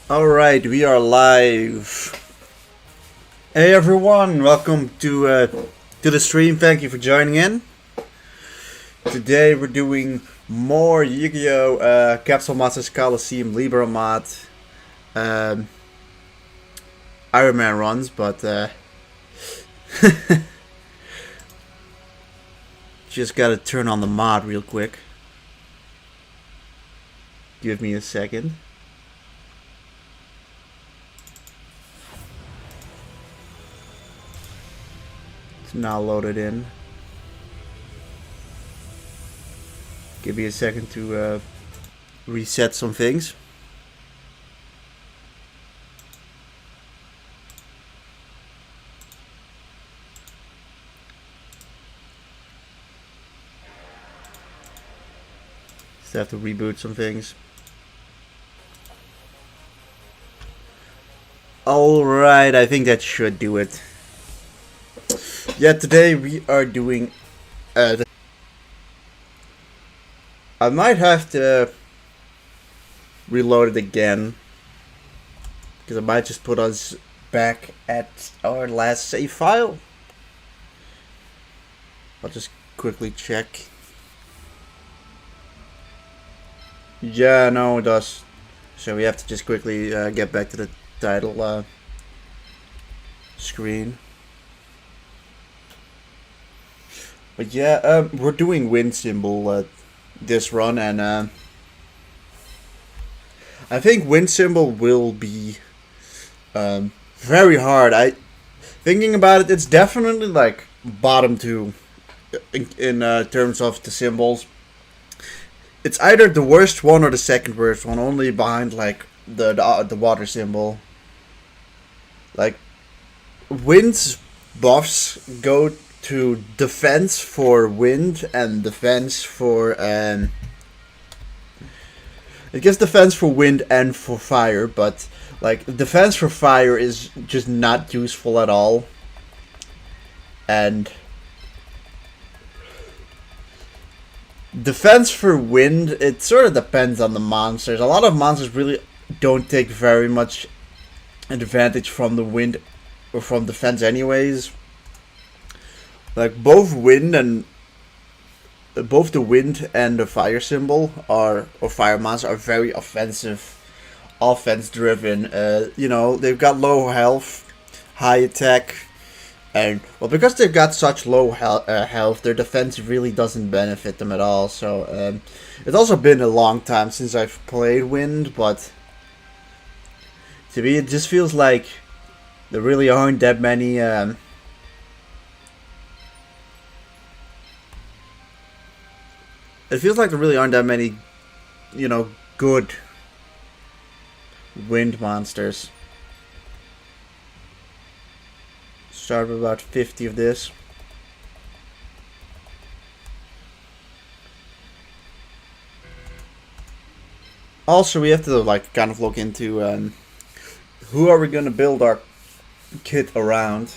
Alright, we are live. Hey everyone, welcome to the stream. Thank you for joining in. Today we're doing more Yu-Gi-Oh! Capsule Masters Coliseum Libra mod Ironman runs, but just gotta turn on the mod real quick. Give me a second. It's now loaded in. Give me a second to reset some things. Just have to reboot some things. Alright, I think that should do it. Yeah, today we are doing I might have to reload it again, because I might just put us back at our last save file. I'll just quickly check. Yeah, no, it does. So we have to just quickly get back to the title screen. But yeah, we're doing wind symbol this run, and I think wind symbol will be very hard. Thinking about it, it's definitely like bottom two in terms of the symbols. It's either the worst one or the second worst one, only behind like the water symbol. Like wind's buffs go to defense for wind and defense for it gives defense for wind and for fire, but like defense for fire is just not useful at all, and defense for wind, it sort of depends on the monsters. A lot of monsters really don't take very much advantage from the wind or from defense anyways. Like both the wind and the fire symbol or fire monster are very offense driven. You know, they've got low health, high attack, and well, because they've got such low health, their defense really doesn't benefit them at all. So it's also been a long time since I've played wind, but to me it just feels like there really aren't that many it feels like there really aren't that many, you know, good wind monsters. Start with about 50 of this. Also, we have to like kind of look into who are we gonna build our kit around.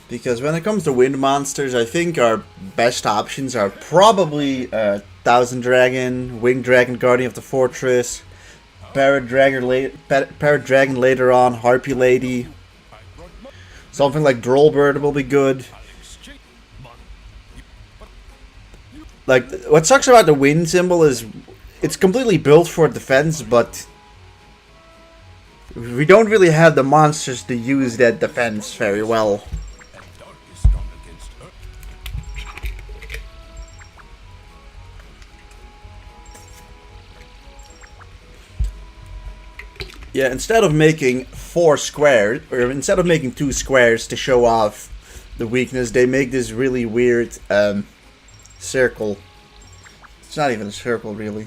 Because when it comes to wind monsters, I think our best options are probably Thousand Dragon, Winged Dragon, Guardian of the Fortress, Parrot Dragon later on, Harpy Lady. Something like Drollbird will be good. Like, what sucks about the wind symbol is it's completely built for defense, but we don't really have the monsters to use that defense very well. Yeah, instead of making 4 squares, or instead of making 2 squares to show off the weakness, they make this really weird circle. It's not even a circle, really.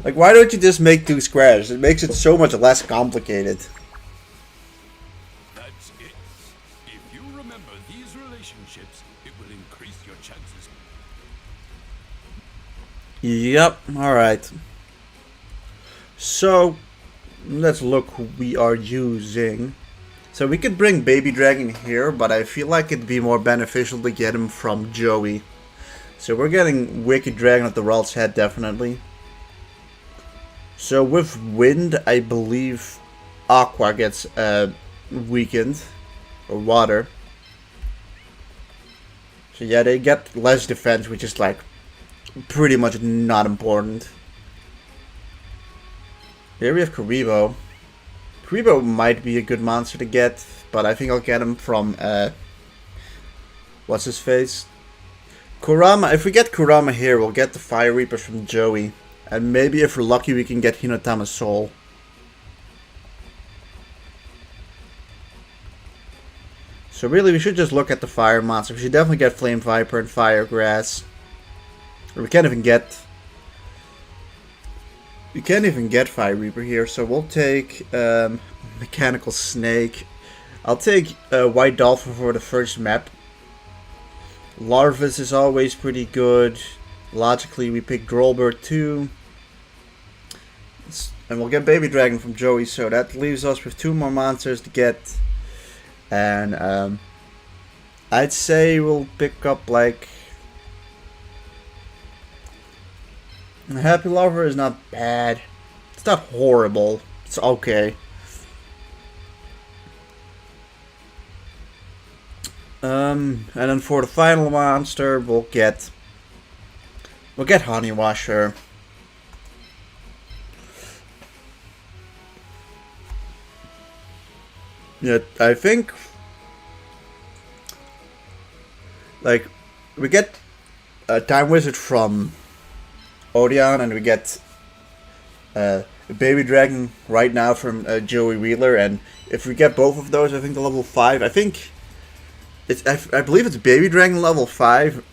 Like, why don't you just make 2 squares? It makes it so much less complicated. That's it. If you remember these relationships, it will increase your chances. Yep, alright. So, let's look who we are using. So we could bring Baby Dragon here, but I feel like it'd be more beneficial to get him from Joey. So we're getting Wicked Dragon at the World's Head, definitely. So with wind, I believe aqua gets weakened, or water. So yeah, they get less defense, which is like pretty much not important. Here we have Kuriboh. Kuriboh might be a good monster to get, but I think I'll get him from what's his face? Kurama. If we get Kurama here, we'll get the Fire Reapers from Joey. And maybe if we're lucky we can get Hinotama's Soul. So really we should just look at the fire monster. We should definitely get Flame Viper and Fire Grass. Or we can't even get... We can't even get Fire Reaper here, so we'll take Mechanical Snake. I'll take White Dolphin for the first map. Larvis is always pretty good. Logically, we pick Drollbird too. And we'll get Baby Dragon from Joey, so that leaves us with 2 more monsters to get. And I'd say we'll pick up like... Happy Lover is not bad. It's not horrible. It's okay. And then for the final monster, we'll get Honey Washer. Yeah, I think like we get a Time Wizard from Odeon, and we get a Baby Dragon right now from Joey Wheeler. And if we get both of those, I think the level 5. I think it's I believe it's Baby Dragon level 5,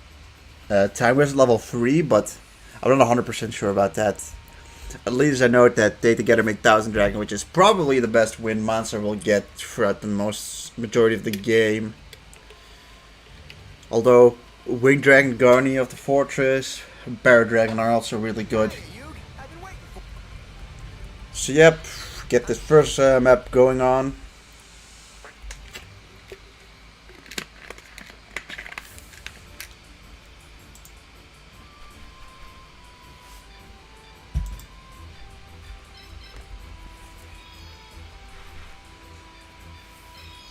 Time Wizard level 3, but I'm not 100% sure about that. At least I know that they together make Thousand Dragon, which is probably the best wind monster we'll get throughout the majority of the game. Although Winged Dragon, Garni of the Fortress, Bear Dragon are also really good. So yep, get this first map going on.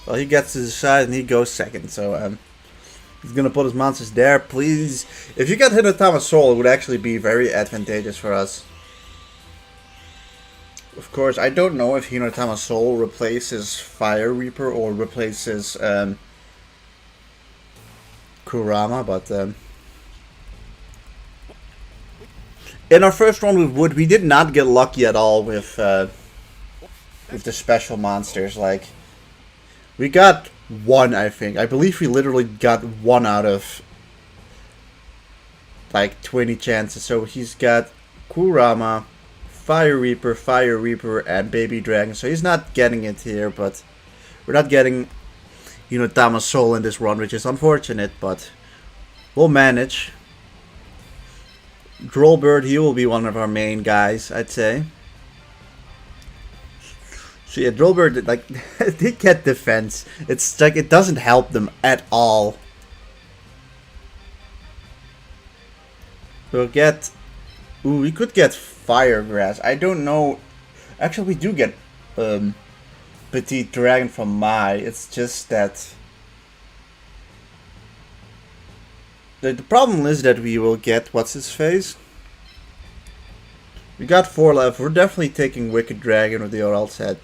Well, he gets to decide and he goes second, so he's gonna put his monsters there. Please, if you get Hinotama's Soul, it would actually be very advantageous for us. Of course, I don't know if Hinotama's Soul replaces Fire Reaper or replaces Kurama, but in our first run with Wood, we did not get lucky at all with the special monsters. Like, we got 1, I think. I believe we literally got 1 out of like 20 chances. So he's got Kurama, Fire Reaper, and Baby Dragon. So he's not getting it here, but we're not getting Hinotama's Soul in this run, which is unfortunate, but we'll manage. Drollbird, he will be one of our main guys, I'd say. So yeah, Drollbird, like, they get defense. It's like, it doesn't help them at all. We'll get... Ooh, we could get Fire Grass. I don't know. Actually, we do get Petite Dragon from Mai. It's just that... The problem is that we will get... What's his face? We got 4 left. We're definitely taking Wicked Dragon with the oral set.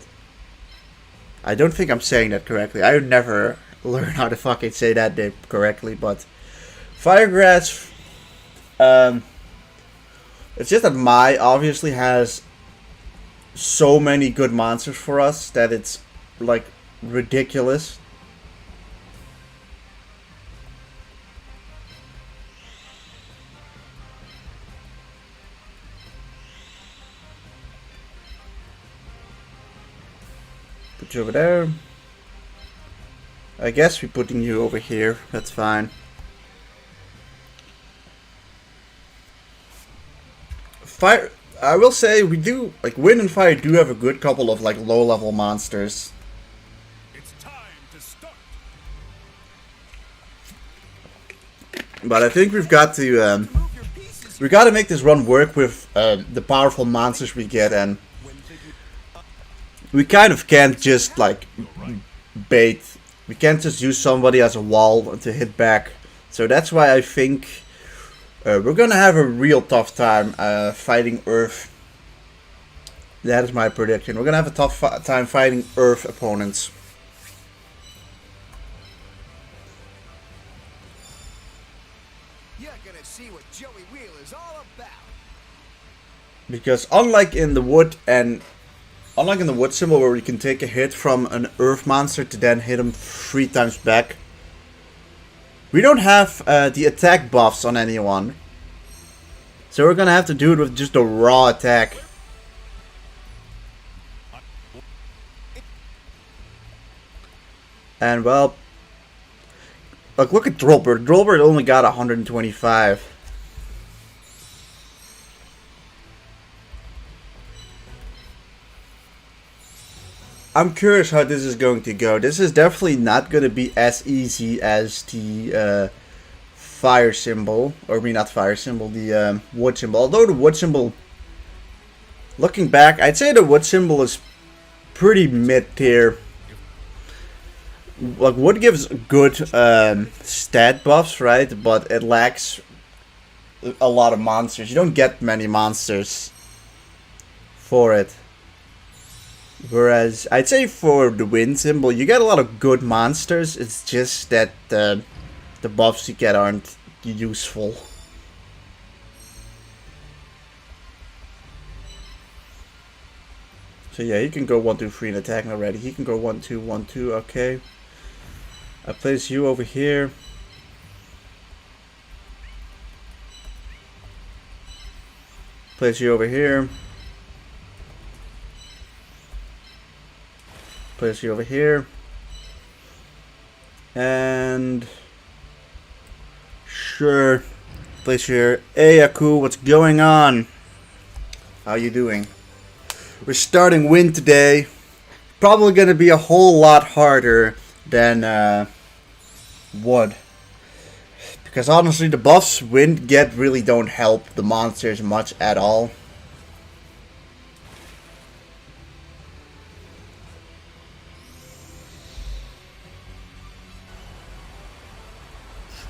I don't think I'm saying that correctly. I would never learn how to fucking say that name correctly, but Firegrass, it's just that Mai obviously has so many good monsters for us that it's like ridiculous. Put you over there. I guess we're putting you over here. That's fine. Fire. I will say we do, like, Wind and Fire do have a good couple of like low level monsters. It's time to start. But I think we've got to make this run work with the powerful monsters we get, and we kind of can't just like bait. We can't just use somebody as a wall to hit back. So that's why I think we're gonna have a real tough time fighting Earth. That is my prediction. We're gonna have a tough time fighting Earth opponents. You're gonna see what Joey Wheel is all about. Because unlike in the wood symbol where we can take a hit from an Earth monster to then hit him 3 times back, we don't have the attack buffs on anyone. So we're gonna have to do it with just a raw attack. And well, look at Drolbert. Drolbert only got 125. I'm curious how this is going to go. This is definitely not going to be as easy as the fire symbol. Or I mean, not fire symbol, the wood symbol. Although the wood symbol, looking back, I'd say the wood symbol is pretty mid-tier. Like, wood gives good stat buffs, right? But it lacks a lot of monsters. You don't get many monsters for it. Whereas, I'd say for the wind symbol, you get a lot of good monsters. It's just that the buffs you get aren't useful. So yeah, he can go 1, 2, 3 and attacking already. He can go 1, 2, 1, 2, okay. I place you over here. Place you over here. Place you over here. And sure. Place you here. Hey Aku, what's going on? How you doing? We're starting wind today. Probably gonna be a whole lot harder than wood. Because honestly, the buffs wind get really don't help the monsters much at all.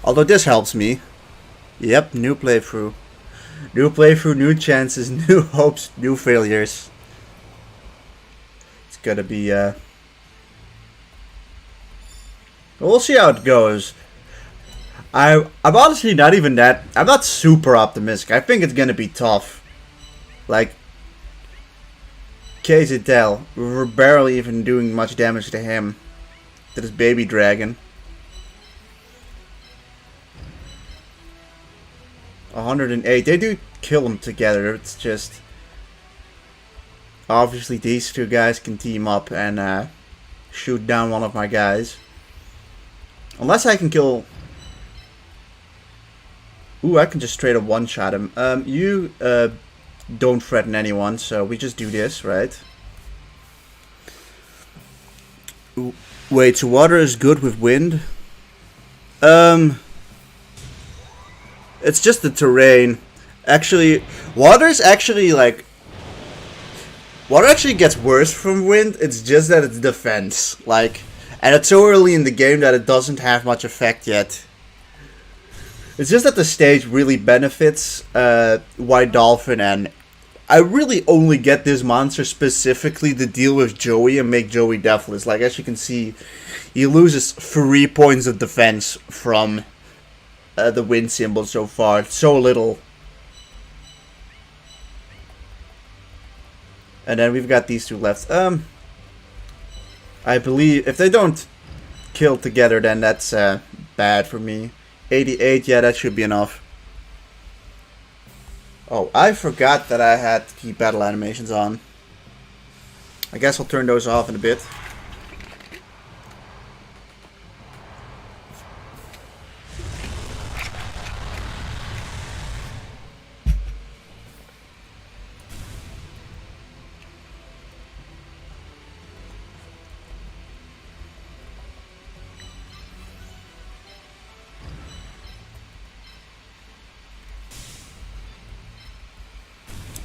Although this helps me. Yep, new playthrough. New playthrough, new chances, new hopes, new failures. It's gonna be we'll see how it goes. I'm honestly not even that. I'm not super optimistic. I think it's gonna be tough. Like, KZL, we're barely even doing much damage to him. To this baby dragon. 108. They do kill them together. It's just obviously these two guys can team up and shoot down one of my guys. Unless I can kill. Ooh, I can just straight up one-shot him. You don't threaten anyone, so we just do this, right? Ooh, wait, so water is good with wind? It's just the terrain. Actually, water actually gets worse from wind. It's just that it's defense. Like, and it's so early in the game that it doesn't have much effect yet. It's just that the stage really benefits White Dolphin, and I really only get this monster specifically to deal with Joey and make Joey deathless. Like, as you can see, he loses 3 points of defense from the wind symbol so far. So little. And then we've got these two left. I believe if they don't kill together, then that's bad for me. 88, yeah, that should be enough. Oh, I forgot that I had to keep battle animations on. I guess I'll turn those off in a bit.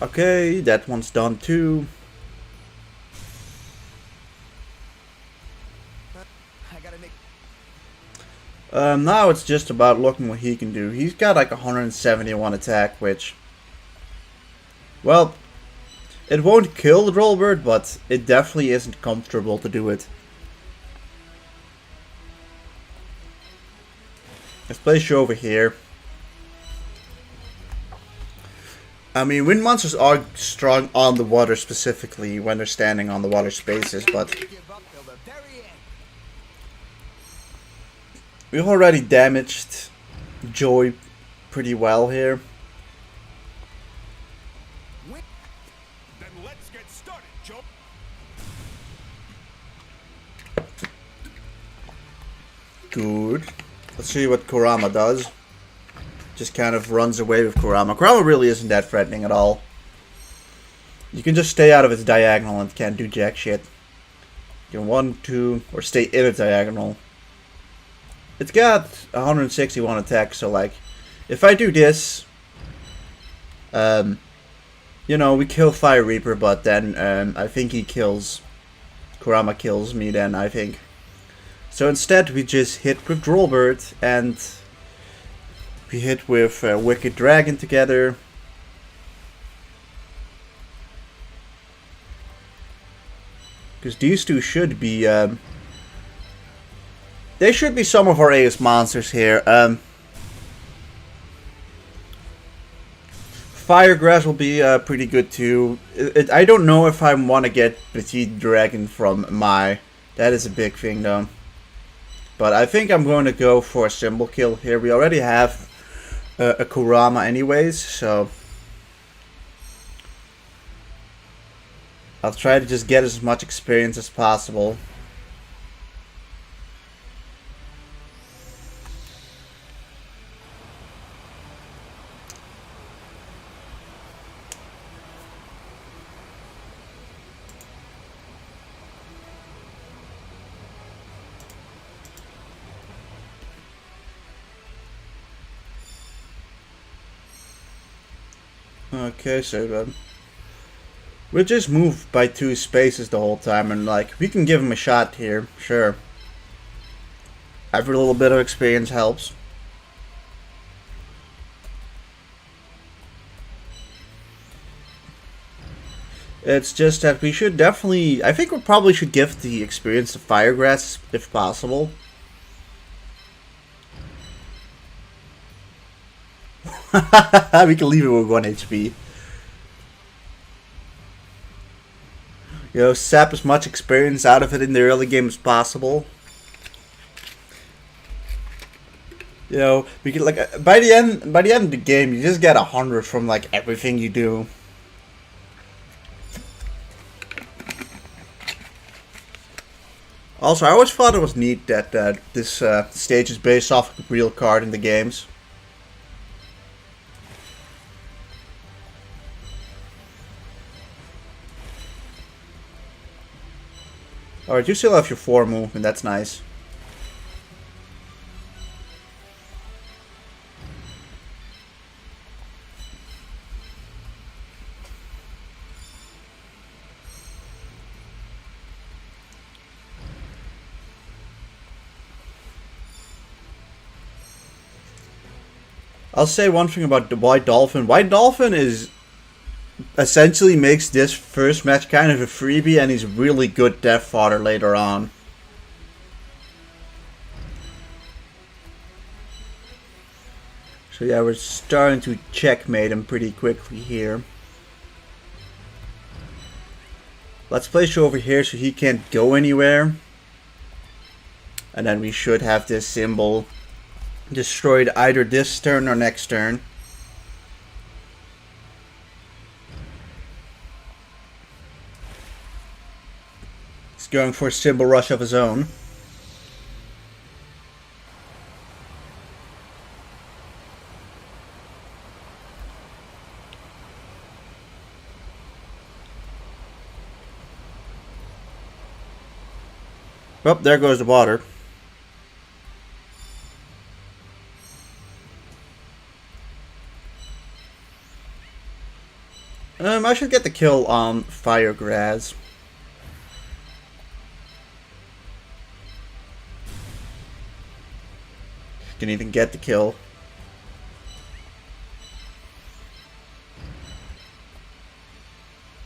Okay, that one's done too. I gotta make. Now it's just about looking what he can do. He's got like 171 attack, which, well, it won't kill the Drollbird, but it definitely isn't comfortable to do it. Let's place you over here. I mean, wind monsters are strong on the water specifically when they're standing on the water spaces, but Give up till the very end. we've already damaged Joey pretty well here. Then let's get started, Joe. Good. Let's see what Kurama does. Just kind of runs away with Kurama. Kurama really isn't that threatening at all. You can just stay out of its diagonal and can't do jack shit. You can 1, 2, or stay in its diagonal. It's got 161 attack, so like, if I do this, you know, we kill Fire Reaper, but then I think he kills, Kurama kills me then, I think. So instead we just hit with Drollbird, and we hit with Wicked Dragon together. Because these two should be, they should be some of our ace monsters here. Firegrass will be pretty good too. I don't know if I want to get Petite Dragon from Mai. That is a big thing though. But I think I'm going to go for a symbol kill here. We already have a Kurama anyways, so I'll try to just get as much experience as possible. Okay, so we'll just move by 2 spaces the whole time, and like, we can give him a shot here, sure. Every little bit of experience helps. It's just that we should definitely, I think we probably should give the experience to Firegrass if possible. We can leave it with 1 HP. You know, sap as much experience out of it in the early game as possible. You know, we can like by the end of the game, you just get 100 from like everything you do. Also, I always thought it was neat that this stage is based off of a real card in the games. Alright, you still have your 4 movement, that's nice. I'll say one thing about the White Dolphin. White Dolphin is essentially makes this first match kind of a freebie, and he's really good Death Fodder later on. So yeah, we're starting to checkmate him pretty quickly here. Let's place you over here so he can't go anywhere. And then we should have this symbol destroyed either this turn or next turn. He's going for a symbol rush of his own. Oh, there goes the water. I should get the kill on Firegrass. Can even get the kill.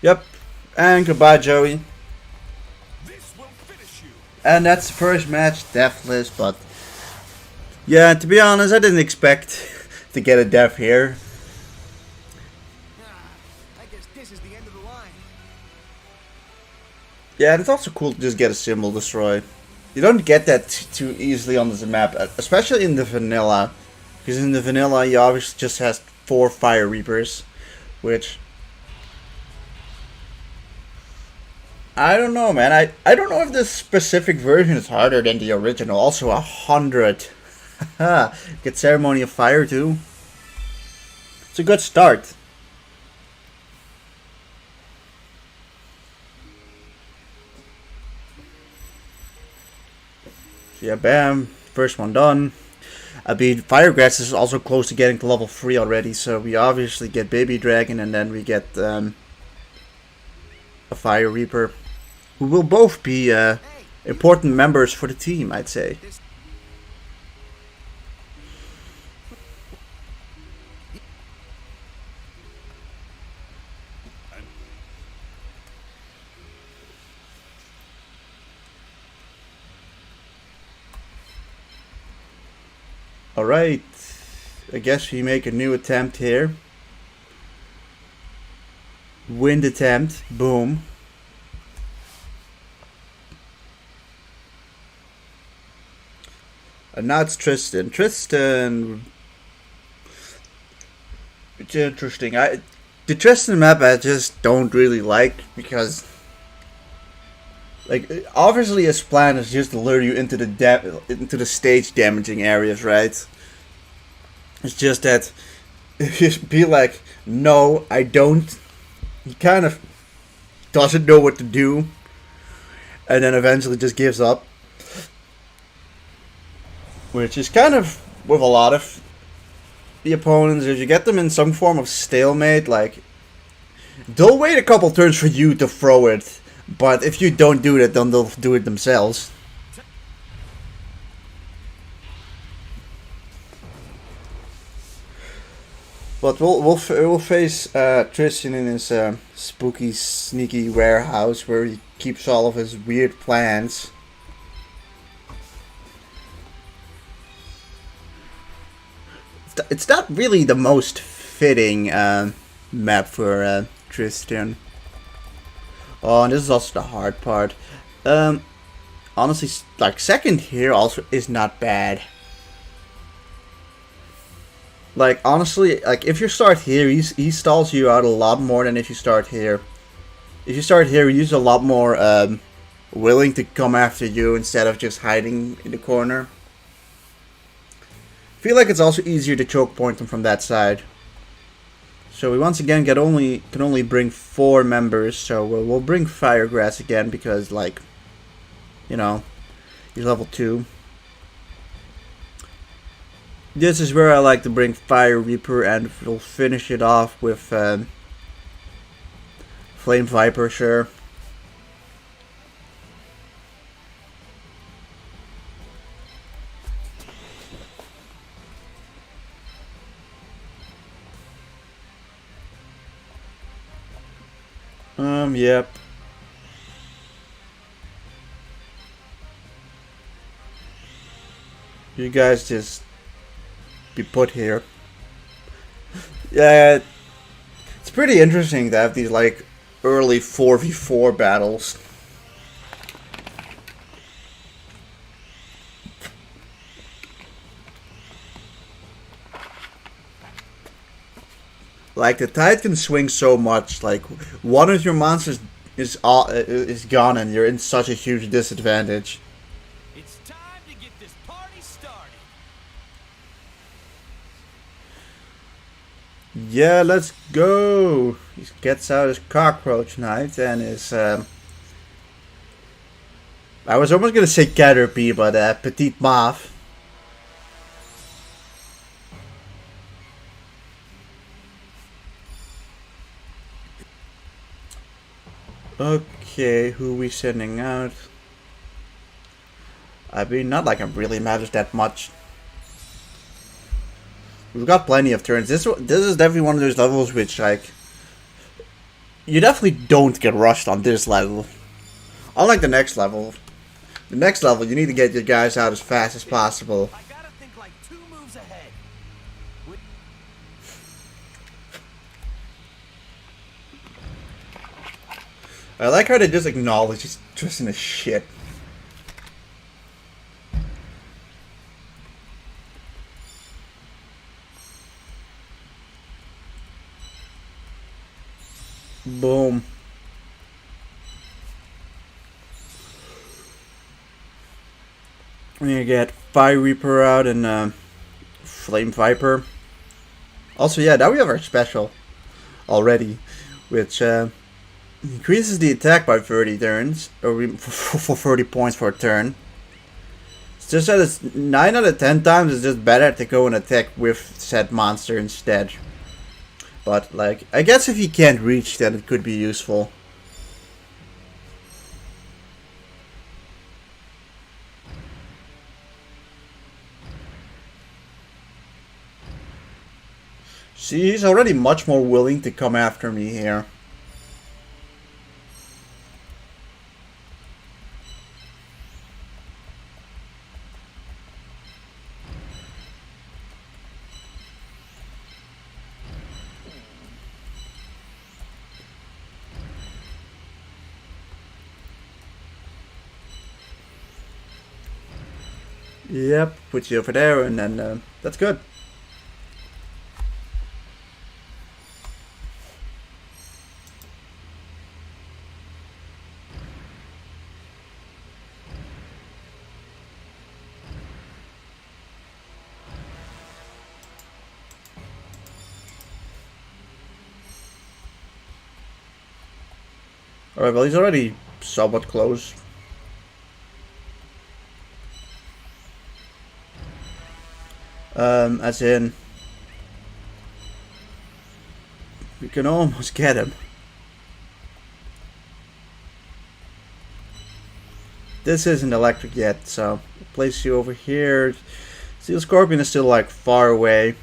Yep. And goodbye, Joey. This will finish you. And that's the first match, deathless, but yeah, to be honest, I didn't expect to get a death here. I guess this is the end of the line. Yeah, and it's also cool to just get a symbol destroy. You don't get that too easily on this map, especially in the vanilla. Because in the vanilla, you obviously just has 4 Fire Reapers, which I don't know, man. I don't know if this specific version is harder than the original. Also, 100. Get Ceremony of Fire too. It's a good start. So yeah, bam. First one done. I mean, Firegrass is also close to getting to level 3 already, so we obviously get Baby Dragon and then we get a Fire Reaper, who will both be important members for the team, I'd say. Alright, I guess we make a new attempt here. Wind attempt, boom. And now it's Tristan. Tristan, it's interesting. The Tristan map I just don't really like because, like, obviously his plan is just to lure you into the stage damaging areas, right? It's just that if you be like, no, I don't. He kind of doesn't know what to do, and then eventually just gives up. Which is kind of with a lot of the opponents, if you get them in some form of stalemate, like, they'll wait a couple turns for you to throw it, but if you don't do that, then they'll do it themselves. But we'll face Tristan in his spooky, sneaky warehouse where he keeps all of his weird plans. It's not really the most fitting map for Tristan. Oh, and this is also the hard part. Honestly, like, second here also is not bad. Like, honestly, like, if you start here, he stalls you out a lot more than if you start here. If you start here, he's a lot more willing to come after you instead of just hiding in the corner. I feel like it's also easier to choke point him from that side. So we once again can only bring 4 members. So we'll bring Firegrass again because, like, you know, he's level 2. This is where I like to bring Fire Reaper, and we'll finish it off with Flame Viper, sure. Yep. You guys just be put here. Yeah, it's pretty interesting to have these, like, early 4v4 battles. Like, the tide can swing so much. Like, one of your monsters is gone, and you're in such a huge disadvantage. It's time to get this party started. Yeah, let's go. He gets out his cockroach knife and his I was almost gonna say Caterpie, but Petite Moth. Okay, who we sending out? I mean, not like it really matters that much. We've got plenty of turns. This is definitely one of those levels which, like, you definitely don't get rushed on this level. Unlike the next level. The next level, you need to get your guys out as fast as possible. I gotta think like 2 moves ahead. I like how they just acknowledge he's just in a shit. Boom. We're gonna get Fire Reaper out and Flame Viper. Also, yeah, now we have our special already, which increases the attack by 30 turns, or for 30 points for a turn. It's just that it's 9 out of 10 times it's just better to go and attack with said monster instead. But, like, I guess if you can't reach, then it could be useful. See, he's already much more willing to come after me here. Yep, put you over there, and then that's good. Alright, well, he's already somewhat close. As in, we can almost get him. This isn't electric yet, so I'll place you over here. Steel Scorpion is still like far away.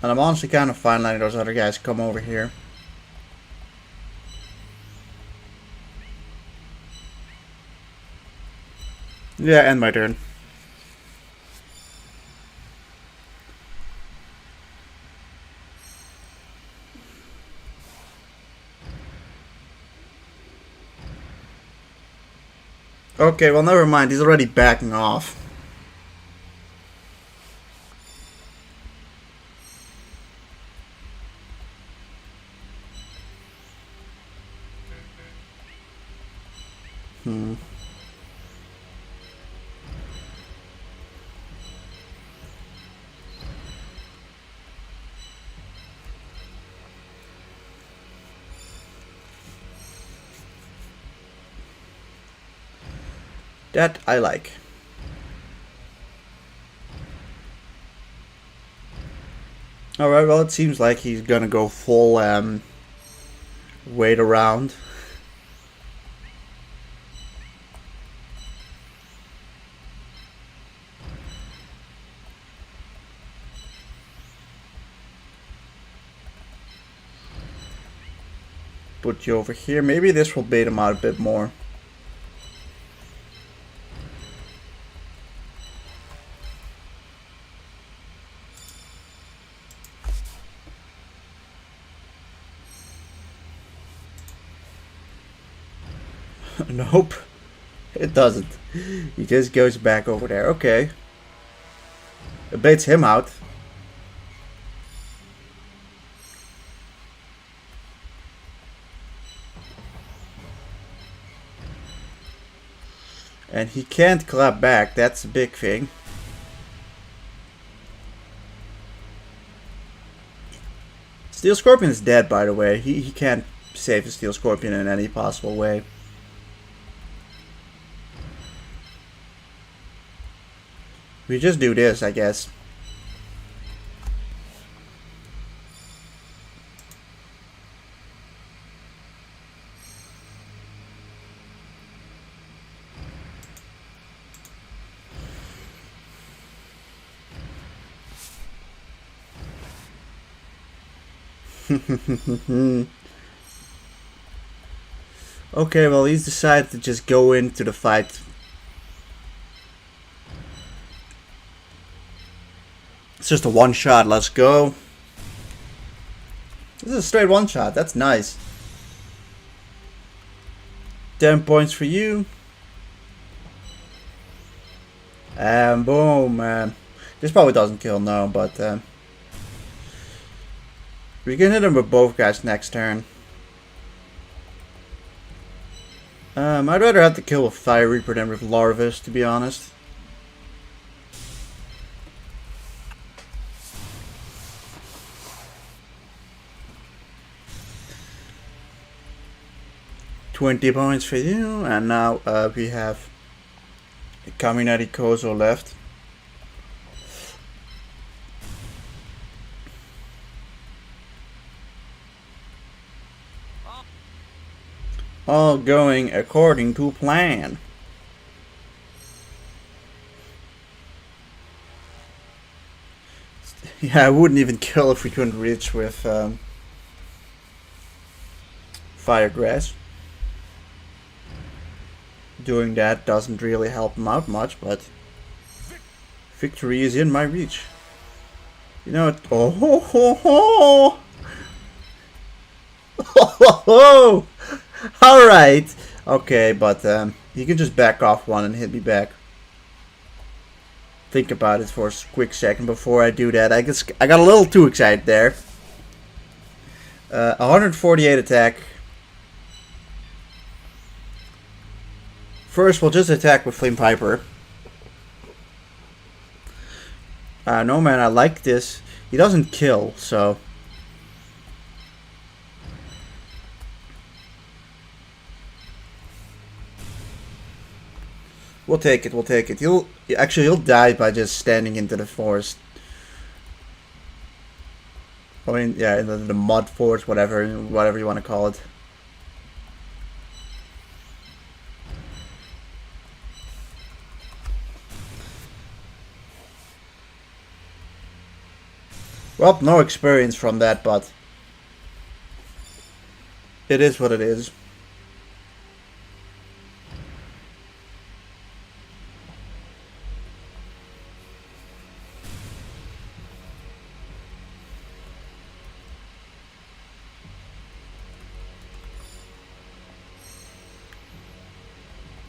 And I'm honestly kind of fine letting those other guys come over here. Yeah, end my turn. Okay, well, never mind. He's already backing off. That I like. Alright, well, it seems like he's gonna go full wait around. Put you over here. Maybe this will bait him out a bit more. Nope. It doesn't. He just goes back over there. Okay. It baits him out. And he can't clap back. That's a big thing. Steel Scorpion is dead, by the way. He can't save the Steel Scorpion in any possible way. We just do this, I guess. Okay, well, he's decided to just go into the fight. It's just a one shot. Let's go. This is a straight one shot. That's nice. 10 points for you. And boom, man. This probably doesn't kill, no, but we can hit him with both guys next turn. I'd rather have to kill with Fire Reaper than with Larvis, to be honest. $20 points for you, and now we have Kaminari Kozo left. All going according to plan. Yeah, I wouldn't even kill if we couldn't reach with Firegrass. Doing that doesn't really help him out much, but victory is in my reach. You know what? Oh ho ho ho! Ho ho ho! Alright! Okay, but you can just back off one and hit me back. Think about it for a quick second before I do that. I got a little too excited there. 148 attack. First, we'll just attack with Flame Viper. No man, I like this. He doesn't kill, so... We'll take it, we'll take it. He'll die by just standing into the forest. I mean, yeah, in the mud forest, whatever you want to call it. Well, no experience from that, but it is what it is.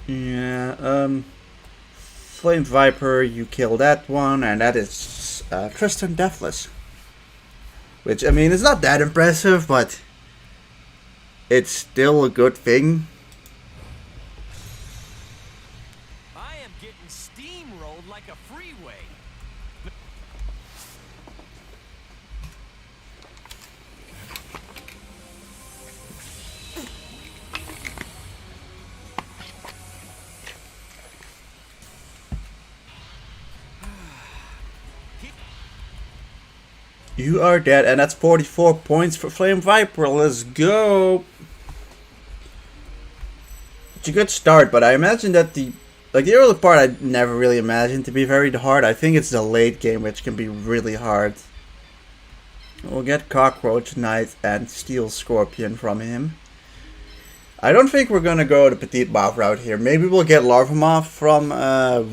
Yeah, Flame Viper, you kill that one, and that is Tristan Deathless. Which, I mean, it's not that impressive, but it's still a good thing. I am getting steamrolled like a freeway. You are dead, and that's 44 points for Flame Viper. Let's go. It's a good start, but I imagine that the early part I never really imagined to be very hard. I think it's the late game which can be really hard. We'll get Cockroach Knight and Steel Scorpion from him. I don't think we're gonna go the Petite Moth route here. Maybe we'll get Larva Moth from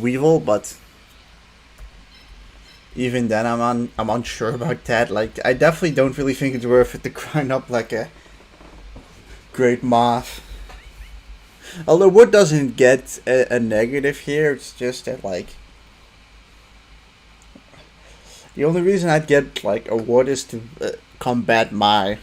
Weevil, but even then I'm unsure about that. Like, I definitely don't really think it's worth it to grind up like a Great Moth. Although wood doesn't get a negative here, it's just that, like, the only reason I'd get like a wood is to combat my.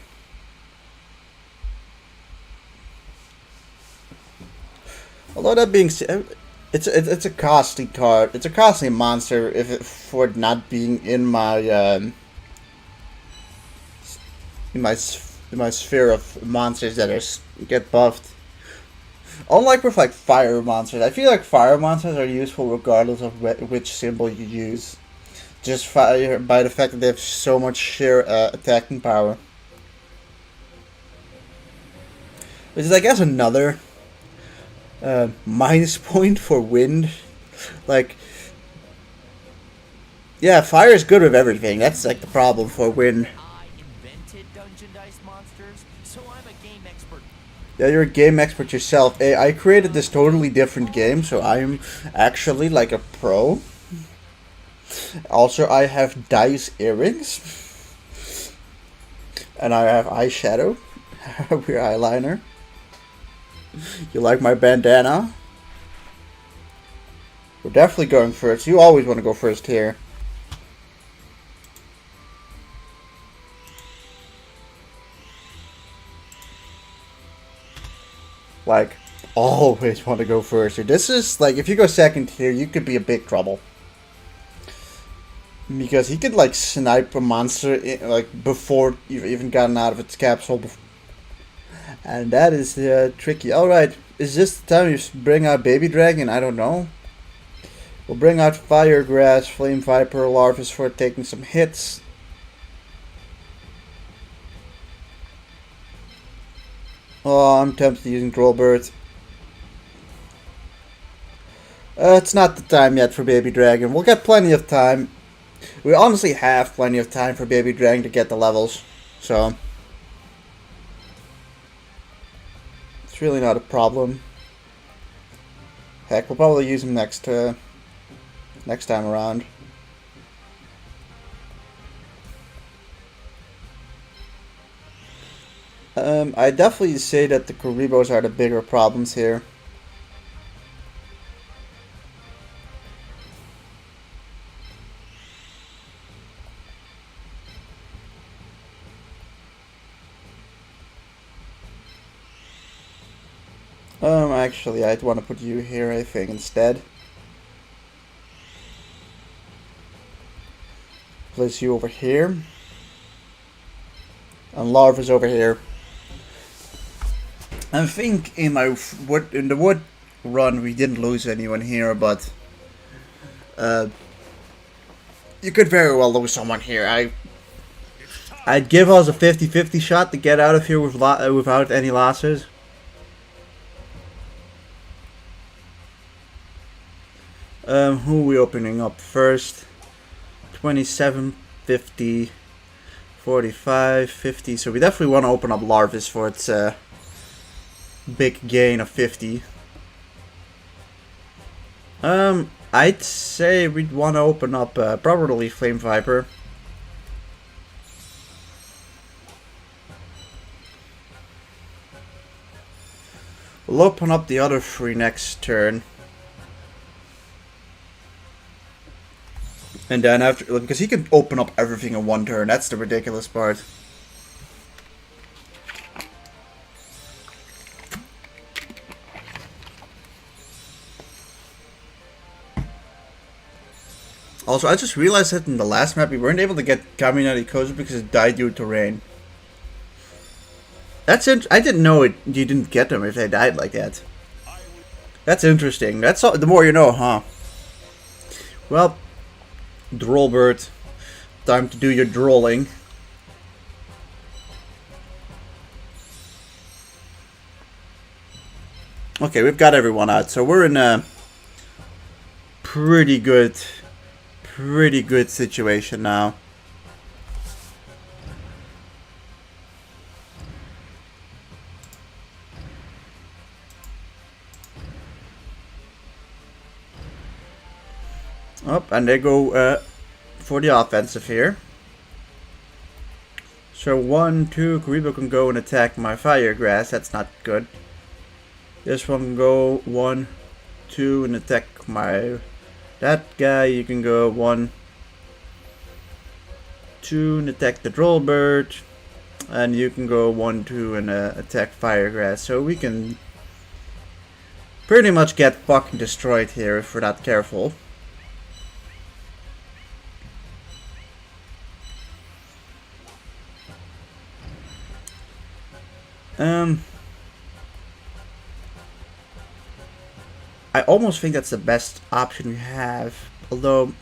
Although that being said, it's a costly card. It's a costly monster for it not being in my in my sphere of monsters that get buffed. Unlike with like fire monsters, I feel like fire monsters are useful regardless of which symbol you use. Just by the fact that they have so much sheer attacking power. Which is, I guess, another minus point for wind. Like, yeah, fire is good with everything. That's like the problem for wind. I invented Dungeons Ancient ice monsters, so I'm a game expert. Yeah, you're a game expert yourself. I created this totally different game, so I'm actually like a pro. Also, I have dice earrings. And I have eyeshadow. Weird eyeliner. You like my bandana? We're definitely going first. You always want to go first here. Like, always want to go first here. This is, like, if you go second here, you could be in big trouble. Because he could, like, snipe a monster, like, before you've even gotten out of its capsule. And that is tricky. Alright, is this the time you bring out Baby Dragon? I don't know. We'll bring out Fire Grass, Flame Viper, Larvis for taking some hits. Oh, I'm tempted using Drollbird. It's not the time yet for Baby Dragon. We'll get plenty of time. We honestly have plenty of time for Baby Dragon to get the levels. So, it's really not a problem. Heck, we'll probably use him next time around. I definitely say that the Kuribos are the bigger problems here. Actually, I'd want to put you here, I think, instead. Place you over here. And Larva's over here. I think in the wood run we didn't lose anyone here, but you could very well lose someone here. I'd give us a 50-50 shot to get out of here without any losses. Who are we opening up first? 27, 50, 45, 50. So we definitely want to open up Larvis for its big gain of 50. I'd say we'd want to open up probably Flame Viper. We'll open up the other three next turn. And then after, because he can open up everything in one turn, that's the ridiculous part. Also, I just realized that in the last map we weren't able to get Kaminari Kozu because it died due to rain. That's I didn't know you didn't get them if they died like that. That's interesting. That's all, the more you know, huh? Well, Drollbird, time to do your drolling. Okay, we've got everyone out, so we're in a pretty good situation now. Up, and they go for the offensive here. So 1, 2, Kuriboh can go and attack my Fire Grass. That's not good. This one can go 1, 2 and attack that guy. You can go 1, 2 and attack the Drollbird, and you can go 1, 2 and attack Fire Grass. So we can pretty much get fucking destroyed here if we're not careful. I almost think that's the best option we have, although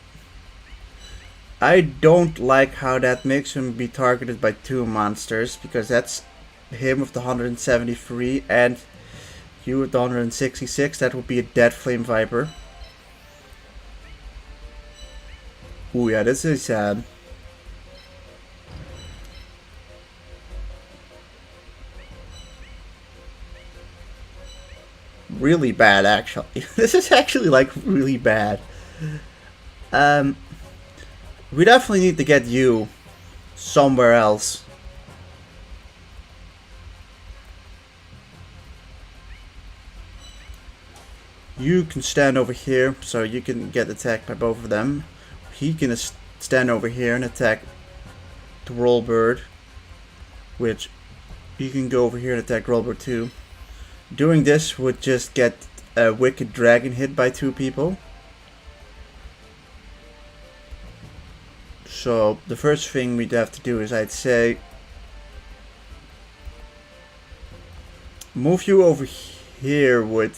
I don't like how that makes him be targeted by 2 monsters, because that's him with the 173 and you with the 166. That would be a dead Flame Viper. Ooh, yeah, this is sad. really bad, actually. This is actually, like, really bad. We definitely need to get you somewhere else. You can stand over here, so you can get attacked by both of them. He can stand over here and attack the Rollbird, which you can go over here and attack Rollbird too. Doing this would just get a Wicked Dragon hit by 2 people. So the first thing we'd have to do is, I'd say, move you over here would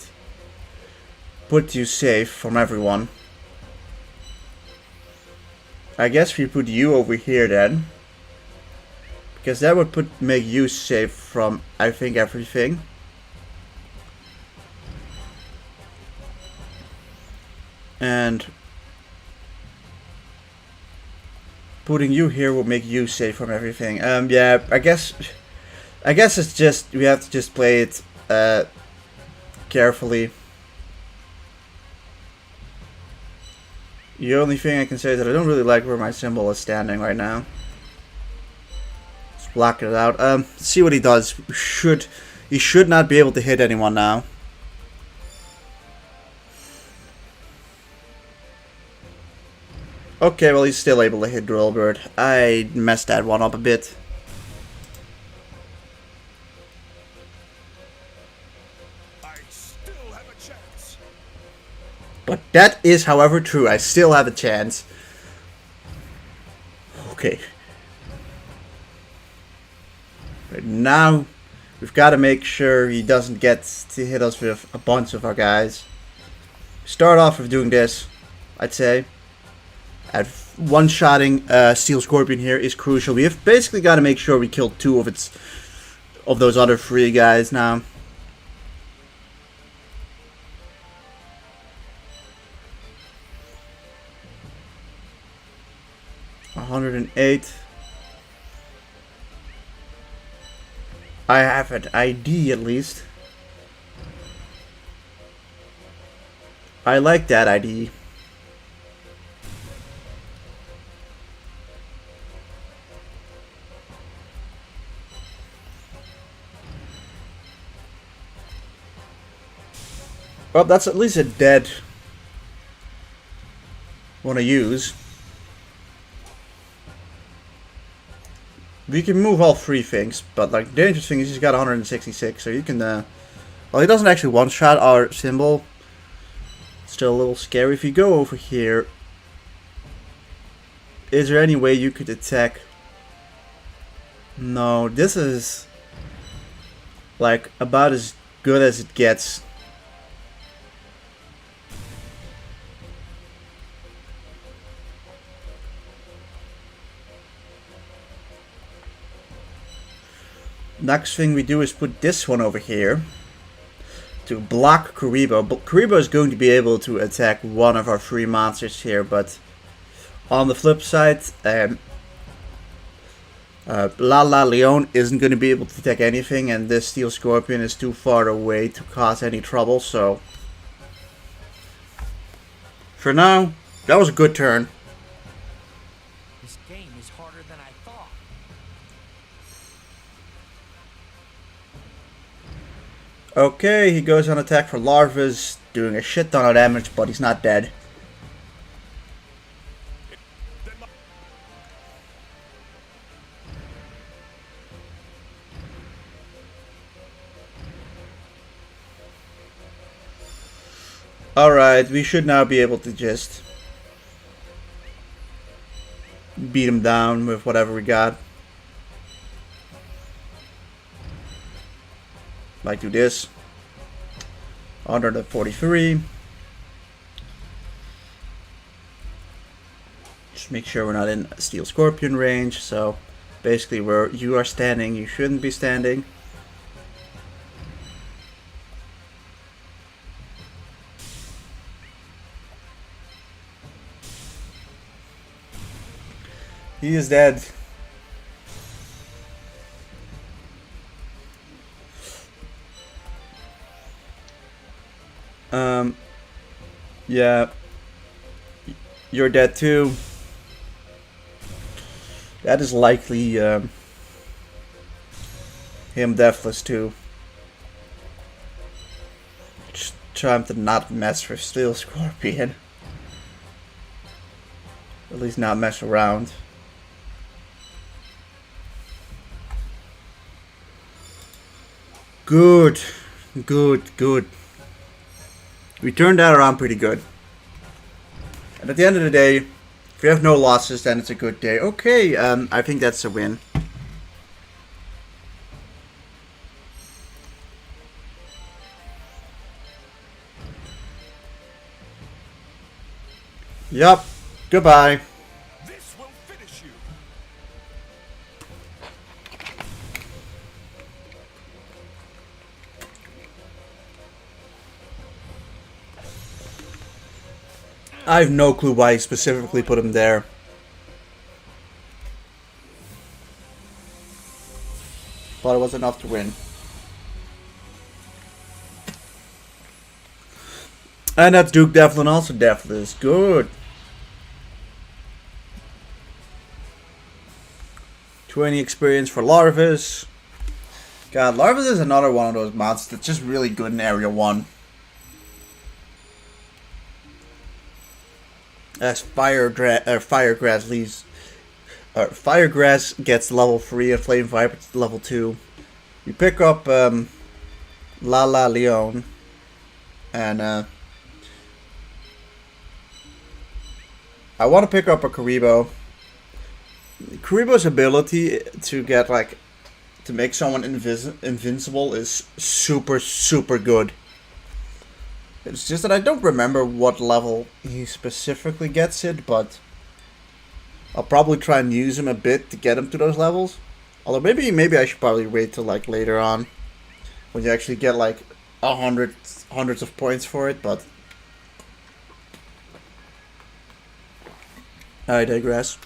put you safe from everyone. I guess we put you over here then, because that would make you safe from, I think, everything. And putting you here will make you safe from everything. Yeah, I guess it's just, we have to just play it carefully. The only thing I can say is that I don't really like where my symbol is standing right now. Let's block it out. See what he does. He should not be able to hit anyone now. Okay, well, he's still able to hit Drillbird. I messed that one up a bit. I still have a chance. But that is, however, true. I still have a chance. Okay. But now, we've got to make sure he doesn't get to hit us with a bunch of our guys. Start off with doing this, I'd say. At one-shotting Steel Scorpion here is crucial. We have basically got to make sure we kill 2 of those other 3 guys now. $108. I have an ID at least. I like that ID. Well, that's at least a dead one to use. We can move all 3 things, but like the dangerous thing is he's got 166, so you can well, he doesn't actually one-shot our symbol. Still a little scary. If you go over here, is there any way you could attack? No, this is like about as good as it gets. Next thing we do is put this one over here to block Kuriboh. Kuriboh is going to be able to attack one of our 3 monsters here, but on the flip side, La La Leon isn't going to be able to attack anything, and this Steel Scorpion is too far away to cause any trouble, so for now, that was a good turn. This game is harder than I thought. Okay, he goes on attack for Larvas, doing a shit ton of damage, but he's not dead. Alright, we should now be able to just beat him down with whatever we got. Might do this. 143. Just make sure we're not in Steel Scorpion range. So basically where you are standing, you shouldn't be standing. He is dead. Yeah. You're dead too. That is likely him deathless too. Just trying to not mess with Steel Scorpion. At least not mess around. Good. Good. We turned that around pretty good. And at the end of the day, if you have no losses, then it's a good day. Okay, I think that's a win. Yup. Goodbye. This will finish you. I have no clue why he specifically put him there. But it was enough to win. And that's Duke Devlin also deathless. Good. 20 experience for Larvis. God, Larvis is another one of those mods that's just really good in Area 1. As Firegrass leaves, Firegrass gets level 3 and Flame Viper level 2. You pick up Lala Leon, and I want to pick up a Kuriboh. Kuriboh's ability to get to make someone invincible is super good. It's just that I don't remember what level he specifically gets it, but I'll probably try and use him a bit to get him to those levels. Although maybe I should probably wait till later on when you actually get hundreds of points for it, but I digress.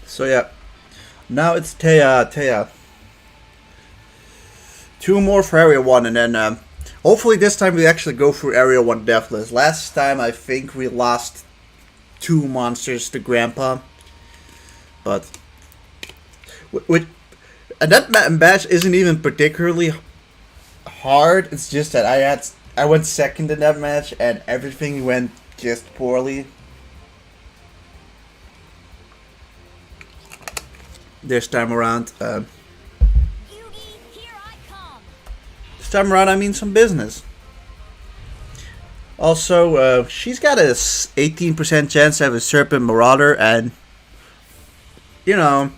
So yeah, now it's Taya. 2 more for Area 1, and then hopefully this time we actually go through Area 1 deathless. Last time I think we lost 2 monsters to Grandpa, but and that match isn't even particularly hard. It's just that I went second in that match and everything went just poorly. This time around, this time around I mean some business. Also, she's got a 18% chance to have a Serpent Marauder, and you know,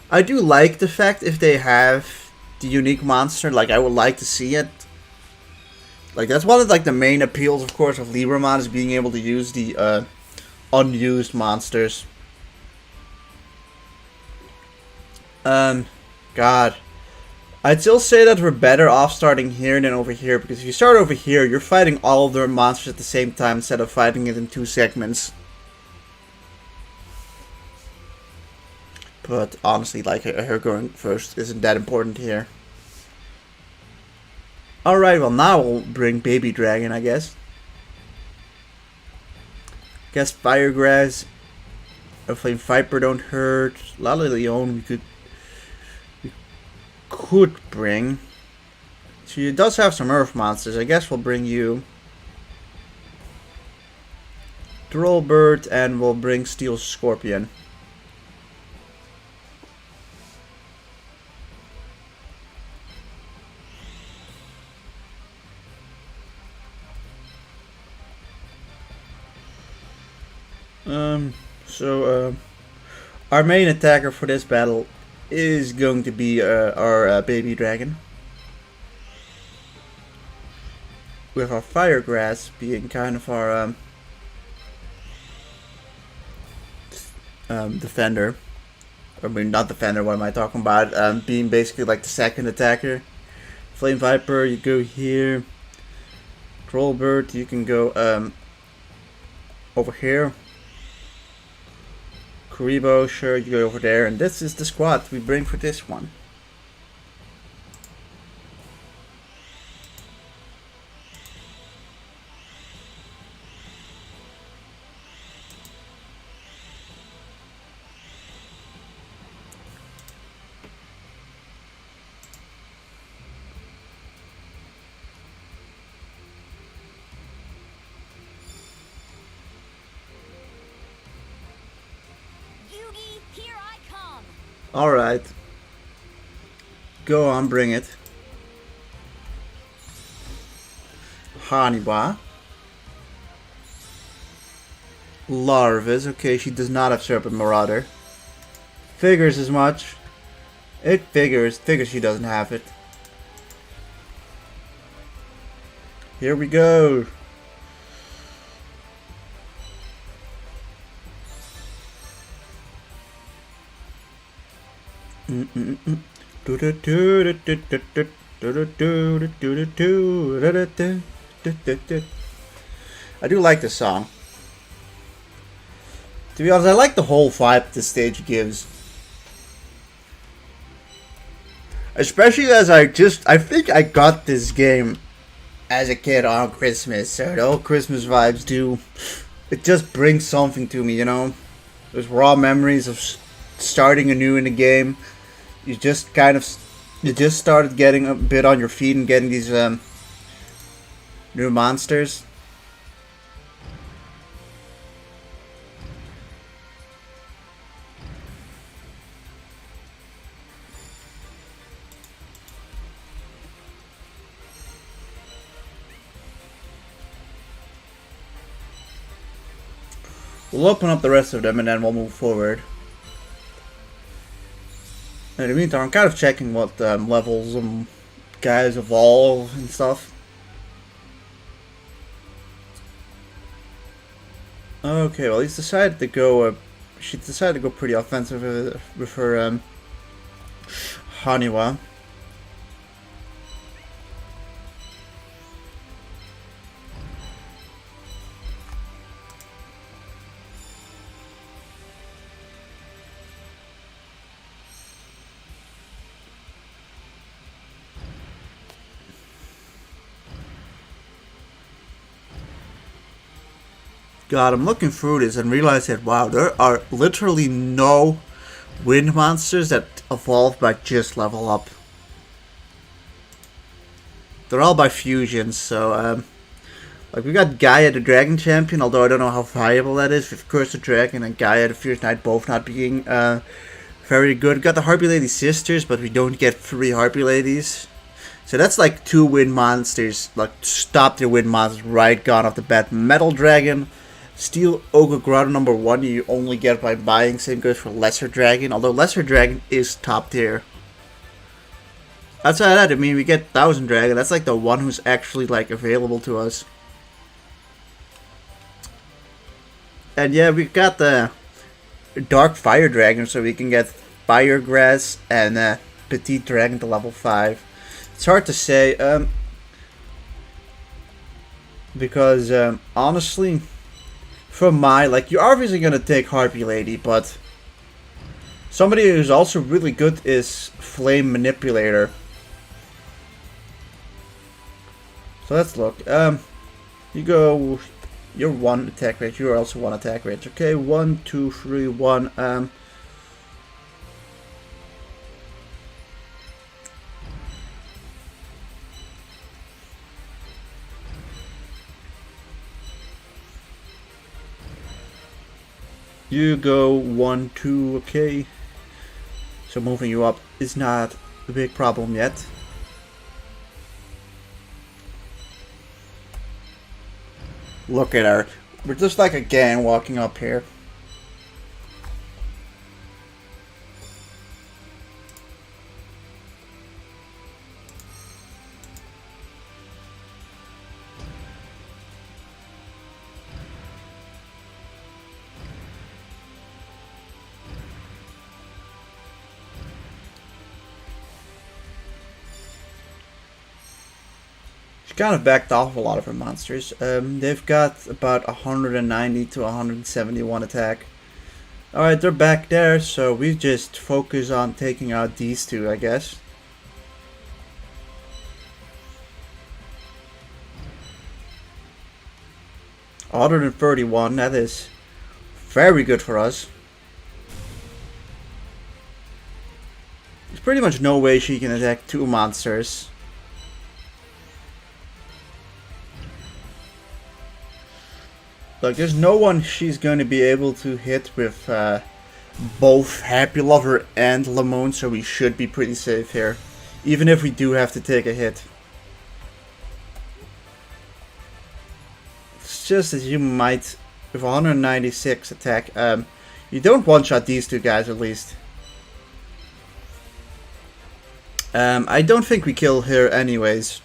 I do like the fact if they have the unique monster. I would like to see it. That's one of the main appeals, of course, of Libra mod, is being able to use the unused monsters. God. I'd still say that we're better off starting here than over here, because if you start over here, you're fighting all of their monsters at the same time instead of fighting it in 2 segments. But honestly, her going first isn't that important here. Alright, well now we'll bring Baby Dragon, I guess. Guess Firegrass or Flame Viper don't hurt. Lala Leon we could bring. She does have some Earth monsters. I guess we'll bring you. Trollbird, and we'll bring Steel Scorpion. Our main attacker for this battle is going to be our Baby Dragon, with our Firegrass being kind of our defender. I mean, not defender, what am I talking about? Being basically the second attacker. Flame Viper, you go here. Trollbird, you can go over here. Kuriboh, sure, you go over there. And this is the squad we bring for this one. Here I come. Alright. Go on, bring it. Haniwa. Larvis. Okay, she does not have Serpent Marauder. Figures as much. It figures. Figures she doesn't have it. Here we go. I do like this song. To be honest, I like the whole vibe this stage gives. Especially as I think I got this game as a kid on Christmas, so the whole Christmas vibes do, it just brings something to me, you know? Those raw memories of starting anew in the game. You just started getting a bit on your feet and getting these new monsters. We'll open up the rest of them and then we'll move forward. In the meantime, I'm kind of checking what levels guys evolve and stuff. Okay, well he's decided to go. She decided to go pretty offensive with her Haniwa. God, I'm looking through this and realize that, wow, there are literally no wind monsters that evolve by just level up. They're all by fusions, so, like, we got Gaia the Dragon Champion, although I don't know how viable that is, with Curse the Dragon and Gaia the Fierce Knight both not being, very good. We got the Harpy Lady Sisters, but we don't get 3 Harpy Ladies. So that's like 2 wind monsters, like, stop their wind monsters right gone off the bat. Metal Dragon, Steel Ogre Grotto number 1 you only get by buying. Same goes for Lesser Dragon, although Lesser Dragon is top tier. Outside of that, I mean, we get Thousand Dragon. That's like the one who's actually like available to us. And yeah, we got the Dark Fire Dragon, so we can get Fire Grass and Petite Dragon to level 5. It's hard to say, because honestly, for my, like, you're obviously gonna take Harpy Lady, but somebody who's also really good is Flame Manipulator. So let's look. You go. You're 1 attack range. You're also 1 attack range. Okay, 1, 2, 3, 1. You go 1, 2, okay. So moving you up is not a big problem yet. Look at her. We're just like a gang walking up here. She kind of backed off a lot of her monsters. They've got about 190 to 171 attack. Alright, they're back there, so we just focus on taking out these two, I guess. Other than 31, that is very good for us. There's pretty much no way she can attack two monsters. Look, there's no one she's going to be able to hit with both Happy Lover and Lamone, so we should be pretty safe here. Even if we do have to take a hit. It's just that you might, with 196 attack, you don't one-shot these two guys at least. I don't think we kill her anyways.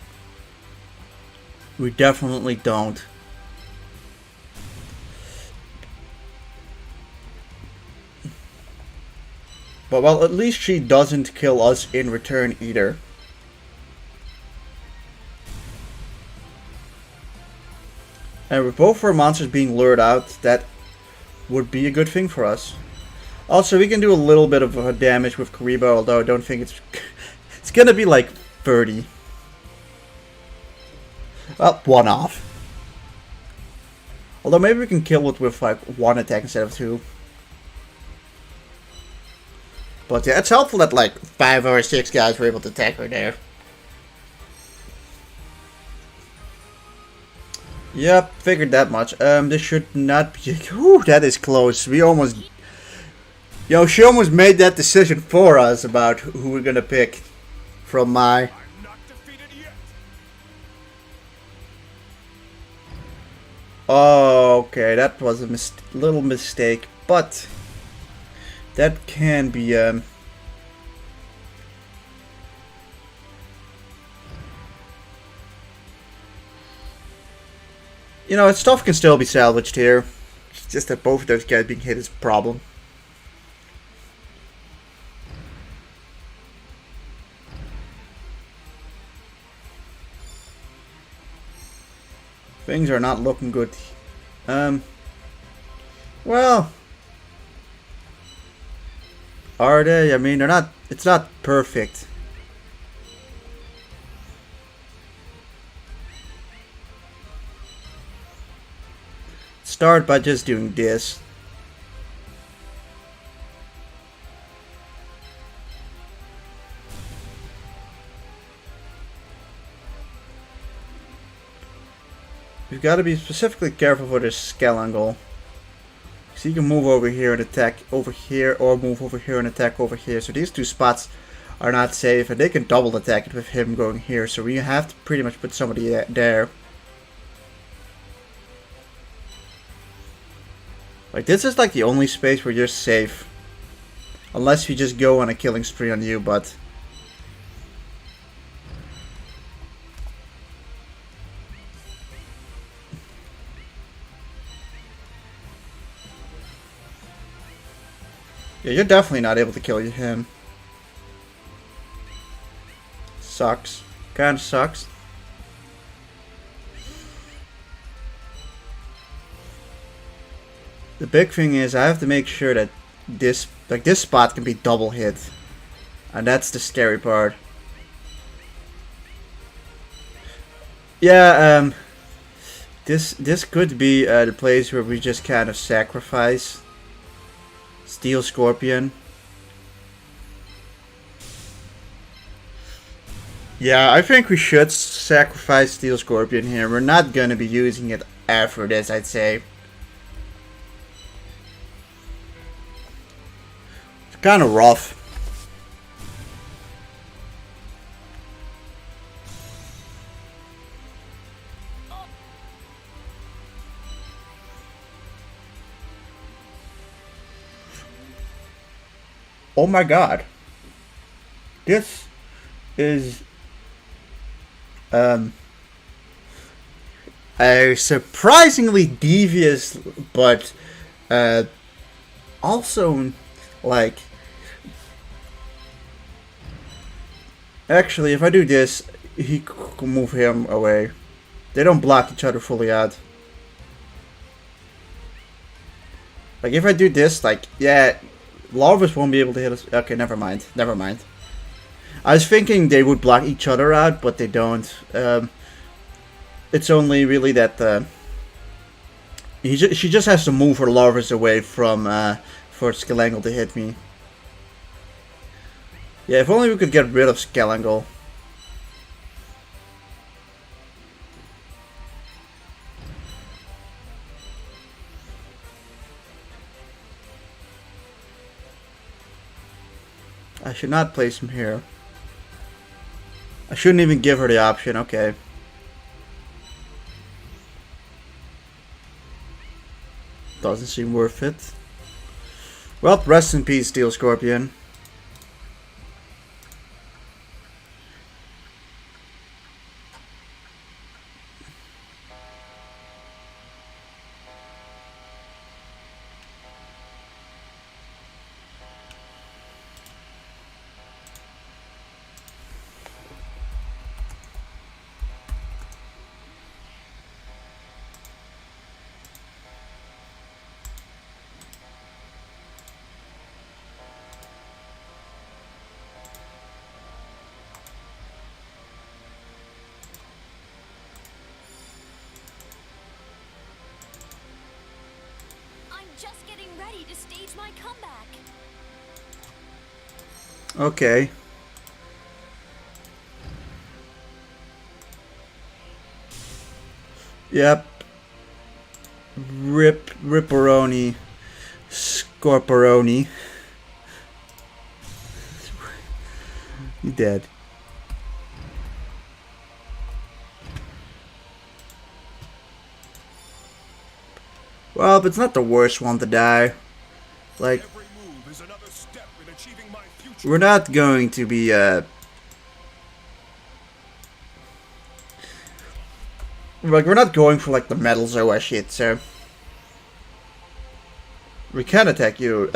We definitely don't. But well, at least she doesn't kill us in return either. And with both our monsters being lured out, that would be a good thing for us. Also, we can do a little bit of damage with Kuriboh, although I don't think it's... it's gonna be like 30. Well, one off. Although maybe we can kill it with like one attack instead of two. But yeah, it's helpful that like 5 or 6 guys were able to attack her there. Yep, figured that much. This should not be... Whew, that is close. We almost... Yo, she almost made that decision for us about who we're gonna pick from my... I'm not defeated yet. Oh, okay, that was a little mistake, but... that can be, you know, stuff can still be salvaged here. It's just that both of those guys being hit is a problem. Things are not looking good. Well... are they? I mean, they're not... it's not perfect. Start by just doing this. We've got to be specifically careful for this scale angle. So you can move over here and attack over here, or move over here and attack over here. So these two spots are not safe, and they can double attack it with him going here. So we have to pretty much put somebody there. Like, this is like the only space where you're safe. Unless you just go on a killing spree on you, but... yeah, you're definitely not able to kill him. Sucks. Kinda sucks. The big thing is I have to make sure that this spot can be double hit. And that's the scary part. Yeah, this could be the place where we just kind of sacrifice Steel Scorpion. Yeah, I think we should sacrifice Steel Scorpion here. We're not gonna be using it after this, I'd say. It's kind of rough. Oh my god. This is a surprisingly devious, but also like, actually if I do this, he could move him away. They don't block each other fully out. Like, if I do this, like, yeah, Larvas won't be able to hit us. Okay, never mind. Never mind. I was thinking they would block each other out, but they don't. It's only really that she just has to move her Larvas away from for Skelangle to hit me. Yeah, if only we could get rid of Skelangle. I should not place him here. I shouldn't even give her the option, okay. Doesn't seem worth it. Well, rest in peace, Steel Scorpion. Just getting ready to stage my comeback. Okay. Yep. Ripperoni. Scorporoni. You dead. Well, but it's not the worst one to die. Like, we're not going to be, like, we're not going for, like, the Metal Zoa shit, so. We can attack you,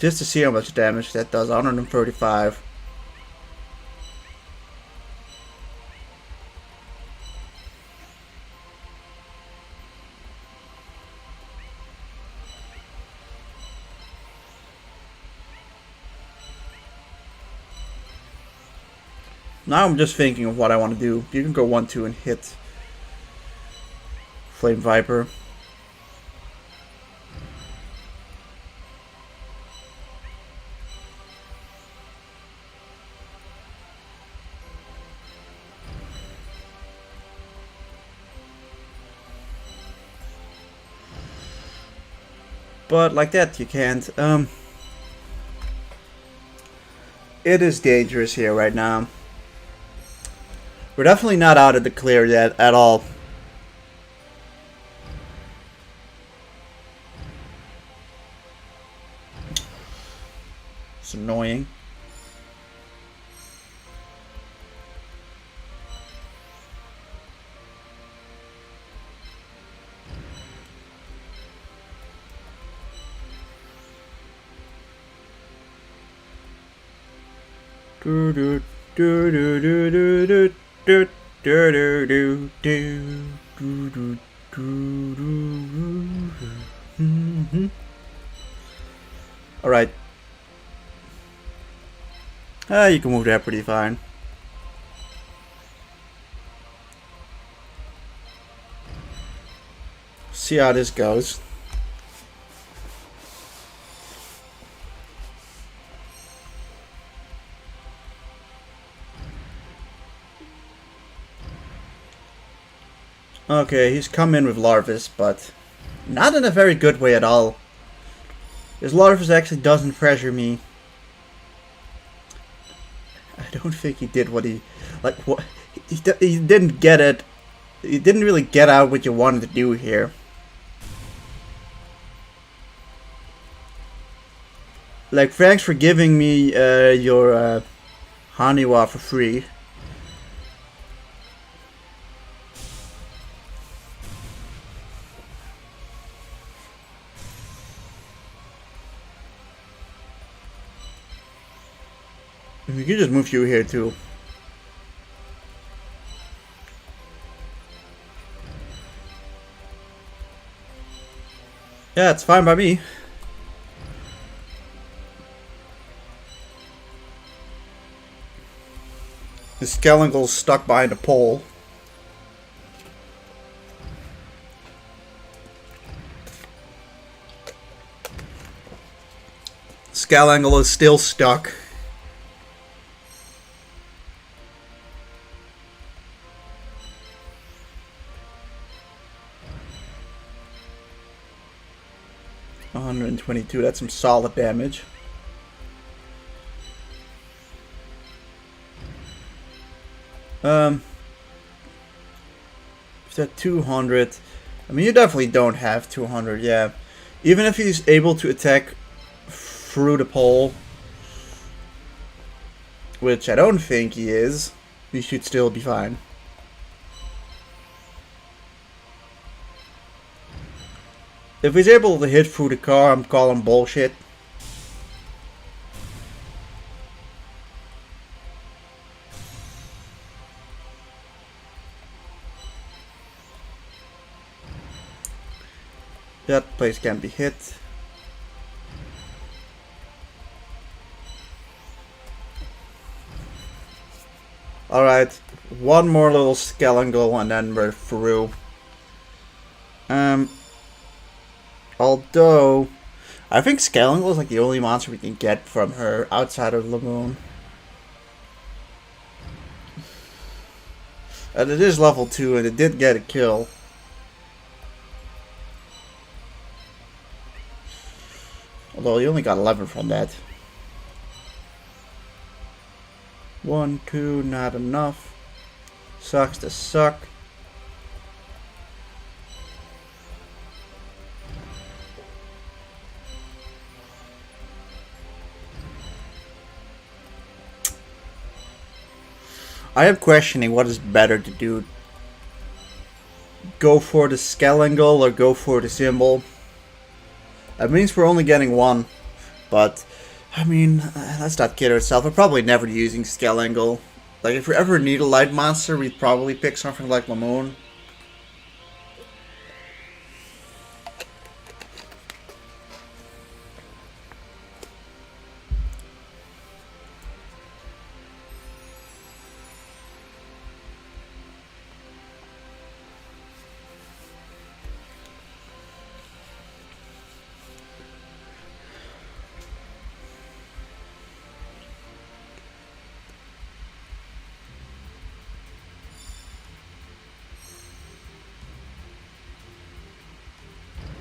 just to see how much damage that does. 135. Now I'm just thinking of what I want to do. You can go 1-2 and hit Flame Viper. But like that you can't. It is dangerous here right now. We're definitely not out of the clear yet at all. It's annoying. Do do do do do do do. Do, do, do, do, do, do, do, do, do. Alright. You can move that pretty fine. See how this goes. Okay, he's come in with Larvas, but not in a very good way at all. His Larvas actually doesn't pressure me. I don't think he did what he... Like, what... He didn't get it. He didn't really get out what you wanted to do here. Like, thanks for giving me your Haniwa for free. We can just move you here too. Yeah, it's fine by me. The Skellingel's stuck behind a pole. Skelengel is still stuck. $122, that's some solid damage. Is that 200? I mean, you definitely don't have 200, yeah. Even if he's able to attack through the pole, which I don't think he is, he should still be fine. If he's able to hit through the car, I'm calling bullshit. That place can be hit. Alright, one more little Skelengel and then we're through. Although, I think Skelengel is like the only monster we can get from her outside of the moon. And it is level 2 and it did get a kill. Although he only got 11 from that. 1, 2, not enough. Sucks to suck. I am questioning what is better to do. Go for the Skelengel or go for the symbol. That means we're only getting one. But, I mean, let's not kid ourselves. We're probably never using Skelengel. Like, if we ever need a light monster, we'd probably pick something like Lamone.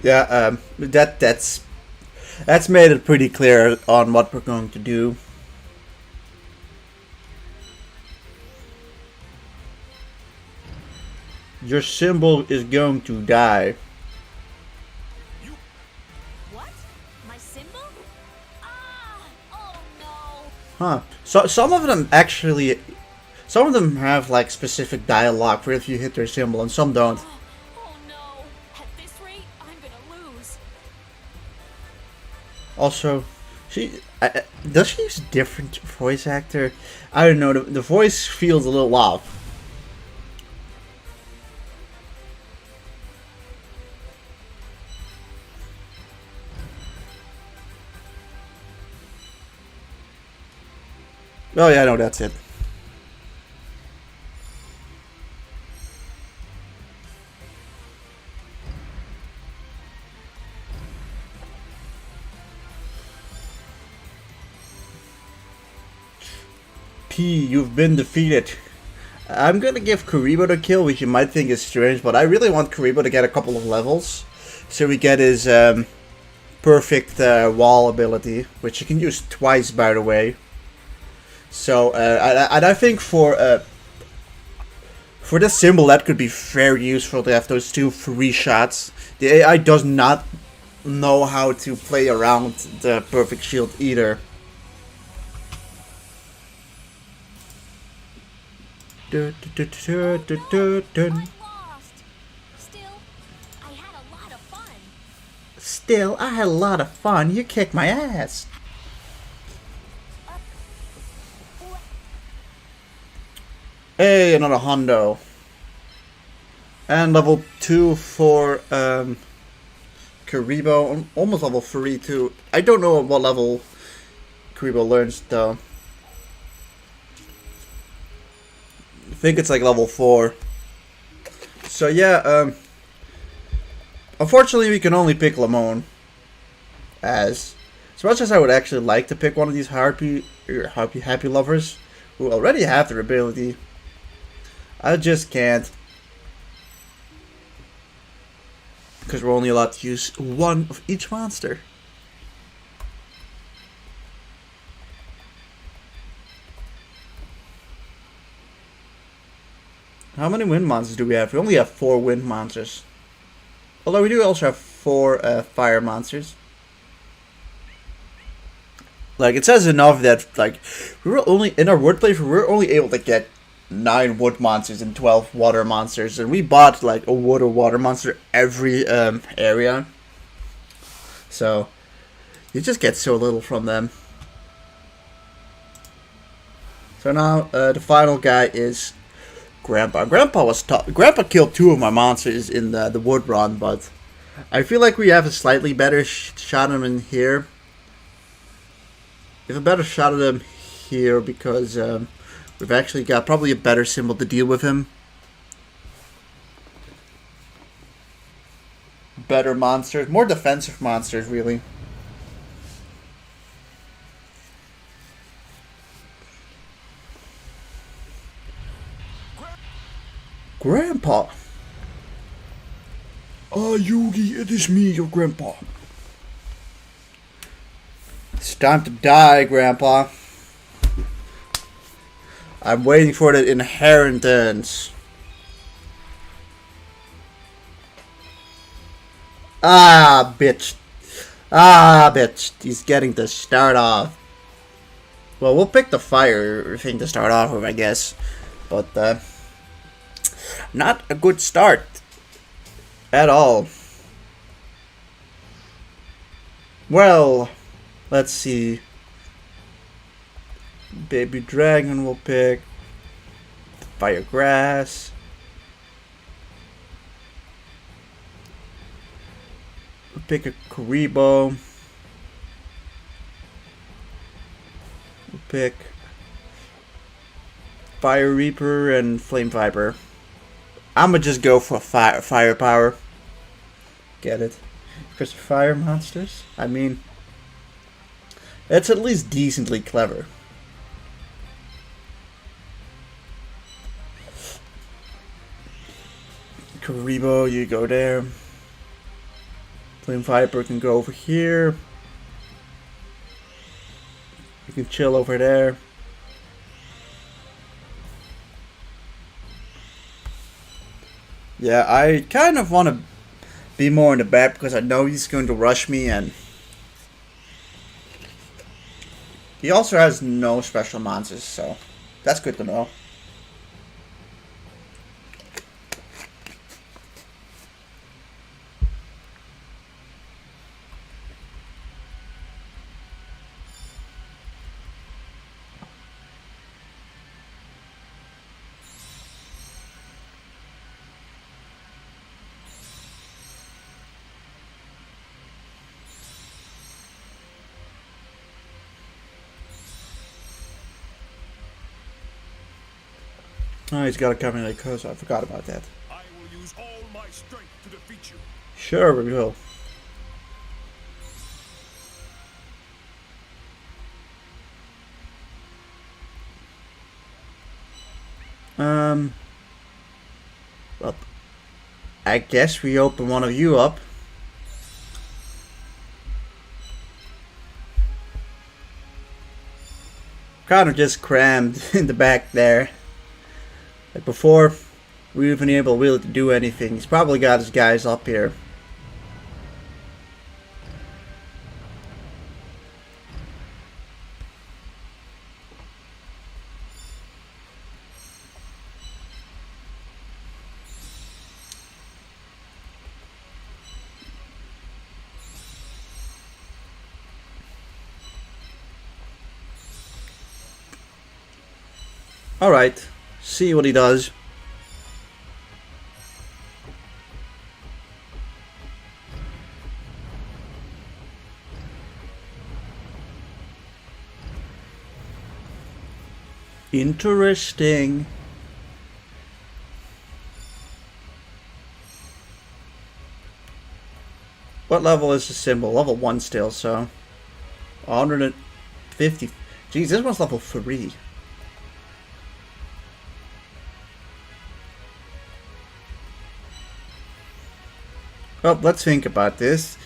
Yeah, that's made it pretty clear on what we're going to do. Your symbol is going to die. What? My symbol? Ah! Oh no! Huh. So some of them actually, some of them have like specific dialogue for if you hit their symbol, and some don't. Oh no! At this rate, I'm gonna lose. Also, does she use a different voice actor? I don't know. The voice feels a little off. Oh yeah, no, that's it. P, you've been defeated. I'm gonna give Kuriboh the kill, which you might think is strange, but I really want Kuriboh to get a couple of levels, so we get his perfect wall ability, which you can use twice, by the way. So, and I think for this symbol, that could be very useful to have those 2 free shots. The AI does not know how to play around the perfect shield either. I'm lost. Still, I had a lot of fun. Still, I had a lot of fun. You kicked my ass. Hey, another hundo. And level 2 for Kuriboh, almost level 3 too. I don't know what level Kuriboh learns though. I think it's like level 4. So yeah, unfortunately we can only pick Lamone. As much as I would actually like to pick one of these happy lovers who already have their ability, I just can't. Because we're only allowed to use one of each monster. How many wind monsters do we have? We only have 4 wind monsters. Although we do also have 4 fire monsters. Like, it says enough that, like, we were only, in our wood playthrough, we were only able to get 9 wood monsters and 12 water monsters. And we bought, like, a wood or water monster every area. So, you just get so little from them. So now, the final guy is Grandpa. Grandpa was tough. Grandpa killed 2 of my monsters in the wood run, but I feel like we have a slightly better shot at him in here. We have a better shot at him here because we've actually got probably a better symbol to deal with him. Better monsters, more defensive monsters, really. Grandpa! Ah, Yugi, it is me, your grandpa. It's time to die, Grandpa. I'm waiting for the inheritance. Ah, bitch. Ah, bitch. He's getting to start off. Well, we'll pick the fire thing to start off with, I guess. But, not a good start. At all. Well, let's see. Baby Dragon will pick. Fire Grass. We'll pick a Kuriboh. We'll pick Fire Reaper and Flame Viper. I'ma just go for firepower. Get it? Because fire monsters? I mean, it's at least decently clever. Kuriboh, you go there. Flame Viper can go over here. You can chill over there. Yeah, I kind of want to be more in the back because I know he's going to rush me, and he also has no special monsters, so that's good to know. Oh, he's got a coming like coast. I forgot about that. I will use all my strength to defeat you. Sure, we will. Well, I guess we open one of you up. Kind of just crammed in the back there. Like before we were even able really to do anything. He's probably got his guys up here. Alright, see what he does. Interesting. What level is the symbol? Level 1 still, so 150. Geez, this one's level 3. Well, let's think about this.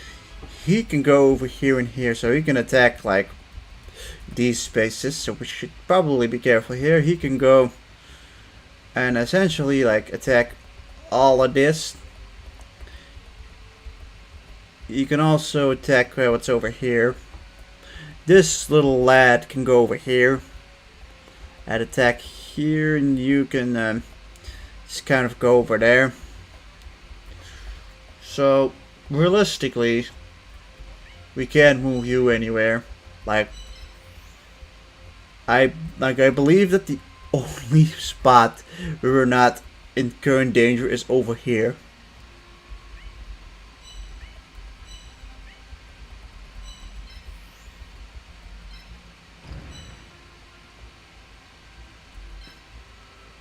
He can go over here and here, so he can attack like these spaces, so we should probably be careful here. He can go and essentially like attack all of this. You can also attack what's over here. This little lad can go over here and attack here, and you can just kind of go over there. So realistically, we can't move you anywhere. I believe that the only spot where we're not in current danger is over here.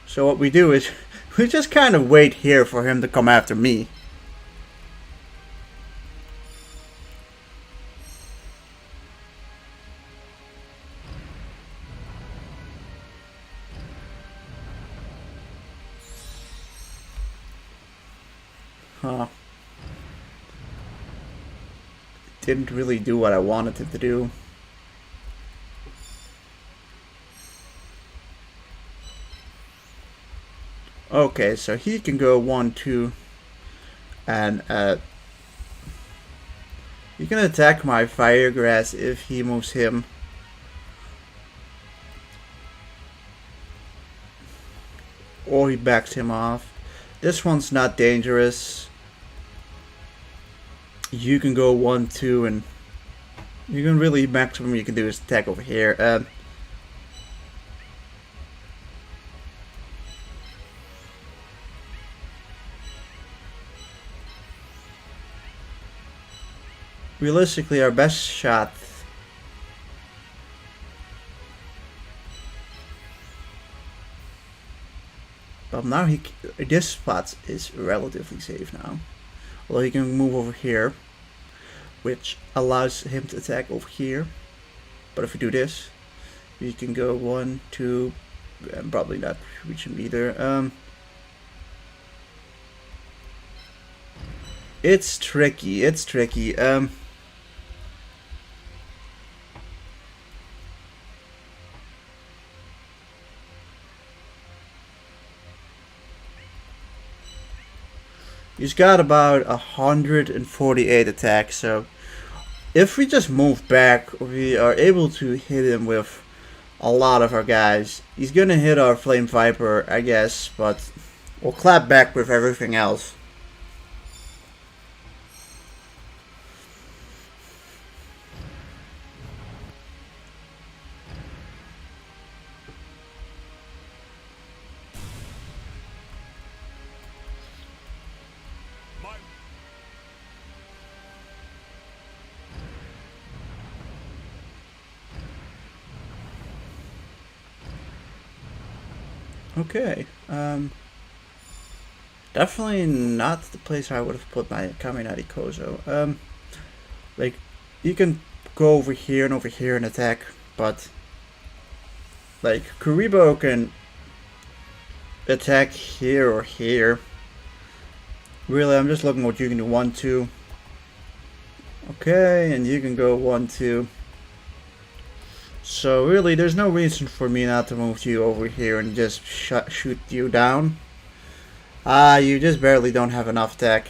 So what we do is we just kind of wait here for him to come after me. Huh. Didn't really do what I wanted it to do. Okay, so he can go 1, 2, and he can attack my fire grass if he moves him. Or he backs him off. This one's not dangerous. You can go 1, 2, and you can really maximum you can do is attack over here. Realistically, our best shot. Well, now this spot is relatively safe now. Although he can move over here, which allows him to attack over here. But if we do this, we can go 1, 2, and probably not reach him either. It's tricky. It's tricky. He's got about 148 attacks, so if we just move back, we are able to hit him with a lot of our guys. He's gonna hit our Flame Viper, I guess, but we'll clap back with everything else. Okay, definitely not the place I would have put my Kaminari Kozo. Like, you can go over here and attack, but like Kuriboh can attack here or here. Really, I'm just looking what you can do. 1, 2. Okay, and you can go 1, 2. So really, there's no reason for me not to move you over here and just shoot you down. You just barely don't have enough tech.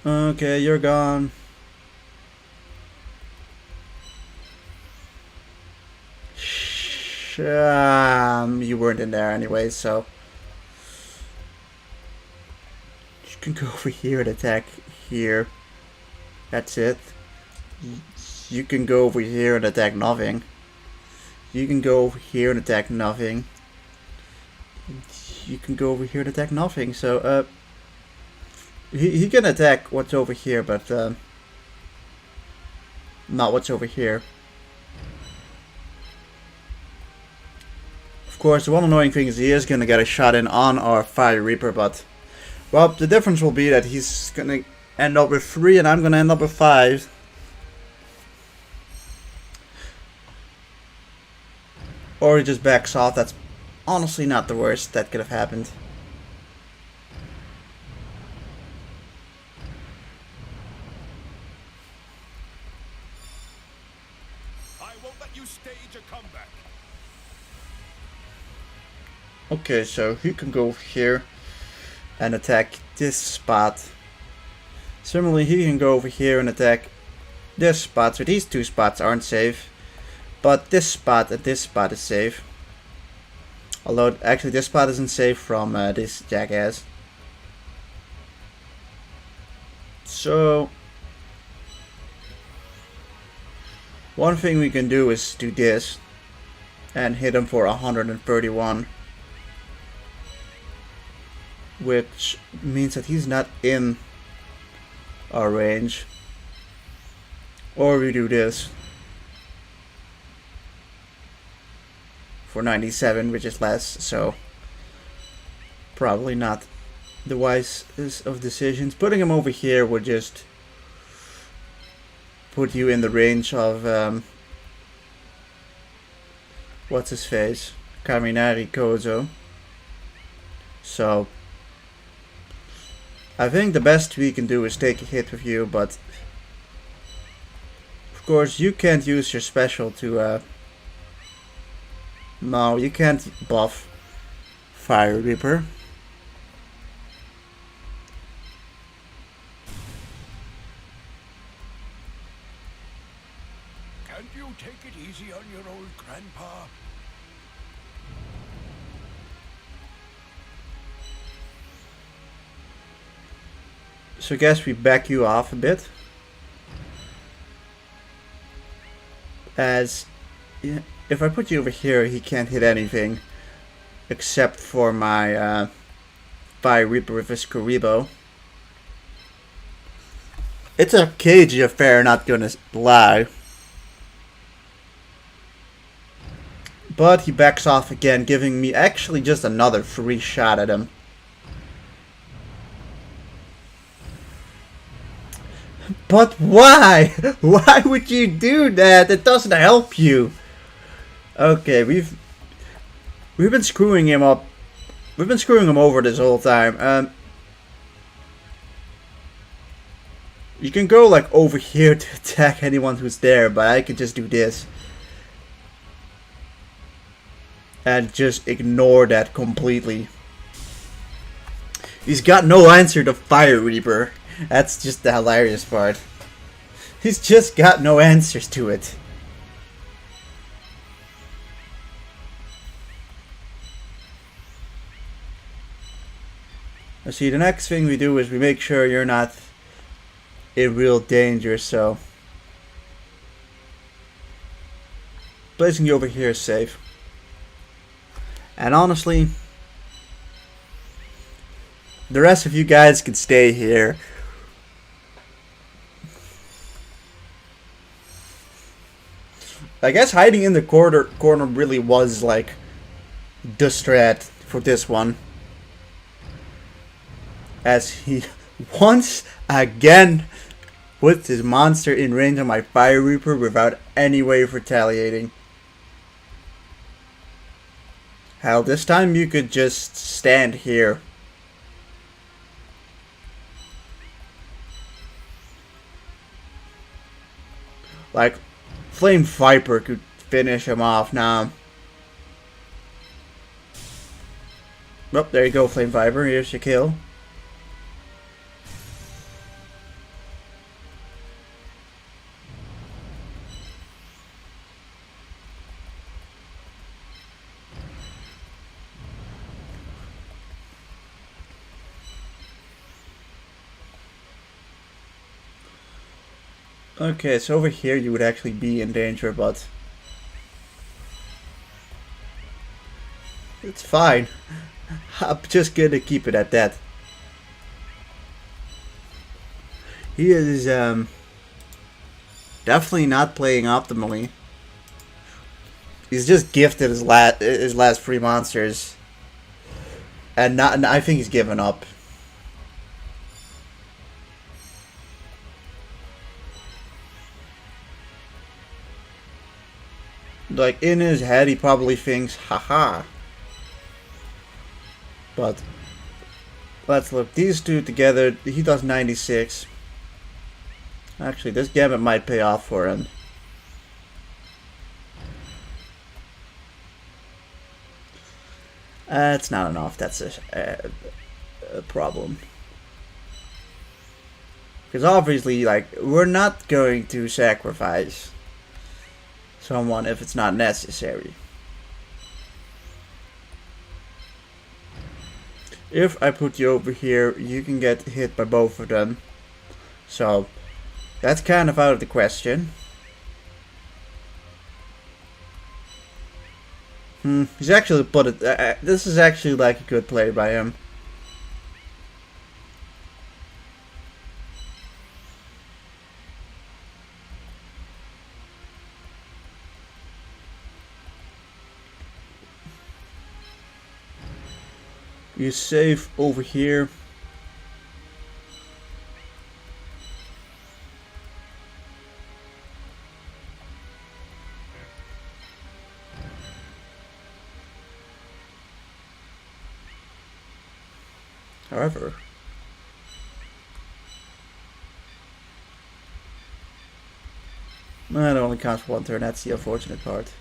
Okay, you're gone. You weren't in there anyway, so you can go over here and attack here. That's it. You can go over here and attack nothing. You can go over here and attack nothing. You can go over here and attack nothing. So, he can attack what's over here, but not what's over here. Of course, the one annoying thing is he is gonna get a shot in on our Fire Reaper, but well, the difference will be that he's gonna end up with 3 and I'm gonna end up with 5. Or he just backs off. That's honestly not the worst that could have happened. I won't let you stage a comeback. Okay, so he can go here and attack this spot. Similarly, he can go over here and attack this spot. So these two spots aren't safe. But this spot and this spot is safe. Although, actually, this spot isn't safe from this jackass. So, one thing we can do is do this. And hit him for 131. Which means that he's not in our range. Or we do this. For 97, which is less, so probably not the wisest of decisions. Putting him over here would just put you in the range of what's his face? Kaminari Kozo. So I think the best we can do is take a hit with you, but of course you can't use your special to no, you can't buff Fire Reaper. Can't you take it easy on your old grandpa? So I guess we back you off a bit. As yeah, if I put you over here, he can't hit anything except for my Fire Reaper with his kuriboh. It's a cagey affair, not gonna lie. But he backs off again, giving me actually just another free shot at him. But why? Why would you do that? It doesn't help you. Okay, we've been screwing him up. We've been screwing him over this whole time. You can go like over here to attack anyone who's there, but I can just do this. And just ignore that completely. He's got no answer to Fire Reaper. That's just the hilarious part. He's just got no answers to it. Now see, the next thing we do is we make sure you're not in real danger, so placing you over here is safe. And honestly, the rest of you guys can stay here. I guess hiding in the corner really was like the strat for this one. As he once again puts his monster in range of my Fire Reaper without any way of retaliating. Hell, this time you could just stand here. Like, Flame Viper could finish him off now. Oh, there you go, Flame Viper. Here's your kill. Okay, so over here you would actually be in danger, but it's fine. I'm just gonna keep it at that. He is definitely not playing optimally. He's just gifted his last 3 monsters, and I think he's given up. Like, in his head, he probably thinks, haha. But let's look. These two together, he does 96. Actually, this gambit might pay off for him. It's not enough. That's a problem. Because obviously, like, we're not going to sacrifice someone if it's not necessary. If I put you over here, you can get hit by both of them. So, that's kind of out of the question. He's actually put it. This is actually like a good play by him. You save over here. However, it only counts for 1 turn. That's the unfortunate part.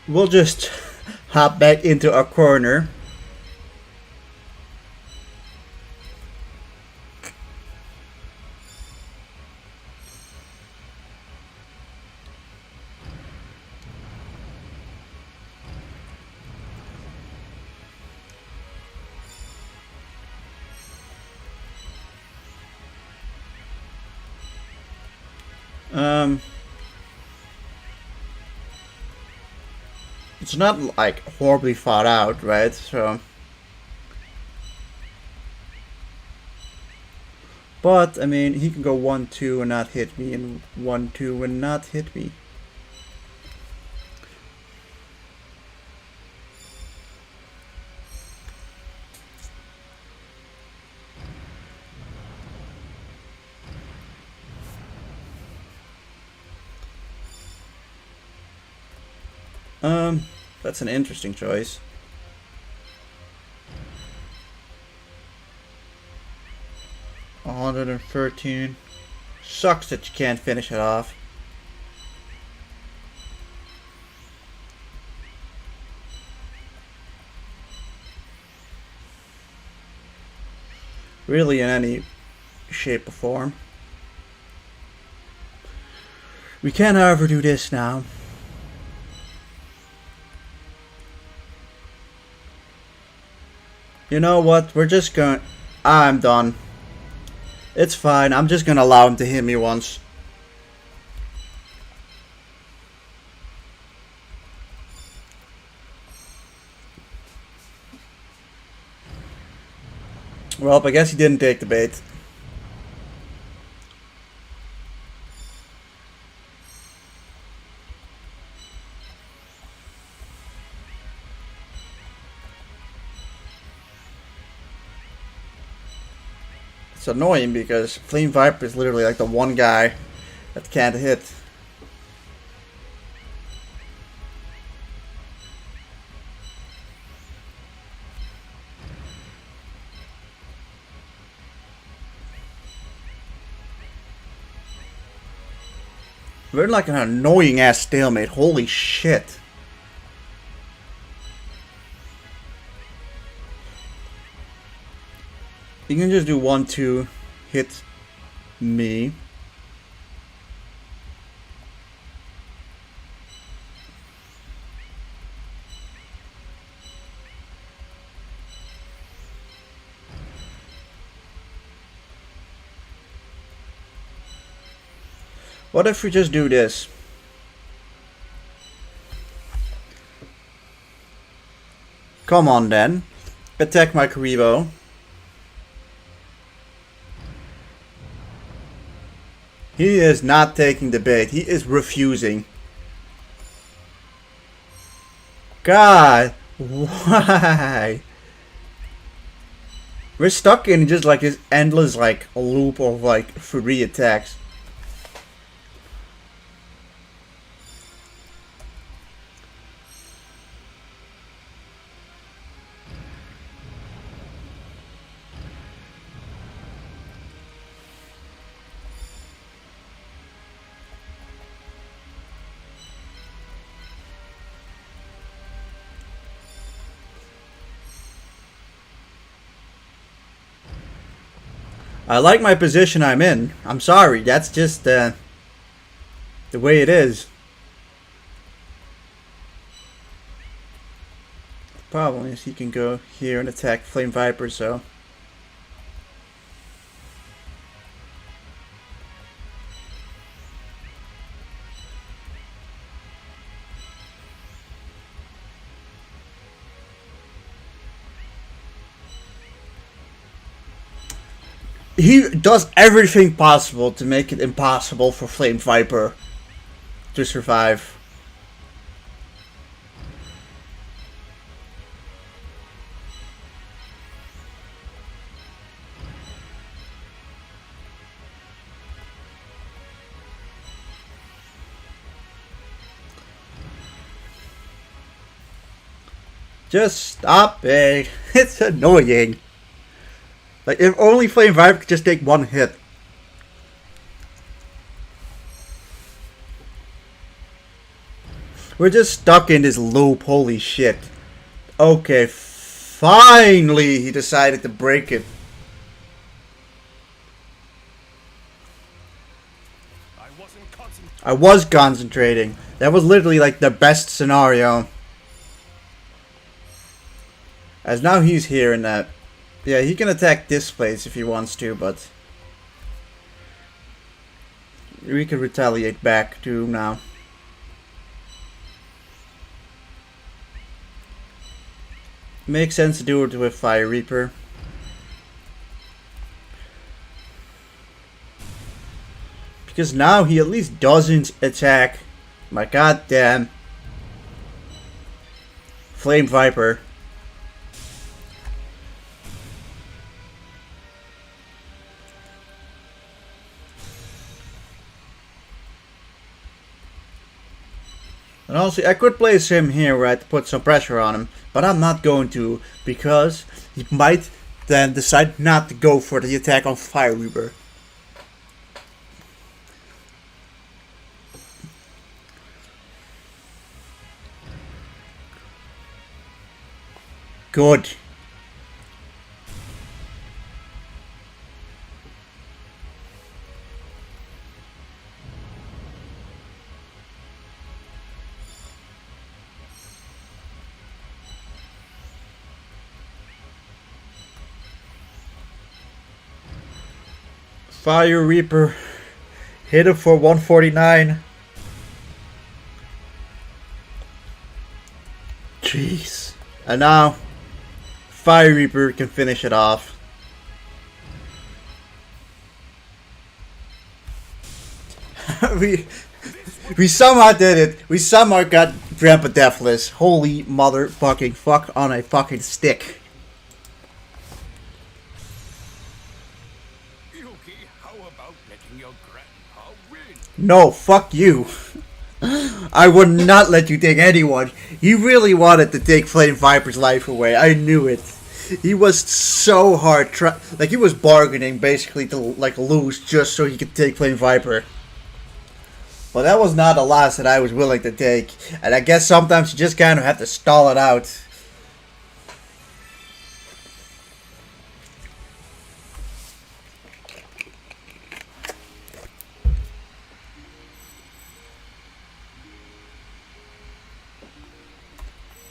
We'll just hop back into our corner. It's not like horribly thought out, right? So, but I mean, he can go 1-2 and not hit me, and 1-2 and not hit me. That's an interesting choice. $113. Sucks that you can't finish it off. Really, in any shape or form. We can, however, do this now. You know what? We're just going... I'm done. It's fine. I'm just gonna allow him to hit me once. Well, I guess he didn't take the bait. It's annoying because Flame Viper is literally like the one guy that can't hit. We're in like an annoying ass stalemate. Holy shit. You can just do 1-2, hit me. What if we just do this? Come on then. Attack my kuriboh. He is not taking the bait. He is refusing. God, why? We're stuck in just like this endless like loop of like free attacks. I like my position I'm in. I'm sorry, that's just the way it is. The problem is he can go here and attack Flame Viper, so... He does everything possible to make it impossible for Flame Viper to survive. Just stop it. It's annoying. Like, if only Flame Viper could just take one hit. We're just stuck in this loop, holy shit. Okay, finally he decided to break it. I was concentrating. That was literally like the best scenario. As now he's here in that. Yeah, he can attack this place if he wants to, but we can retaliate back to him now. Makes sense to do it with Fire Reaper. Because now he at least doesn't attack my goddamn Flame Viper. And also, I could place him here where I put some pressure on him, but I'm not going to, because he might then decide not to go for the attack on Fire Reaper. Good. Fire Reaper hit him for 149. Jeez. And now Fire Reaper can finish it off. we somehow did it. We somehow got Grandpa Deathless. Holy motherfucking fuck on a fucking stick. No, fuck you. I would not let you take anyone. He really wanted to take Flame Viper's life away. I knew it. He was so hard. Like, he was bargaining basically to like lose just so he could take Flame Viper. But that was not a loss that I was willing to take. And I guess sometimes you just kind of have to stall it out.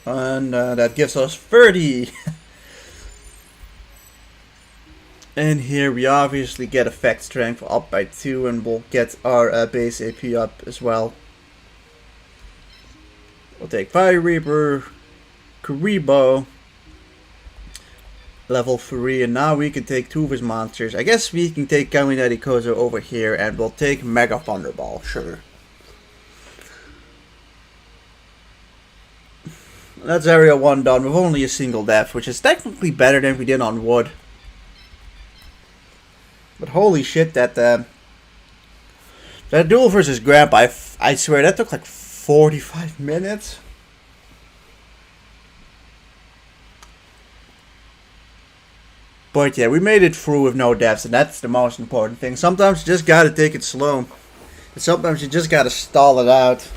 And that gives us 30. And here we obviously get effect strength up by 2, and we'll get our base AP up as well. We'll take Fire Reaper, Kuriboh, level 3, and now we can take 2 of his monsters. I guess we can take Kaminari Kozo over here, and we'll take Mega Thunderball, sure. That's area 1 done with only a single death, which is technically better than we did on wood. But holy shit, that duel versus Grandpa, I swear that took like 45 minutes. But yeah, we made it through with no deaths, and that's the most important thing. Sometimes you just gotta take it slow. And sometimes you just gotta stall it out.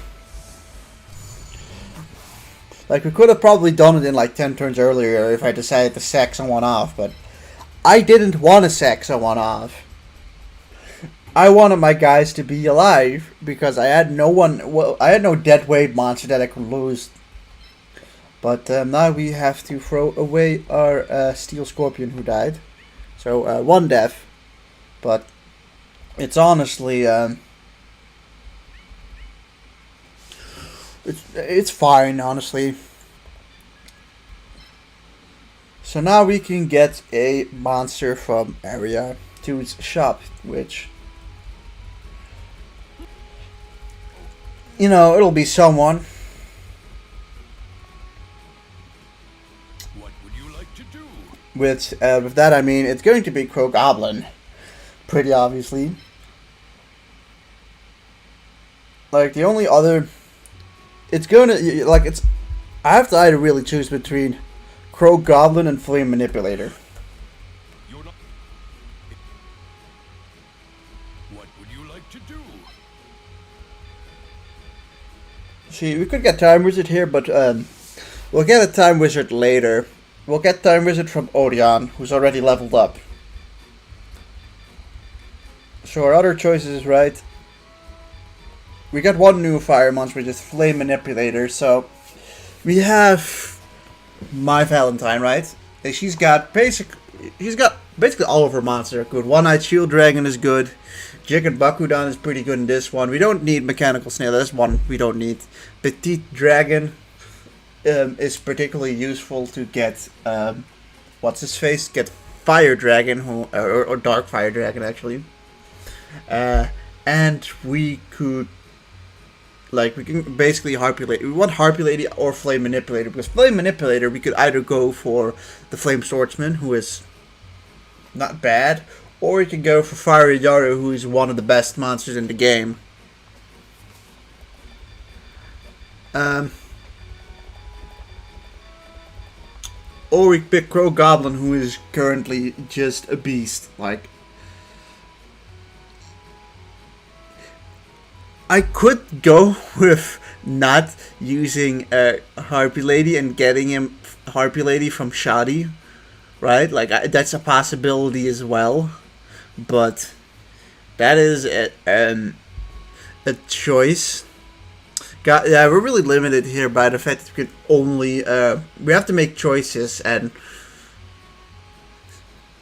Like, we could have probably done it in like 10 turns earlier if I decided to sack someone off, but I didn't want to sack someone off. I wanted my guys to be alive because I had no dead weight monster that I could lose. But now we have to throw away our Steel Scorpion who died. So 1 death. But it's honestly it's fine, honestly. So now we can get a monster from Area 2's shop, which, you know, it'll be someone. What would you like to do? With that I mean it's going to be Crow Goblin, pretty obviously. Like, the only other, it's gonna, like, it's, I have to either really choose between Crow Goblin and Flame Manipulator. You're not. What would you like to do? See, we could get Time Wizard here, but we'll get a Time Wizard later. We'll get Time Wizard from Odeon, who's already leveled up. So our other choices is right. We got 1 new fire monster, which is Flame Manipulator, so we have my Valentine, right? And she's got basically all of her monsters are good. One-Eyed Shield Dragon is good. Jigen Bakudan is pretty good in this one. We don't need Mechanical Snail. That's one we don't need. Petite Dragon is particularly useful to get what's his face? Get Fire Dragon, who or Dark Fire Dragon actually. And we could, like, we can basically Harpy Lady. We want Harpy Lady or Flame Manipulator, because Flame Manipulator we could either go for the Flame Swordsman, who is not bad, or we could go for Fiery Yaru, who is one of the best monsters in the game. Or we pick Crow Goblin, who is currently just a beast. Like, I could go with not using Harpy Lady and getting him Harpy Lady from Shoddy, right? Like, that's a possibility as well, but that is a choice. Yeah, we're really limited here by the fact that we can only we have to make choices, and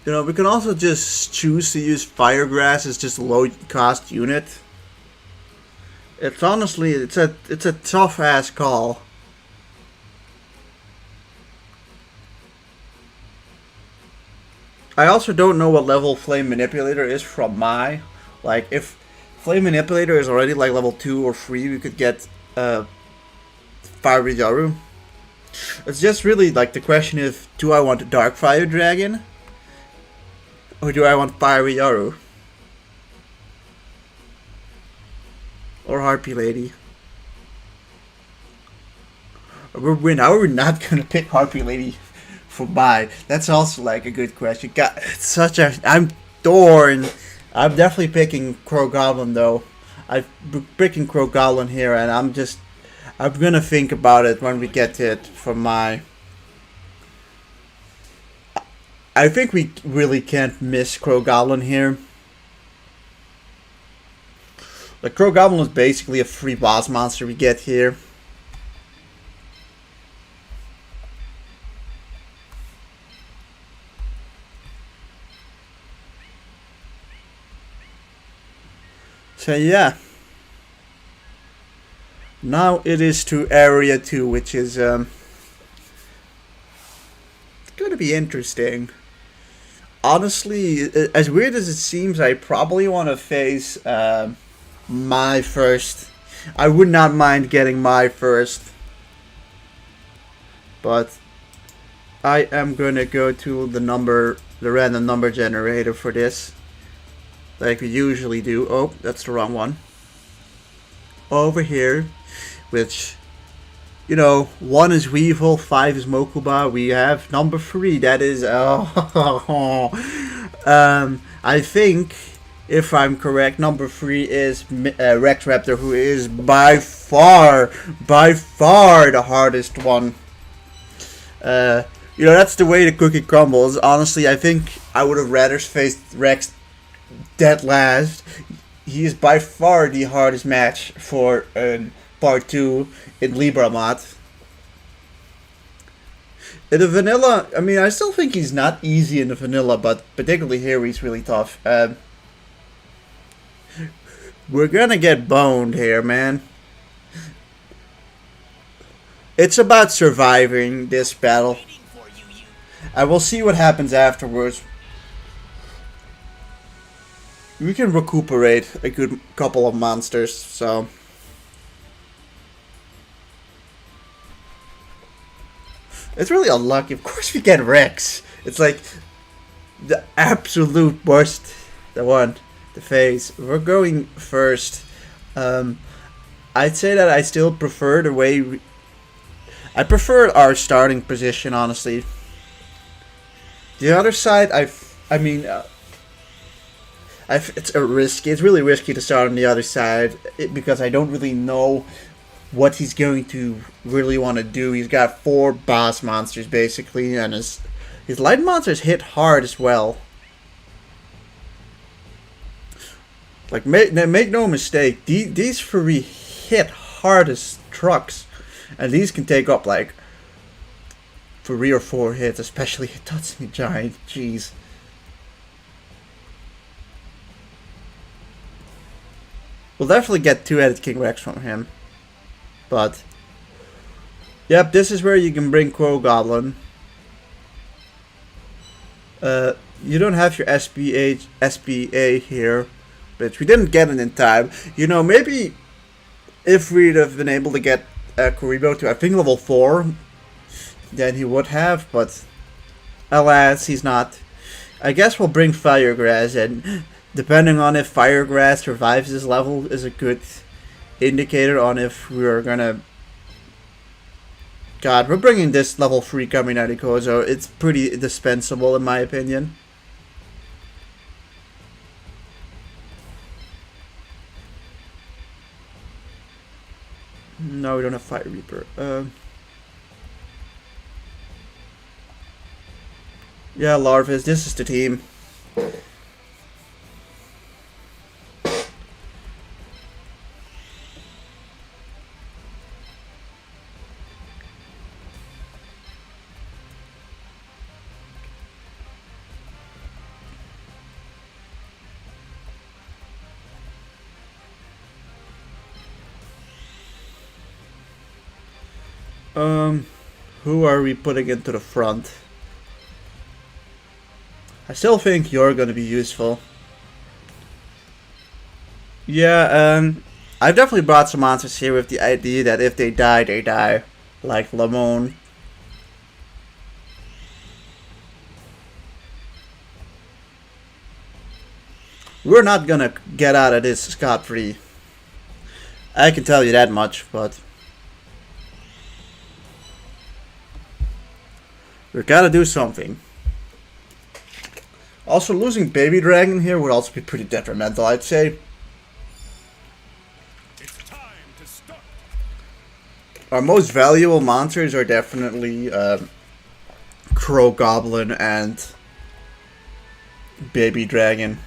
you know, we can also just choose to use Firegrass as just a low cost unit. It's honestly, it's a tough ass call. I also don't know what level Flame Manipulator is from Mai. Like, if Flame Manipulator is already like level 2 or 3, we could get Fiery Yaru. It's just really like the question of, do I want Dark Fire Dragon or do I want Fiery Yaru? Or Harpy Lady? Now we're not gonna pick Harpy Lady for Mai. That's also like a good question. God, it's such a, I'm torn. I'm definitely picking Crow Goblin though. I'm picking Crow Goblin here, and I'm gonna think about it when we get to it for Mai. I think we really can't miss Crow Goblin here. The Crow Goblin is basically a free boss monster we get here. So yeah. Now it is to area 2, which is going to be interesting. Honestly, as weird as it seems, I probably want to face my first. I would not mind getting my first. But I am going to go to the random number generator for this. Like we usually do. Oh, that's the wrong one. Over here. Which, you know, 1 is Weevil, 5 is Mokuba. We have number 3. That is, I think, if I'm correct, number 3 is Rex Raptor, who is by far the hardest one. You know, that's the way the cookie crumbles. Honestly, I think I would have rather faced Rex dead last. He is by far the hardest match for Part 2 in Libra mod. In the vanilla, I mean, I still think he's not easy in the vanilla, but particularly here he's really tough. We're gonna get boned here, man. It's about surviving this battle. I will see what happens afterwards. We can recuperate a good couple of monsters, so... It's really unlucky. Of course we get Rex. It's like the absolute worst. The phase. We're going first. I'd say that I still prefer the way I prefer our starting position, honestly. The other side, it's risky. It's really risky to start on the other side because I don't really know what he's going to really want to do. He's got 4 boss monsters basically, and his light monsters hit hard as well. Like make no mistake, these 3 hit hard as trucks, and these can take up like 3 or 4 hits, especially a Tatsumi Giant. Jeez. We'll definitely get 2-headed King Rex from him. But, yep, this is where you can bring Crow Goblin. You don't have your SBA here, but we didn't get it in time. You know, maybe if we'd have been able to get Kuriboh to, I think, level 4, then he would have, but alas, he's not. I guess we'll bring Firegrass, and depending on if Firegrass survives this level is a good indicator on if we're gonna... God, we're bringing this level 3 Kaminari Kozo. It's pretty dispensable in my opinion. No, we don't have Fire Reaper. Yeah, Larvis, this is the team. Who are we putting into the front? I still think you're gonna be useful. Yeah, I've definitely brought some monsters here with the idea that if they die, they die. Like Lamone. We're not gonna get out of this scot-free. I can tell you that much, but... we gotta do something. Also, losing Baby Dragon here would also be pretty detrimental, I'd say. It's time to start. Our most valuable monsters are definitely Crow Goblin and Baby Dragon.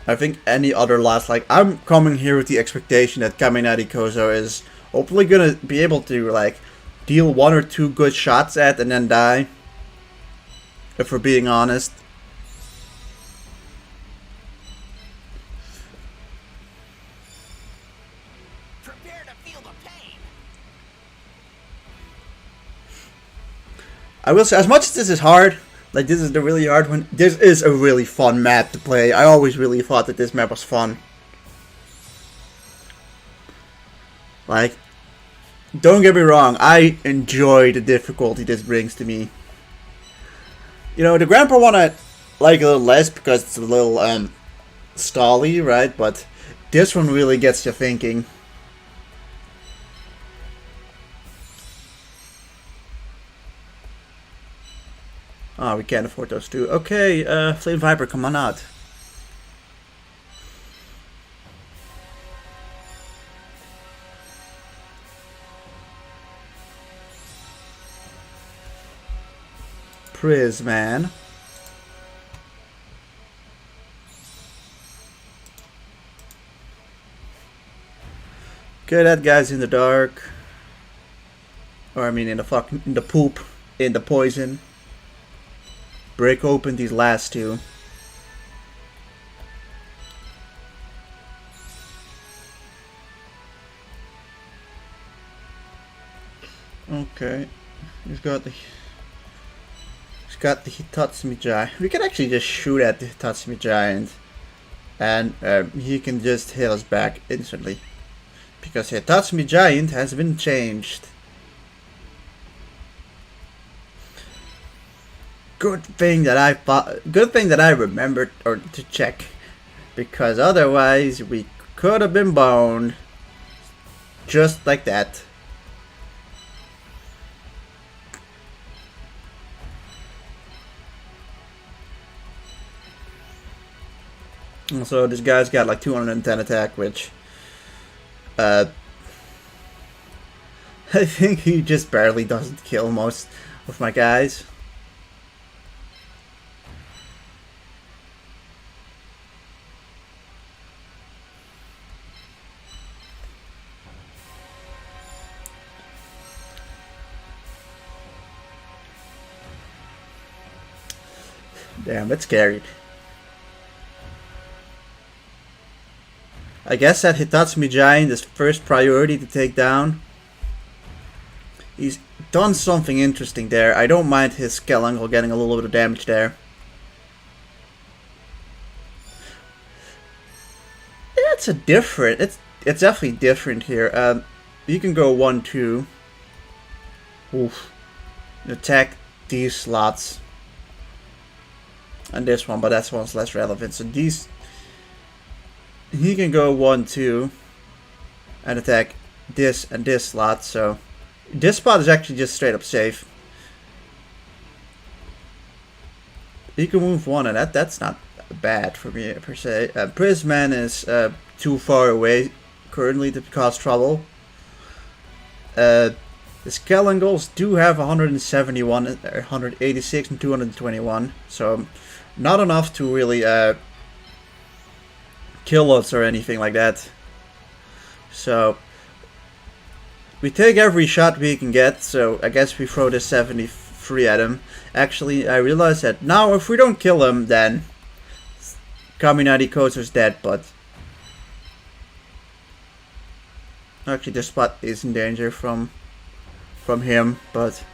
I think any other last, like, I'm coming here with the expectation that Kaminari Kozo is hopefully gonna be able to, like, deal 1 or 2 good shots at and then die. If we're being honest. feel the pain. I will say, as much as this is hard, like this is the really hard one, this is a really fun map to play. I always really thought that this map was fun. Like, don't get me wrong, I enjoy the difficulty this brings to me. You know, the grandpa one I like a little less because it's a little stally, right? But this one really gets you thinking. Oh, we can't afford those two. Okay, Flame Viper, come on out. Man. Okay, that guy's in the dark. Or I mean in the poop, in the poison. Break open these last two. Okay. He's got the Hitatsumi Giant. We can actually just shoot at the Hitatsumi Giant, and he can just hit us back instantly, because Hitatsumi Giant has been changed. Good thing that I remembered or to check, because otherwise we could have been boned, just like that. So this guy's got like 210 attack, which I think he just barely doesn't kill most of my guys. Damn, that's scary. I guess that Hitatsumi Giant is first priority to take down. He's done something interesting there. I don't mind his Skelangle getting a little bit of damage there. It's definitely different here. You can go 1-2. Oof. Attack these slots. And this one, but that one's less relevant. So these, he can go 1-2 and attack this and this slot. So this spot is actually just straight up safe. He can move one, and that's not bad for me per se. Prisman is too far away currently to cause trouble. The Skelangles do have 171, 186, and 221, so not enough to really kill us or anything like that. So we take every shot we can get, so I guess we throw this 73 at him. Actually, I realize that now if we don't kill him, then Kaminari Kozo's dead, but actually this spot is in danger from him, but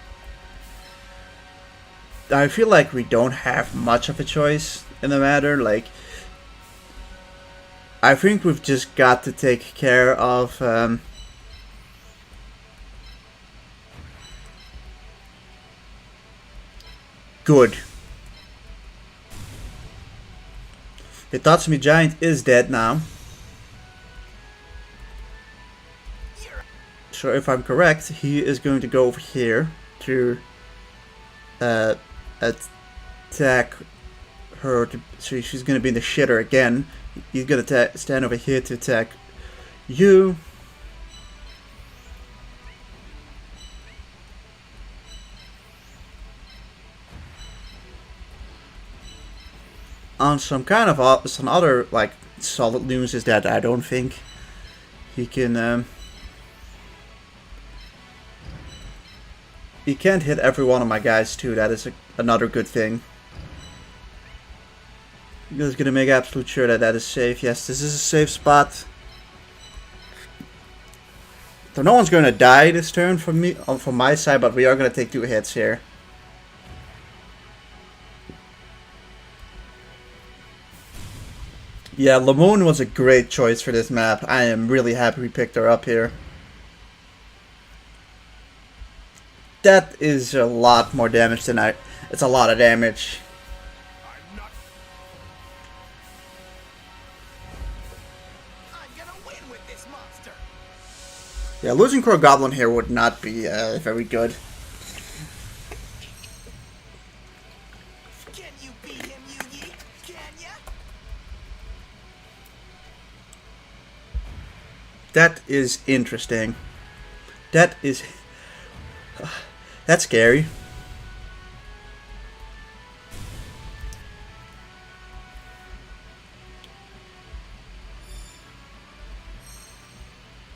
I feel like we don't have much of a choice in the matter. Like, I think we've just got to take care of good. The Tatsumi Giant is dead now. So if I'm correct, he is going to go over here to attack her. So she's going to be in the shitter again. He's going to stand over here to attack you. On some kind of some other like solid news is that I don't think he can. He can't hit every one of my guys too. That is another good thing. I'm just gonna make absolute sure that that is safe. Yes, this is a safe spot. So no one's going to die this turn from me, from my side, but we are going to take 2 hits here. Yeah, Lamone was a great choice for this map. I am really happy we picked her up here. That is a lot more damage than it's a lot of damage. I'm gonna win with this monster. Yeah, losing Crow Goblin here would not be very good. Can you beat him, you yeet? Can ya? That is interesting. That is... that's scary.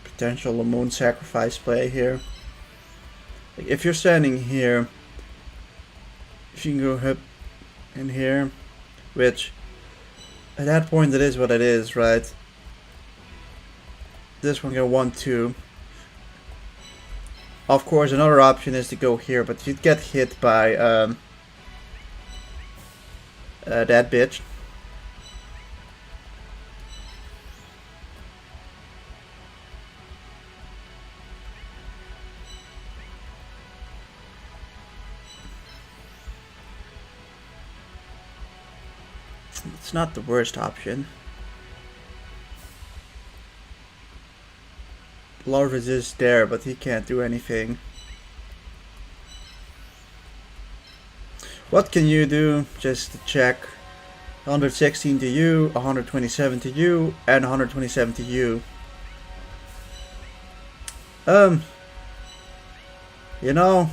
Potential Lamone sacrifice play here. Like if you're standing here, if you can go up in here, which at that point it is what it is, right? This one go 1-2. Of course, another option is to go here, but you'd get hit by that bitch. It's not the worst option. Larvis is there, but he can't do anything. What can you do? Just to check. 116 to you, 127 to you, and 127 to you. You know,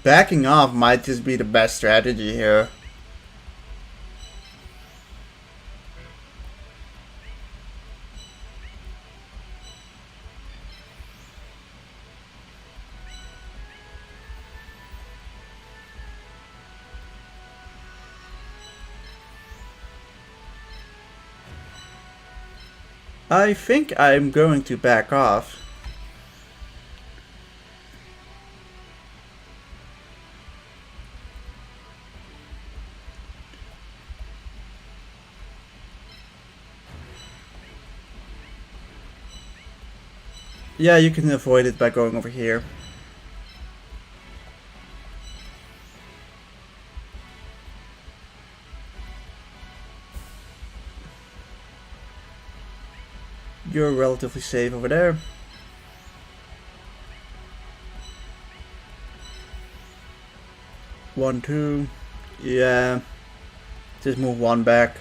backing off might just be the best strategy here. I think I'm going to back off. Yeah, you can avoid it by going over here. You're relatively safe over there. One, two. Yeah. Just move one back.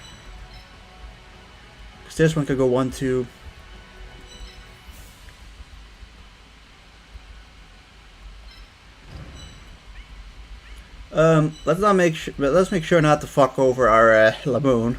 Because this one could go 1-2. Let's make sure not to fuck over our Laboon.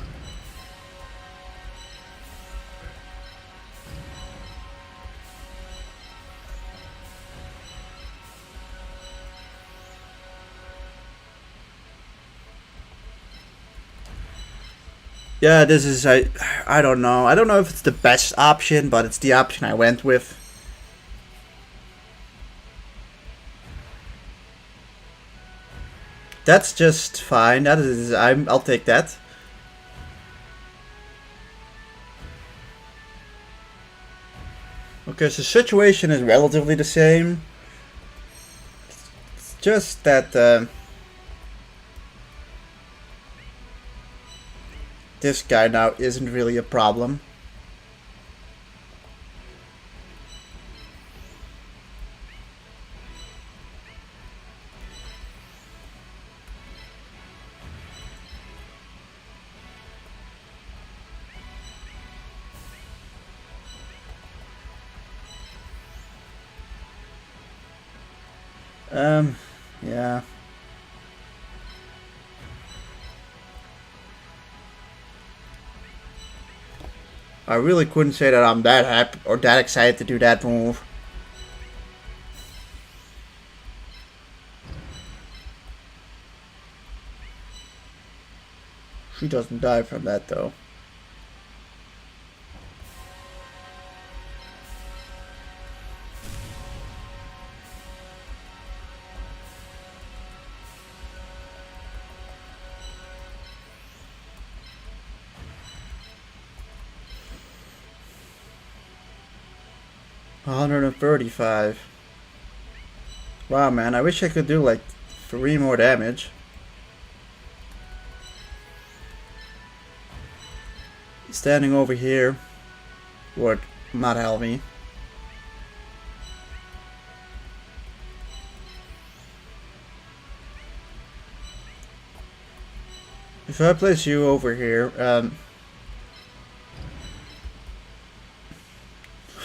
Yeah, this is I don't know. I don't know if it's the best option, but it's the option I went with. That's just fine. That is I'll take that. Okay, so the situation is relatively the same. It's just that this guy now isn't really a problem. Yeah. I really couldn't say that I'm that happy or that excited to do that move. She doesn't die from that though. 135. Wow, man, I wish I could do like 3 more damage. Standing over here would not help me. If I place you over here,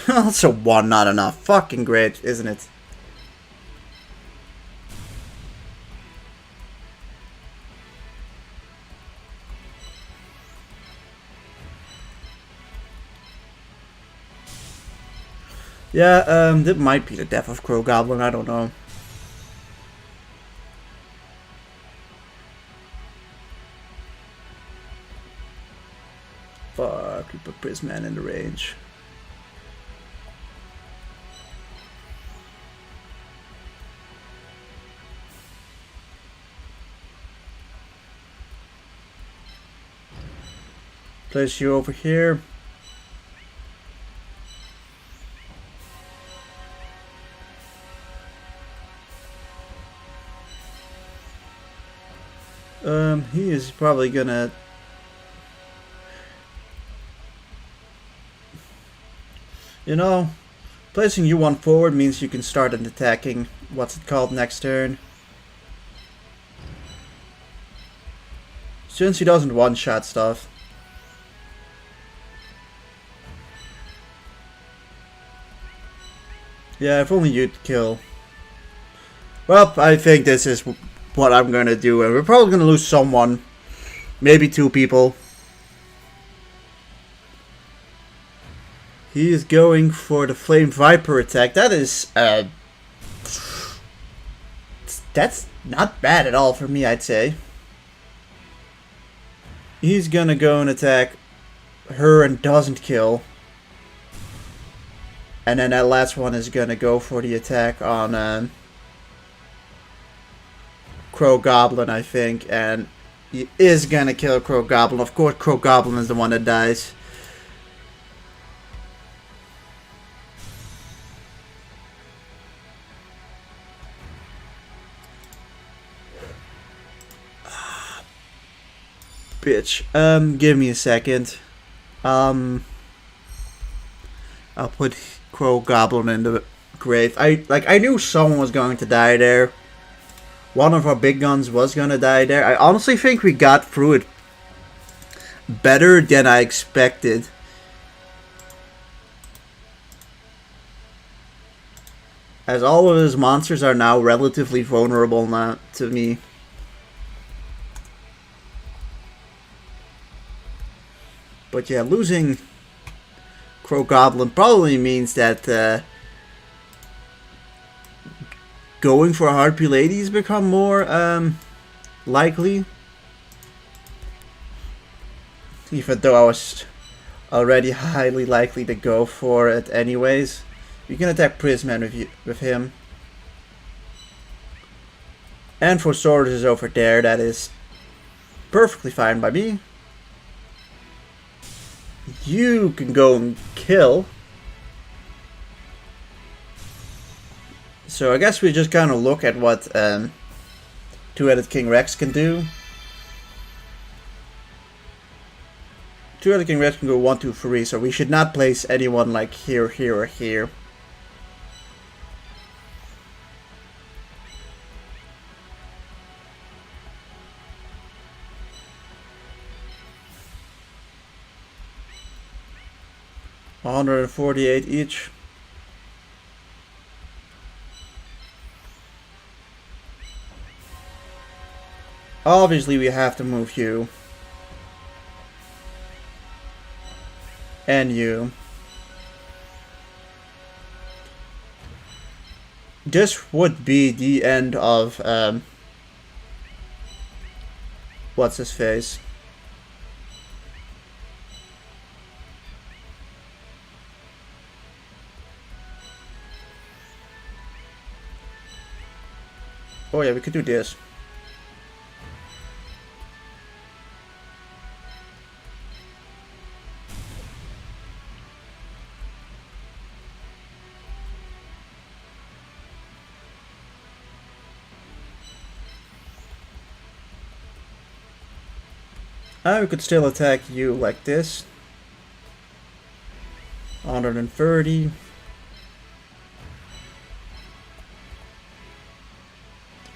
also 1 not enough. Fucking great, isn't it? Yeah, that might be the death of Crow Goblin, I don't know. Fuck, we put Prisman in the range. Place you over here. He is probably gonna... You know, placing you 1 forward means you can start an attacking, what's it called, next turn. Since he doesn't one-shot stuff. Yeah, if only you'd kill. Well, I think this is what I'm gonna do, and we're probably gonna lose someone. Maybe 2 people. He is going for the Flame Viper attack. That is, that's not bad at all for me, I'd say. He's gonna go and attack her and doesn't kill. And then that last one is gonna go for the attack on Crow Goblin, I think, and he is gonna kill Crow Goblin. Of course, Crow Goblin is the one that dies. Bitch. Give me a second. I'll put Crow Goblin in the grave. I knew someone was going to die there. One of our big guns was gonna die there. I honestly think we got through it better than I expected. As all of his monsters are now relatively vulnerable now to me. But yeah, losing Crow Goblin probably means that going for Harpy Ladies become more likely. Even though I was already highly likely to go for it anyways. You can attack Prisman with him. And for Swords over there, that is perfectly fine by me. You can go and kill. So I guess we just kind of look at what Two-Headed King Rex can do. Two-Headed King Rex can go 1, 2, 3, so we should not place anyone like here, here, or here. $148 each. Obviously we have to move you. And you. This would be the end of what's his face? Oh yeah, we could do this. We could still attack you like this. 130.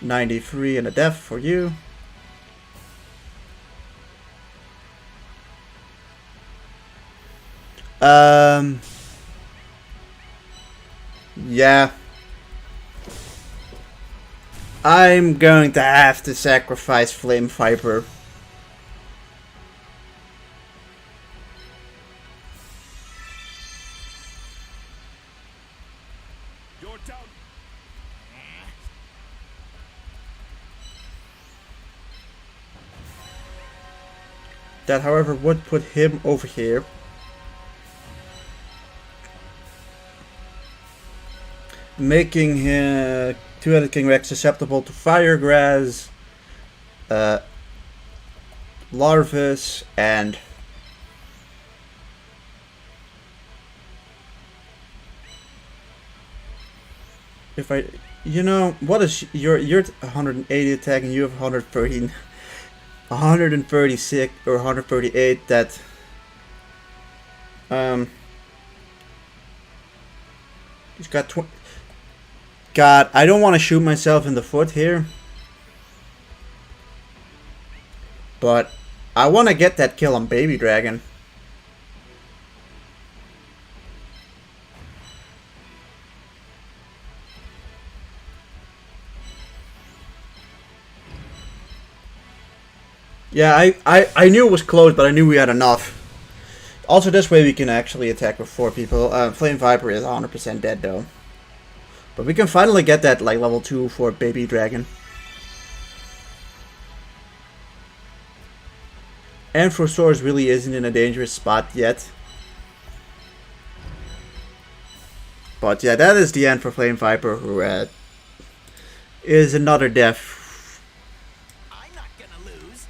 $93 and a death for you. Yeah. I'm going to have to sacrifice Flame Viper. You're down. That, however, would put him over here. Making him two-headed King Rex susceptible to fire grass, larvas, and if I, you know, what is you're 180 attack and you have 113, 136 or 138. That he's got 20. God, I don't want to shoot myself in the foot here. But I want to get that kill on Baby Dragon. Yeah, I knew it was close, but I knew we had enough. Also, this way we can actually attack with 4 people. Flame Viper is 100% dead though. But we can finally get that like level 2 for Baby Dragon. Amphosaurus really isn't in a dangerous spot yet. But yeah, that is the end for Flame Viper, who is another death. I'm not gonna lose.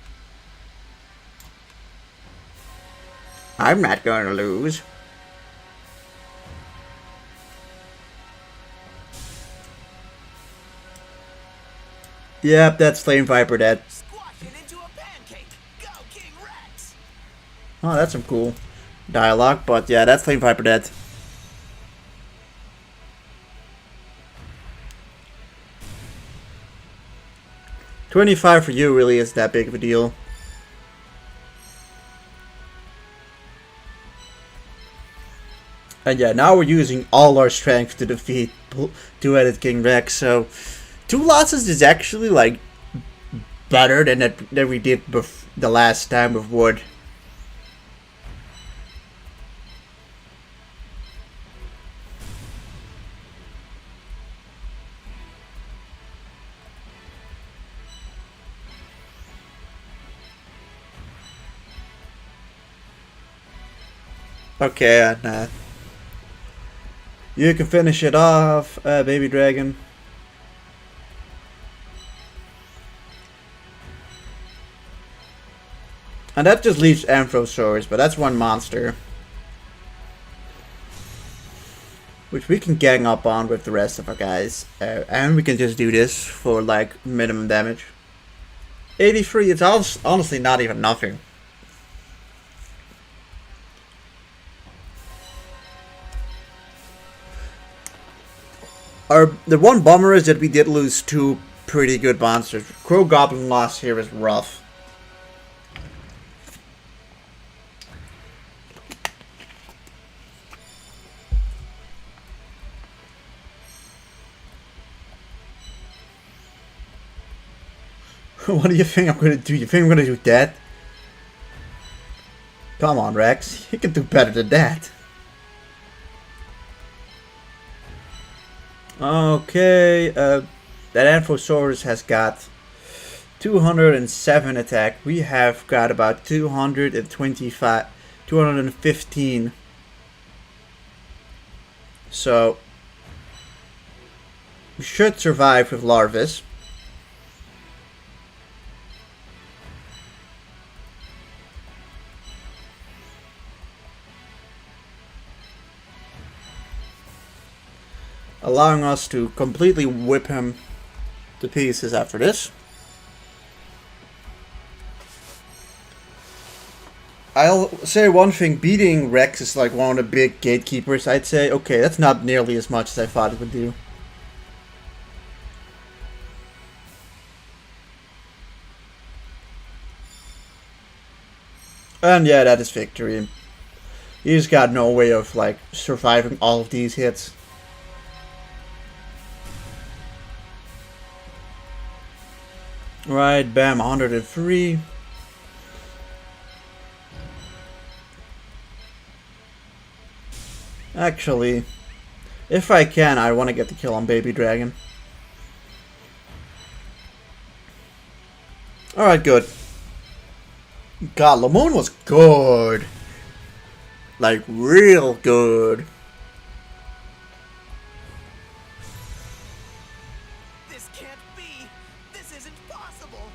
I'm not going to lose. Yep, that's Flame Viper dead. Squash it into a pancake. Go, King Rex. Oh, that's some cool dialogue, but yeah, that's Flame Viper dead. $25 for you really isn't that big of a deal. And yeah, now we're using all our strength to defeat two-headed King Rex, so 2 losses is actually like better than we did the last time with Wood. Okay, and you can finish it off, Baby Dragon. And that just leaves Amphosaurus, but that's 1 monster. Which we can gang up on with the rest of our guys. And we can just do this for like minimum damage. 83, it's honestly not even nothing. The one bummer is that we did lose 2 pretty good monsters. Crow Goblin loss here is rough. What do you think I'm gonna do? You think I'm gonna do that? Come on, Rex. You can do better than that. Okay, that Amphosaurus has got 207 attack. We have got about 225, 215. So we should survive with larvas. Allowing us to completely whip him to pieces after this. I'll say one thing, beating Rex is like one of the big gatekeepers, I'd say. Okay, that's not nearly as much as I thought it would do. And yeah, that is victory. He's got no way of like surviving all of these hits. Right, bam, 103. Actually, if I can, I want to get the kill on Baby Dragon. Alright, good. God, Lamone was good. Like, real good. This can't be. This isn't possible.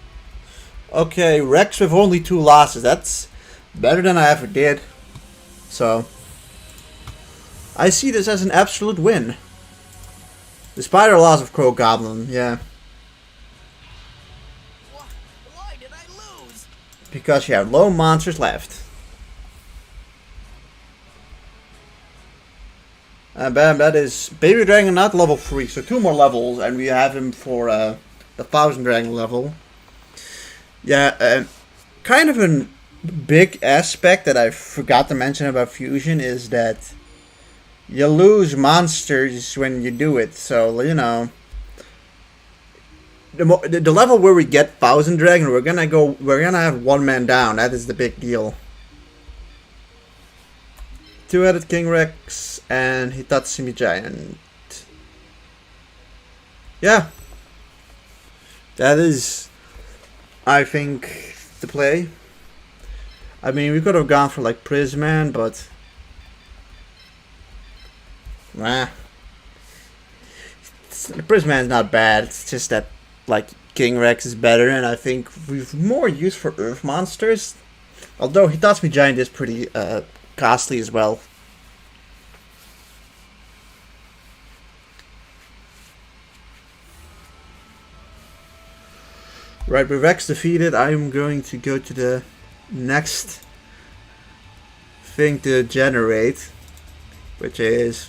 Okay, Rex with only 2 losses. That's better than I ever did. So, I see this as an absolute win. Despite our loss of Crow Goblin, yeah. Why did I lose? Because you have low monsters left. And bam, that is Baby Dragon not level 3, so 2 more levels, and we have him for the 1000 Dragon level. Yeah, kind of a big aspect that I forgot to mention about Fusion is that you lose monsters when you do it, so, you know. The level where we get 1000 Dragon, we're gonna have 1 man down, that is the big deal. 2-headed King Rex and Hitatsumi Giant. Yeah. That is, I think, the play. I mean, we could have gone for like Prisman, but nah. Prisman's not bad. It's just that like King Rex is better, and I think we've more use for Earth monsters. Although Hitatsumi Giant is pretty costly as well. Right, with Rex defeated, I'm going to go to the next thing to generate, which is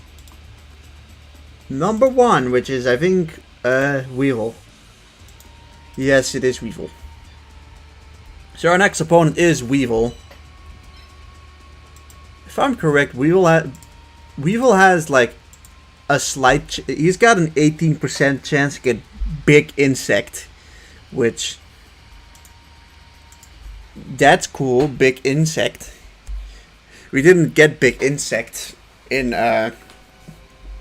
number 1, which is, I think, Weevil. Yes, it is Weevil. So our next opponent is Weevil. If I'm correct, Weevil has like a slight... he's got an 18% chance to get Big Insect. Which, that's cool, Big Insect. We didn't get Big Insect in our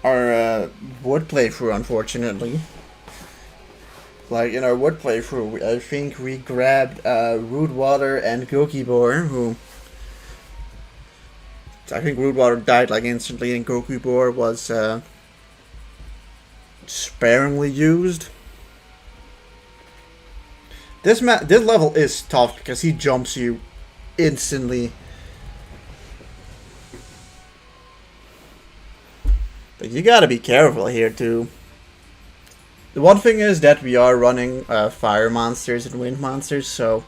wood playthrough, unfortunately. Like, in our wood playthrough, I think we grabbed Rootwater and Gokibor, who... I think Rootwater died like instantly, and Gokibor was sparingly used. This level is tough because he jumps you instantly. But you gotta be careful here too. The one thing is that we are running fire monsters and wind monsters, so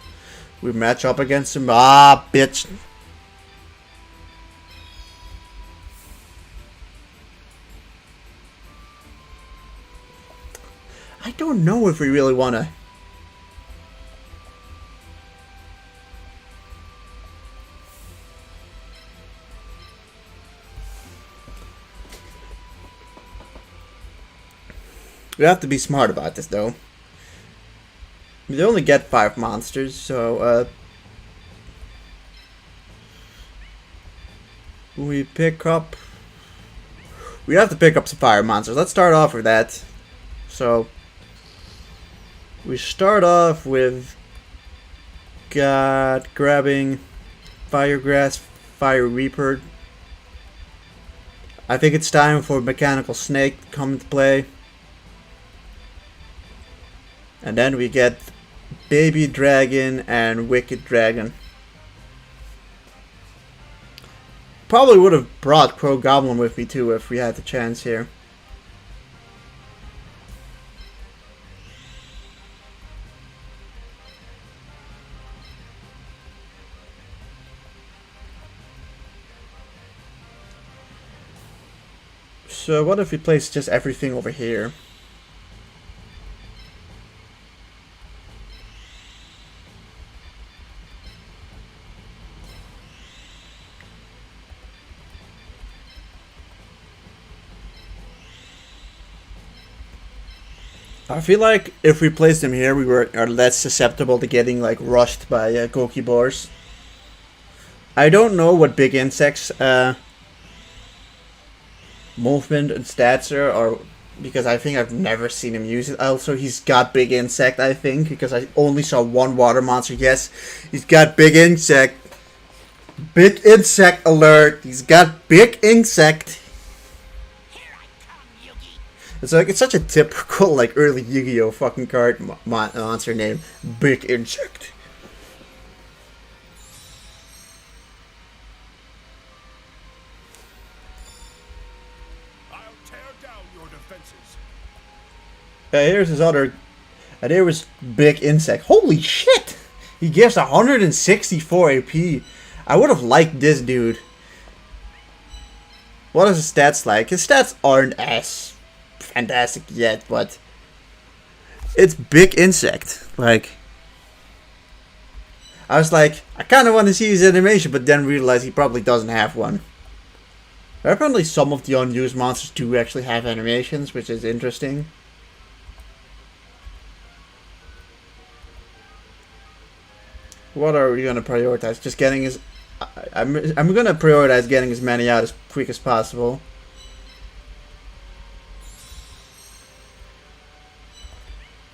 we match up against them. Ah, bitch. I don't know if we really wanna... We have to be smart about this, though. We only get 5 monsters, so, we pick up... We have to pick up some fire monsters. Let's start off with that. So, we start off with... grabbing Firegrass, Fire Reaper. I think it's time for Mechanical Snake to come into play. And then we get Baby Dragon and Wicked Dragon. Probably would have brought Crow Goblin with me too if we had the chance here. So what if we place just everything over here? I feel like if we placed them here, we are less susceptible to getting like rushed by Gokibors. I don't know what big insects movement and stats are, or because I think I've never seen him use it. Also, he's got big insect, I think, because I only saw one water monster. Yes, he's got big insect. Big insect alert. He's got big insect. It's like, it's such a typical like early Yu-Gi-Oh fucking card monster name. Big insect. Here's his other. There was big insect. Holy shit! He gives 164 AP. I would have liked this dude. What is his stats like? His stats aren't as fantastic yet, but it's big insect. Like, I was like, I kind of want to see his animation, but then realized he probably doesn't have one. Apparently, some of the unused monsters do actually have animations, which is interesting. What are we gonna prioritize? Just getting his. I'm gonna prioritize getting as many out as quick as possible.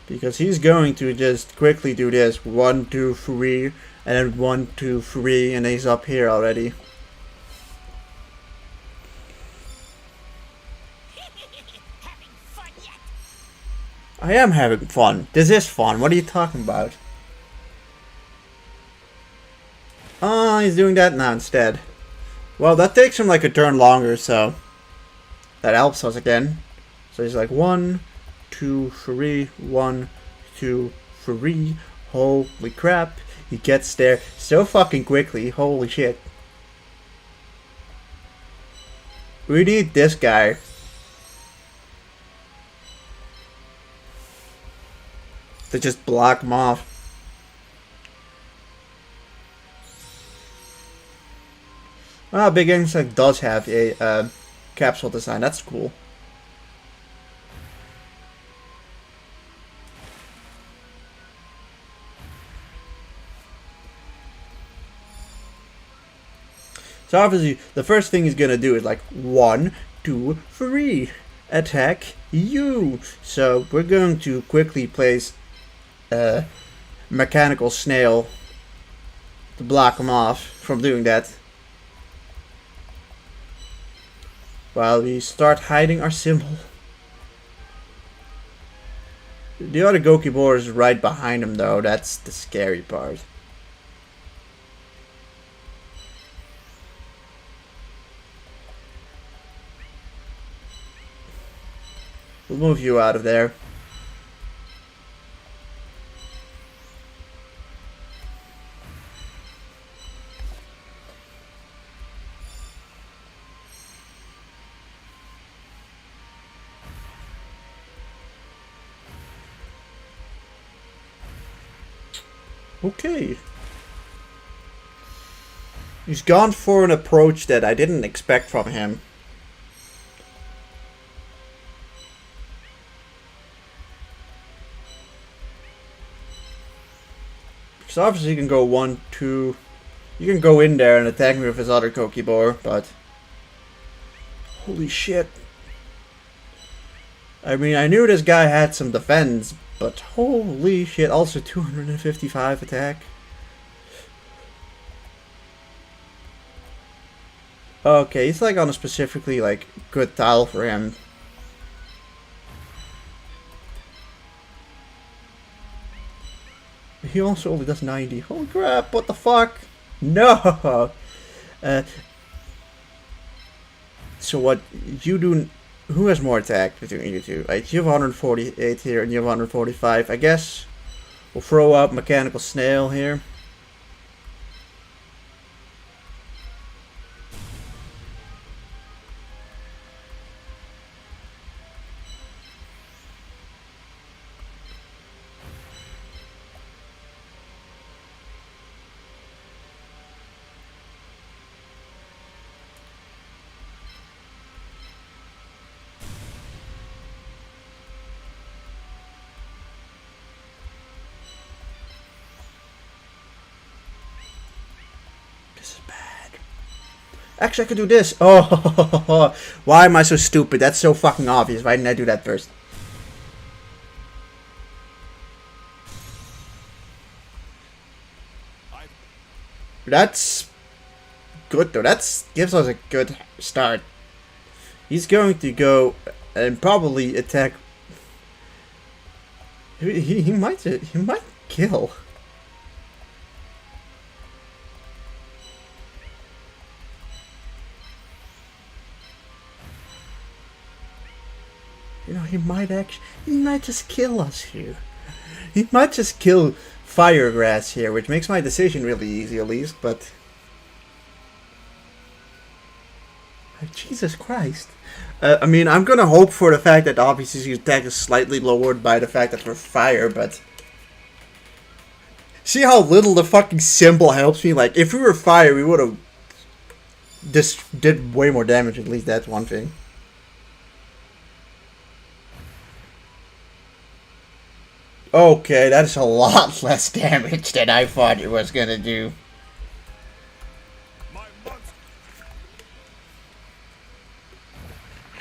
Because he's going to just quickly do this 1, 2, 3, and then 1, 2, 3, and he's up here already. I am having fun. This is fun. What are you talking about? Oh, he's doing that now instead. Well, that takes him like a turn longer, so that helps us again. So he's like 1, 2, 3, 1, 2, 3. Holy crap. He gets there so fucking quickly. Holy shit. We need this guy. To just block him off. Big Insect does have a capsule design. That's cool. So obviously, the first thing he's gonna do is like 1, 2, 3, attack you. So we're going to quickly place a mechanical snail to block him off from doing that. While we start hiding our symbol. The other Gokibor is right behind him though, that's the scary part. We'll move you out of there. Okay. He's gone for an approach that I didn't expect from him. Because obviously you can go 1, 2... You can go in there and attack me with his other Gokibor, but... Holy shit. I mean, I knew this guy had some defense, but holy shit, also 255 attack. Okay, he's like on a specifically like good tile for him. He also only does 90. Holy crap, what the fuck? No! So what you do... Who has more attack between you two? Like, you have 148 here and you have 145. I guess we'll throw out Mechanical Snail here. Actually, I could do this. Oh, why am I so stupid? That's so fucking obvious. Why didn't I do that first? That's good though. That's gives us a good start. He's going to go and probably attack. He might kill. You know, he might just kill us here. He might just kill Firegrass here, which makes my decision really easy at least, but... Jesus Christ. I mean, I'm gonna hope for the fact that obviously his attack is slightly lowered by the fact that we're fire, but... See how little the fucking symbol helps me? Like, if we were fire, we would've... This did way more damage, at least that's one thing. Okay, that's a lot less damage than I thought it was gonna do.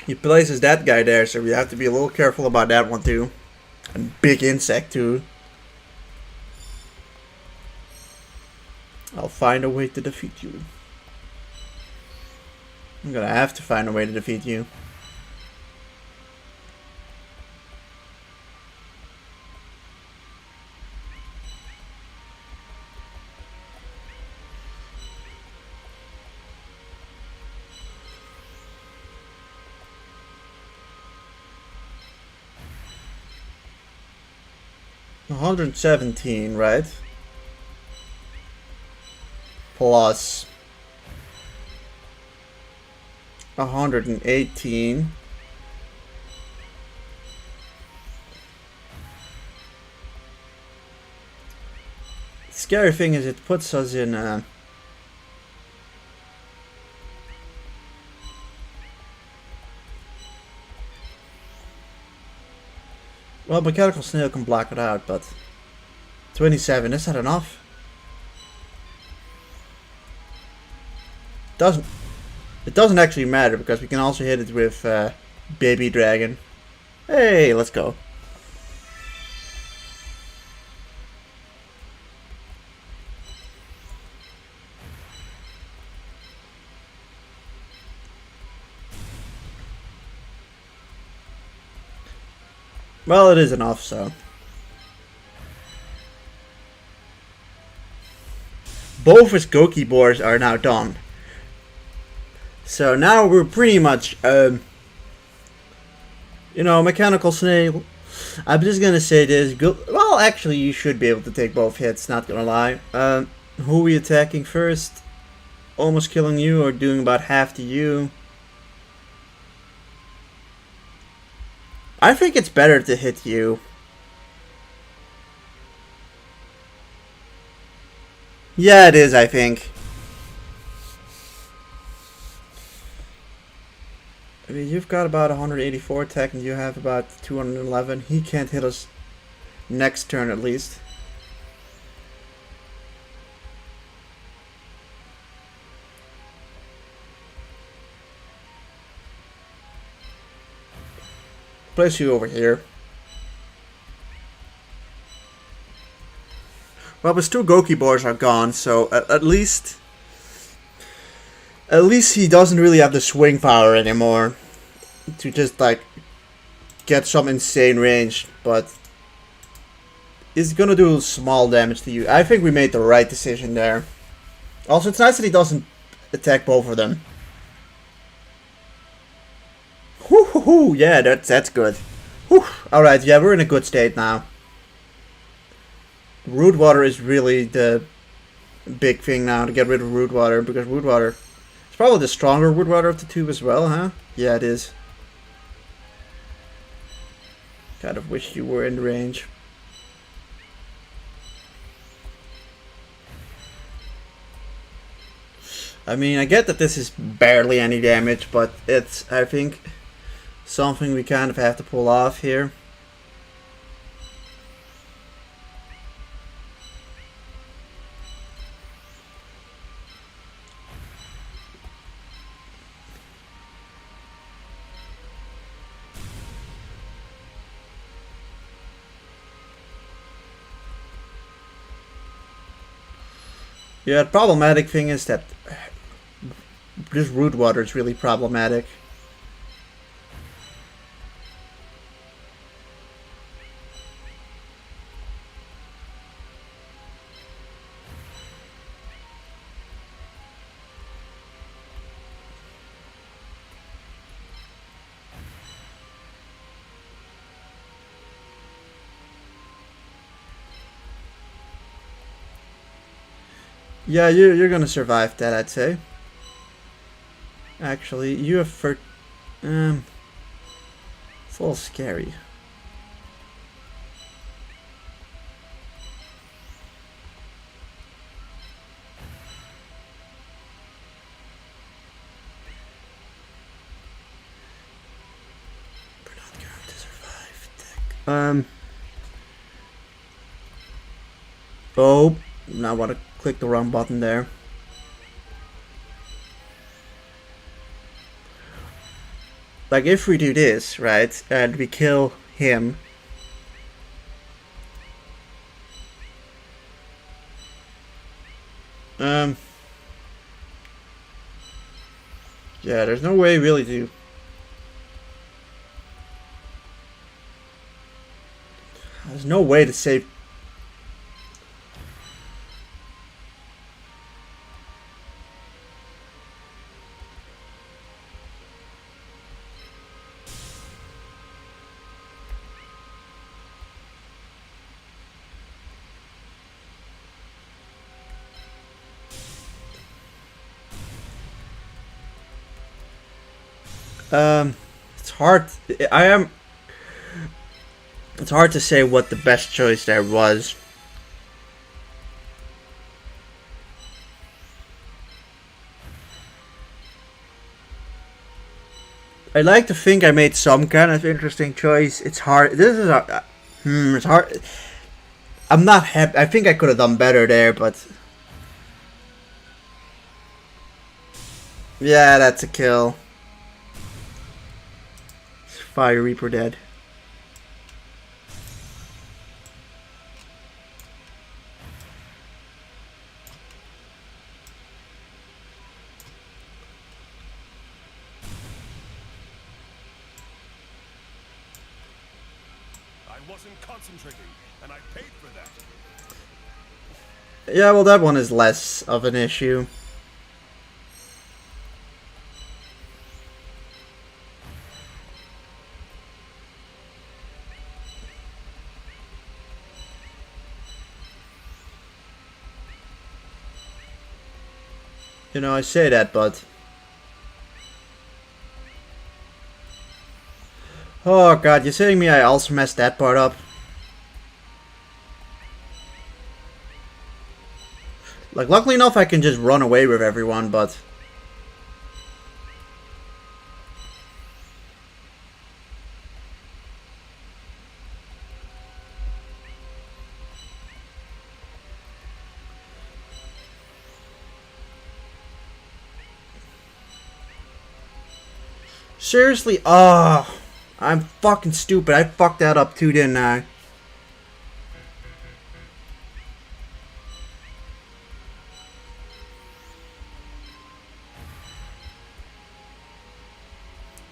He places that guy there, so we have to be a little careful about that one too. And big insect too. I'll find a way to defeat you. I'm gonna have to find a way to defeat you. $117, right? Plus 118. Scary thing is it puts us in well, mechanical snail can block it out, but 27, is that enough? It doesn't actually matter because we can also hit it with baby dragon. Hey, let's go. Well, it is enough, so. Both his Goki boars are now done. So now we're pretty much, you know, mechanical snail. I'm just gonna say this. Well, actually, you should be able to take both hits, not gonna lie. Who are we attacking first? Almost killing you or doing about half to you? I think it's better to hit you. Yeah, it is, I think. I mean, you've got about 184 attack and you have about 211. He can't hit us next turn at least. Place you over here. Well, his two Goki boars are gone, so at least he doesn't really have the swing power anymore to just like get some insane range, but he's gonna do small damage to you. I think we made the right decision there. Also, it's nice that he doesn't attack both of them. Whoo, yeah, that's good. Whew. Alright, yeah, we're in a good state now. Root water is really the big thing now, to get rid of root water, because root water is probably the stronger root water of the two as well, huh? Yeah, it is. Kind of wish you were in range. I mean, I get that this is barely any damage, but it's, I think, something we kind of have to pull off here. Yeah, the problematic thing is that this root water is really problematic. Yeah, you're gonna survive that, I'd say. Actually, you have it's a little scary. We're not going to survive. Oh, now I want to click the wrong button there. Like, if we do this, right, and we kill him. Yeah, there's no way really to. There's no way to save. It's hard. It's hard to say what the best choice there was. I like to think I made some kind of interesting choice. It's hard. This is a. It's hard. I'm not happy. I think I could have done better there, but. Yeah, that's a kill. Fire Reaper dead. I wasn't concentrating, and I paid for that. Yeah, well, that one is less of an issue. You know, I say that, but... Oh god, you're saying me I also messed that part up? Like, luckily enough I can just run away with everyone, but... Seriously? Oh, I'm fucking stupid. I fucked that up too, didn't I?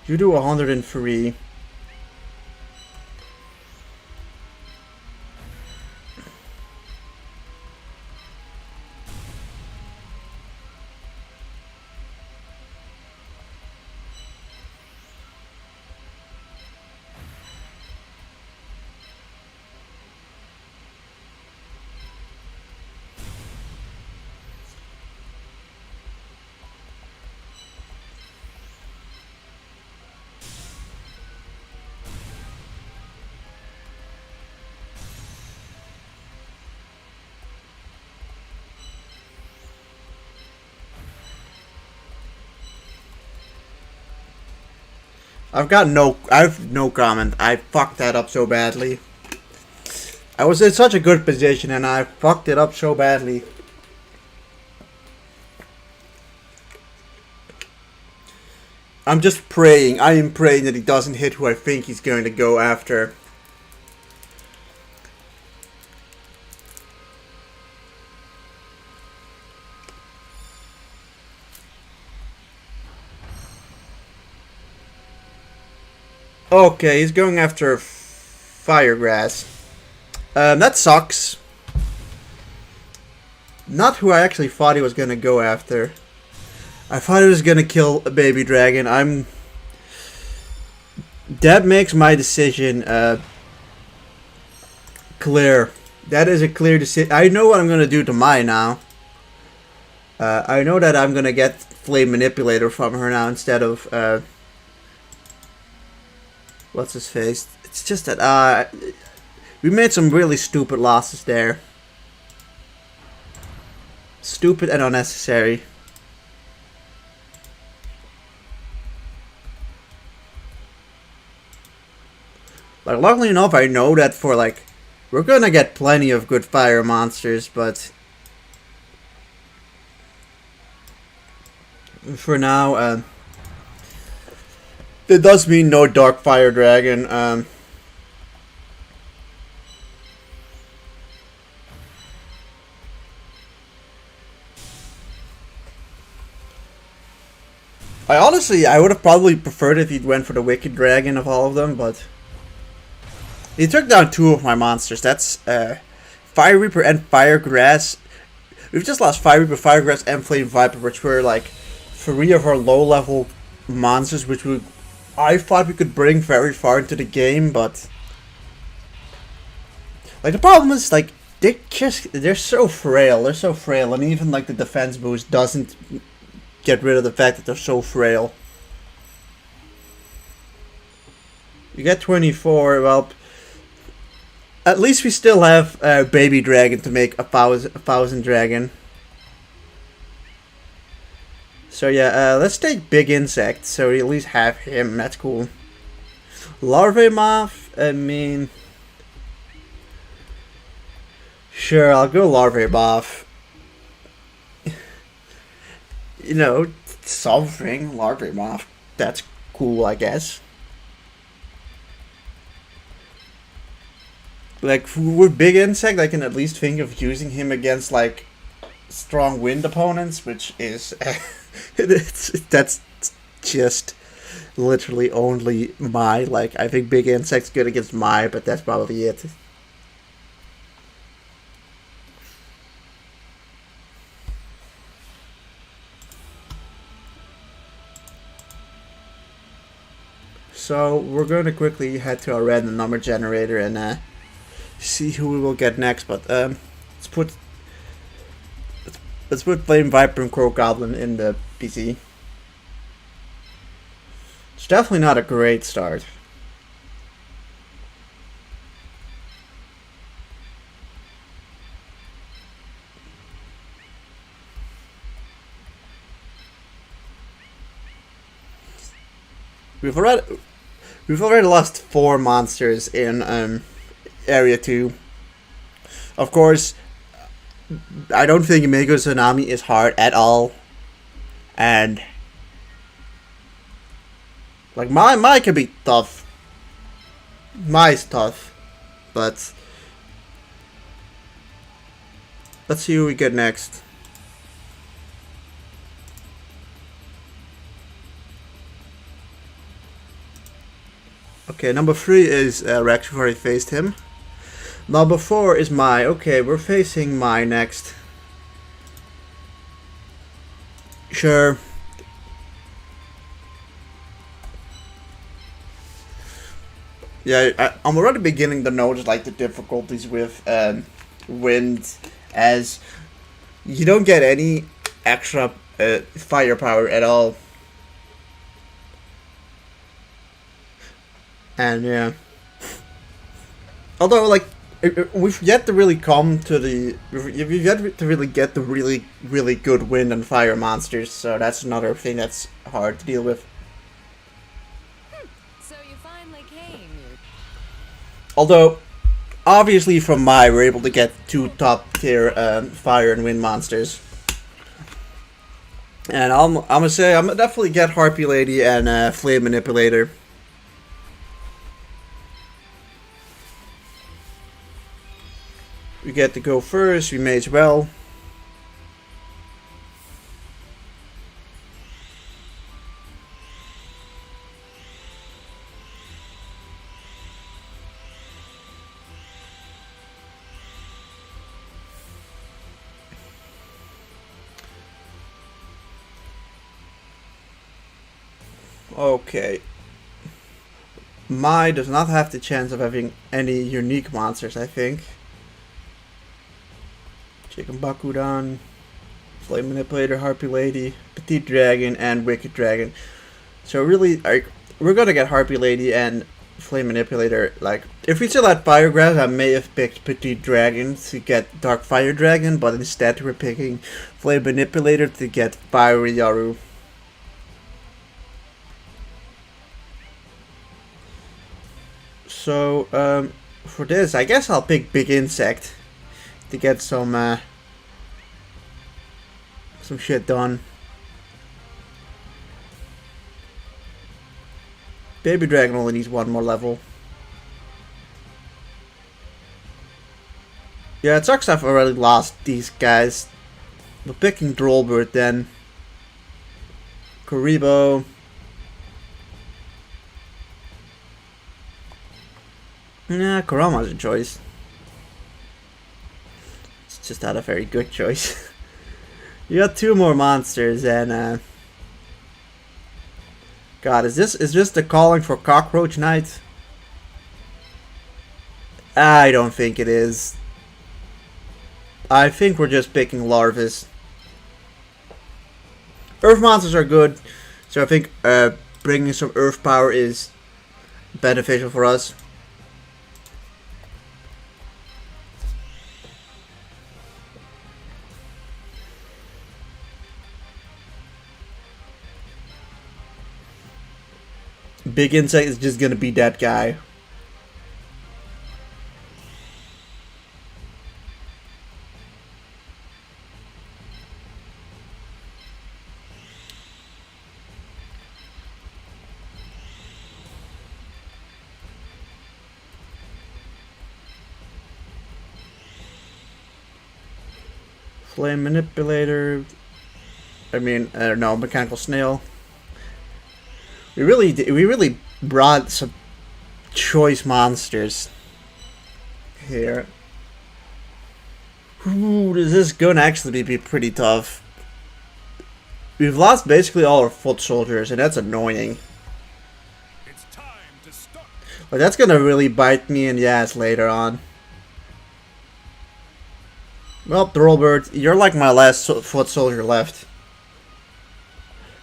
You do 103. I've no comment. I fucked that up so badly. I was in such a good position and I fucked it up so badly. I'm just praying. I am praying that he doesn't hit who I think he's going to go after. Okay, he's going after Firegrass. That sucks. Not who I actually thought he was gonna go after. I thought he was gonna kill a baby dragon. That makes my decision clear. That is a clear decision. I know what I'm gonna do to Mai now. I know that I'm gonna get Flame Manipulator from her now instead of what's his face. It's just that we made some really stupid losses there. Stupid and unnecessary. Like, luckily enough, I know that for like, we're gonna get plenty of good fire monsters, but for now, it does mean no Dark Fire Dragon. I would have probably preferred if he'd went for the Wicked Dragon of all of them, but he took down 2 of my monsters. That's Fire Reaper and Firegrass. We've just lost Fire Reaper, Firegrass, and Flame Viper, which were like 3 of our low-level monsters, which I thought we could bring very far into the game, but like the problem is like they're so frail. They're so frail, and even like the defense boost doesn't get rid of the fact that they're so frail. You get 24. Well, at least we still have Baby Dragon to make a thousand dragon. So yeah, let's take Big Insect, so we at least have him. That's cool. Larvae Moth, I mean, sure, I'll go Larvae Moth. You know, something, Larvae Moth, that's cool, I guess. Like, with Big Insect, I can at least think of using him against, like, strong wind opponents, which is, that's just literally only Mai. Like, I think Big Insect's good against Mai, but that's probably it. So, we're going to quickly head to our random number generator and see who we will get next, but let's put Flame Viper and Crow Goblin in the PC. It's definitely not a great start. We've already lost 4 monsters in Area 2. Of course, I don't think Mega Tsunami is hard at all. And like Mai can be tough. Mai's tough. But let's see who we get next. Okay, number 3 is Rex. We've already faced him. Number 4 is Mai. Okay, we're facing Mai next. Sure. Yeah, I'm already beginning to notice like the difficulties with wind, as you don't get any extra firepower at all. And yeah, although like we've yet to really come to we've yet to really get the really good wind and fire monsters, so that's another thing that's hard to deal with. So you finally came. Although, obviously from Mai we're able to get 2 top tier fire and wind monsters, and I'm gonna say I'm gonna definitely get Harpy Lady and Flame Manipulator. We get to go first, we may as well. Okay. Mai does not have the chance of having any unique monsters, I think. Chicken Bakudan, Flame Manipulator, Harpy Lady, Petite Dragon, and Wicked Dragon. So really, we're gonna get Harpy Lady and Flame Manipulator. Like, if we still had Fire Grass, I may have picked Petite Dragon to get Dark Fire Dragon, but instead we're picking Flame Manipulator to get Fiery Yaru. So, for this, I guess I'll pick Big Insect to get some shit done. Baby Dragon only needs one more level. Yeah, it sucks I've already lost these guys. But picking Drollbird then. Kuriboh. Nah, Kurama's a choice. It's just not a very good choice. You got two more monsters and God, is this the calling for Cockroach Knight? I don't think it is. I think we're just picking Larvis. Earth monsters are good, so I think bringing some Earth power is beneficial for us. Big Insect is just gonna be that guy. Flame Manipulator. I mean, I don't know, Mechanical Snail. We really brought some choice monsters here. Ooh, this is gonna actually be pretty tough. We've lost basically all our foot soldiers, and that's annoying. It's time to stop. But that's gonna really bite me in the ass later on. Well, Drollbird, you're like my last foot soldier left.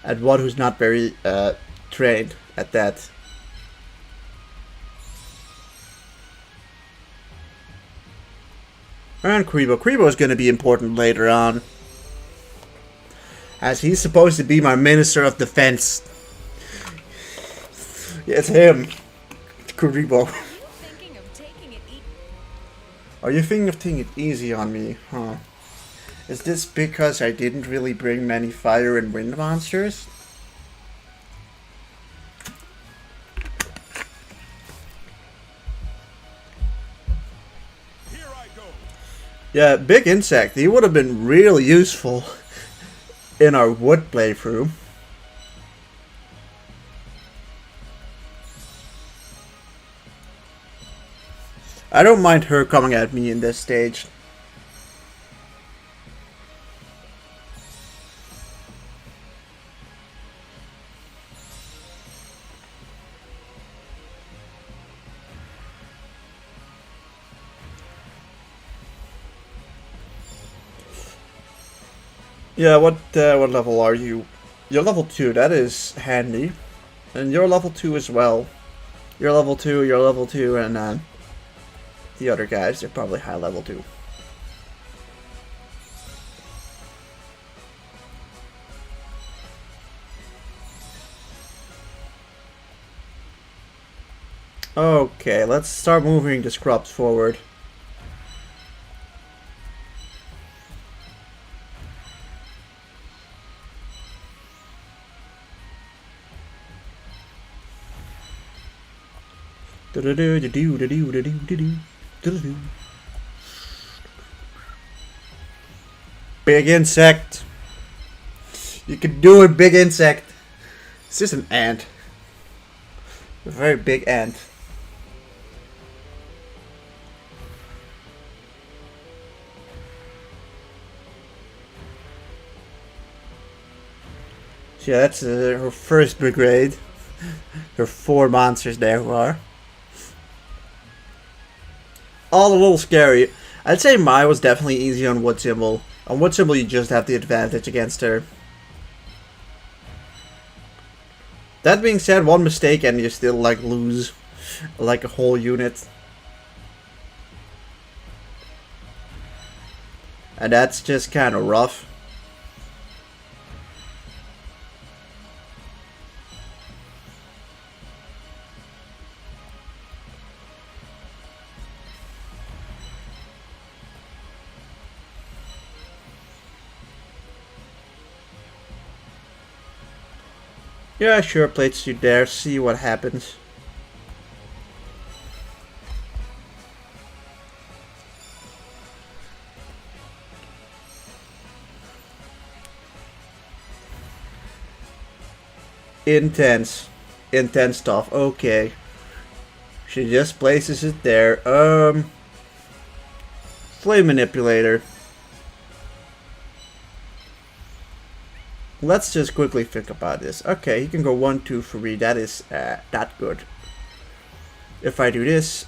And one who's not very trained at that. And Kuriboh. Kuriboh is going to be important later on, as he's supposed to be my Minister of Defense. Yeah, it's him. Kuriboh. Thinking of taking it Are you thinking of taking it easy on me? Huh. Is this because I didn't really bring many fire and wind monsters? Here I go. Yeah, Big Insect. He would have been really useful in our wood playthrough. I don't mind her coming at me in this stage. Yeah, what level are you? You're level 2, that is handy. And you're level 2 as well. You're level 2, and the other guys, they're probably high level 2. Okay, let's start moving the scrubs forward. Big Insect. You can do it, Big Insect. It's just an ant. A very big ant. So yeah, that's her first brigade. There are 4 monsters there who are. All a little scary. I'd say Mai was definitely easy on Wood Symbol. On Wood Symbol, you just have the advantage against her. That being said, one mistake and you still like lose like a whole unit. And that's just kind of rough. Yeah, sure, plates you there, see what happens. Intense. Intense stuff, okay. She just places it there. Flame Manipulator. Let's just quickly think about this. Okay, he can go 1, 2, 3. That is that good. If I do this,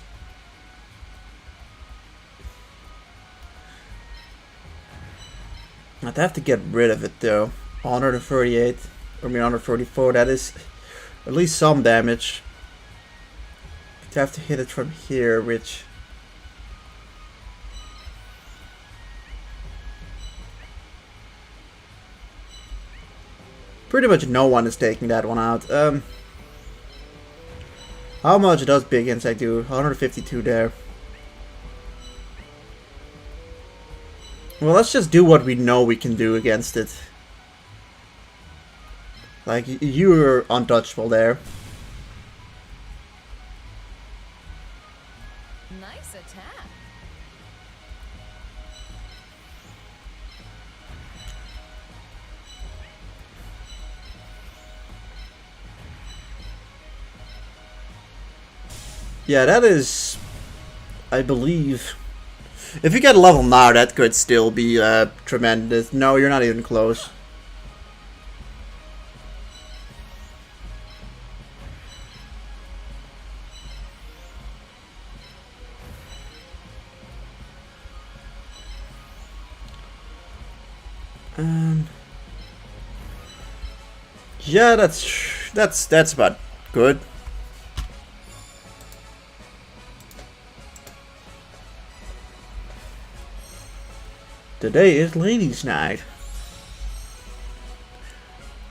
I'd have to get rid of it though. 138. I mean 134. That is at least some damage. I'd have to hit it from here, which. Pretty much no one is taking that one out. How much does Big Insect do? 152 there. Well, let's just do what we know we can do against it. Like, you're untouchable there. Nice attack. Yeah, that is, I believe, if you get a level now, that could still be tremendous. No, you're not even close. Yeah, that's about good. Today is ladies' night.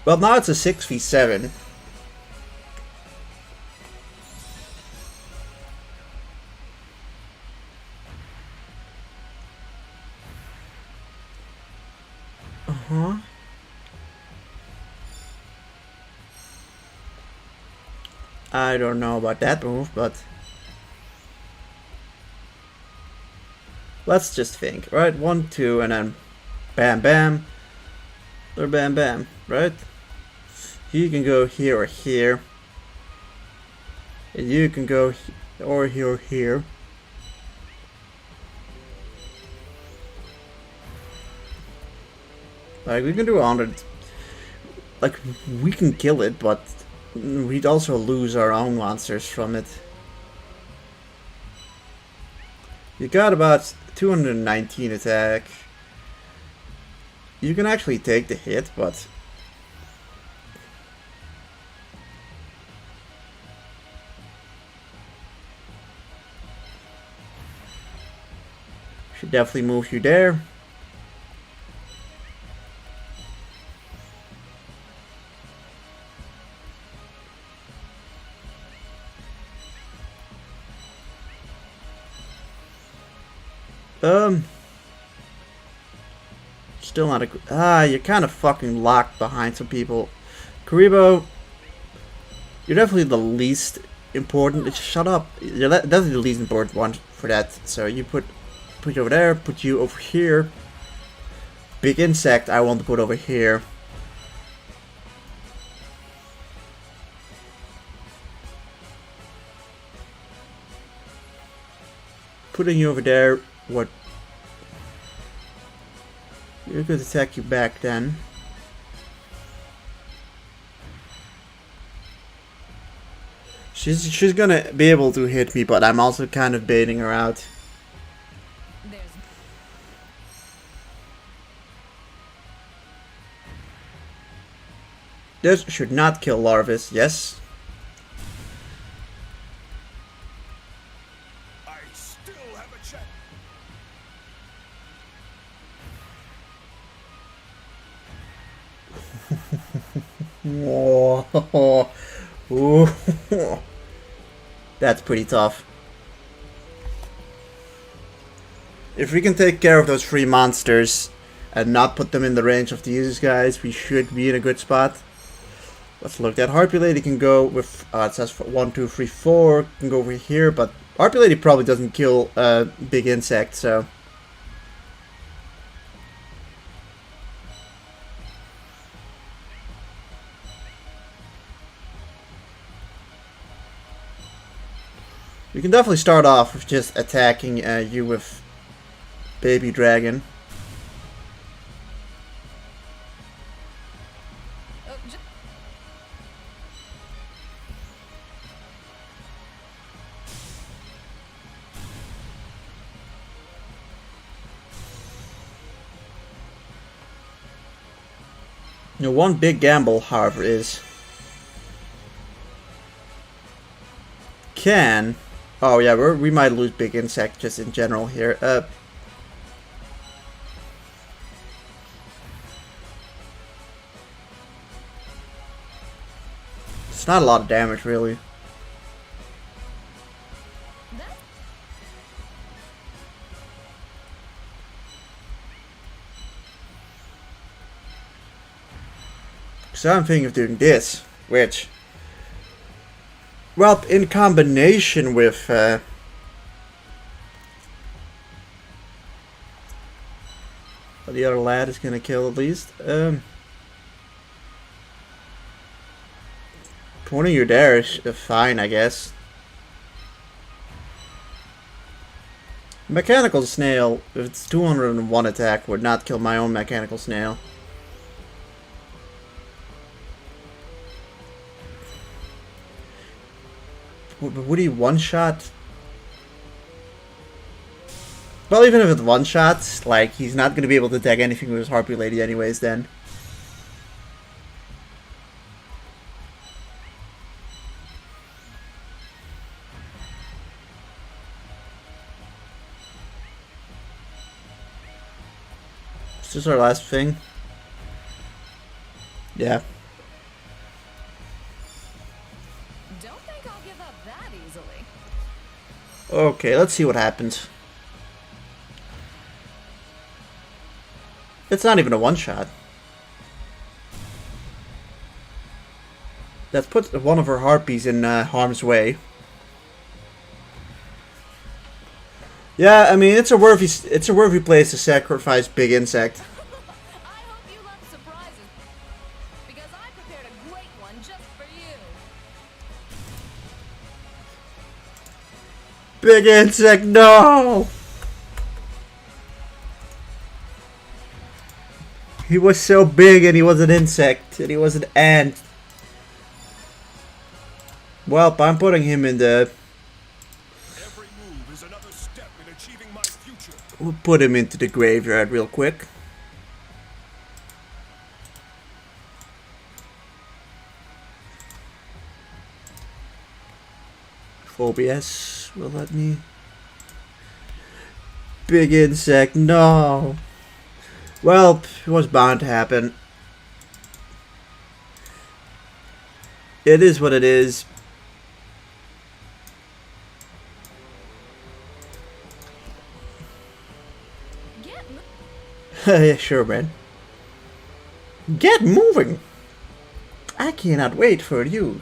Well, now it's a 6v7. Uh-huh. I don't know about that move, but let's just think. Right, 1, 2, and then bam, bam, or bam, bam. Right? You can go here or here, and you can go or here or here. Like, we can do 100. Like, we can kill it, but we'd also lose our own monsters from it. You got about 219 attack. You can actually take the hit, but should definitely move you there. Still not a... you're kind of fucking locked behind some people. Kuriboh, you're definitely the least important... Shut up. You're definitely the least important one for that. So you put you over there, put you over here. Big Insect, I want to put over here. Putting you over there, what... You're going to attack you back then. She's gonna be able to hit me, but I'm also kind of baiting her out. There's This should not kill Larvis, yes. I still have a chance. Whoa. Ooh. That's pretty tough. If we can take care of those 3 monsters and not put them in the range of these guys, we should be in a good spot. Let's look. That Harpy Lady can go with, it says 1, 2, 3, 4, can go over here, but Harpy Lady probably doesn't kill big insects, so. You can definitely start off with just attacking you with Baby Dragon. You know, one big gamble, however, is can. Oh yeah, we might lose big insect just in general here. It's not a lot of damage, really. So I'm thinking of doing this, which, well, in combination with the other lad is gonna kill at least. Putting you there is fine, I guess. Mechanical snail, if it's 201 attack, would not kill my own mechanical snail. Would he one-shot? Well, even if it's one-shot, like, he's not going to be able to attack anything with his Harpy Lady anyways, then. Is this our last thing? Yeah. Okay, let's see what happens. It's not even a one-shot. That's put one of her harpies in harm's way. Yeah, I mean it's a worthy place to sacrifice big insect. I hope you love surprises, because I prepared a great one just for you. Big insect, no! He was so big and he was an insect and he was an ant. Well, I'm putting him in the... Every move is another step in achieving my future. We'll put him into the graveyard real quick. Phobias will let me. Big insect, no. Well, it was bound to happen. It is what it is. Yeah, sure, man. Get moving! I cannot wait for you.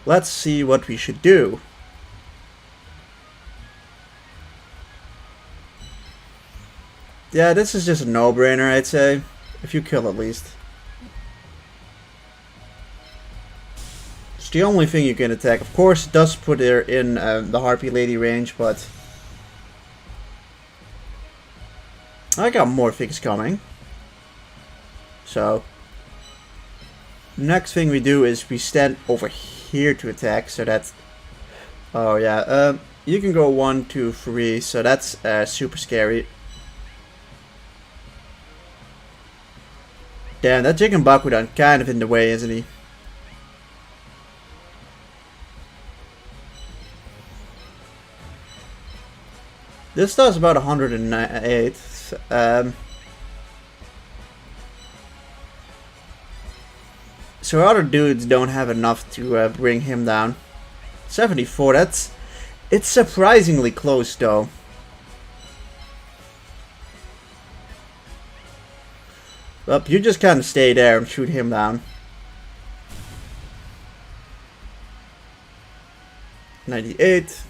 Let's see what we should do. Yeah, this is just a no-brainer, I'd say. If you kill at least. It's the only thing you can attack. Of course, it does put her in the Harpy Lady range, but... I got more things coming. So... Next thing we do is we stand over here. here to attack, so that's... Oh yeah, you can go 1, 2, 3, so that's super scary. Damn, that Chicken Bakudan kind of in the way, isn't he? This does about 108. So other dudes don't have enough to bring him down. 74, it's surprisingly close though. Well, you just kind of stay there and shoot him down. 98.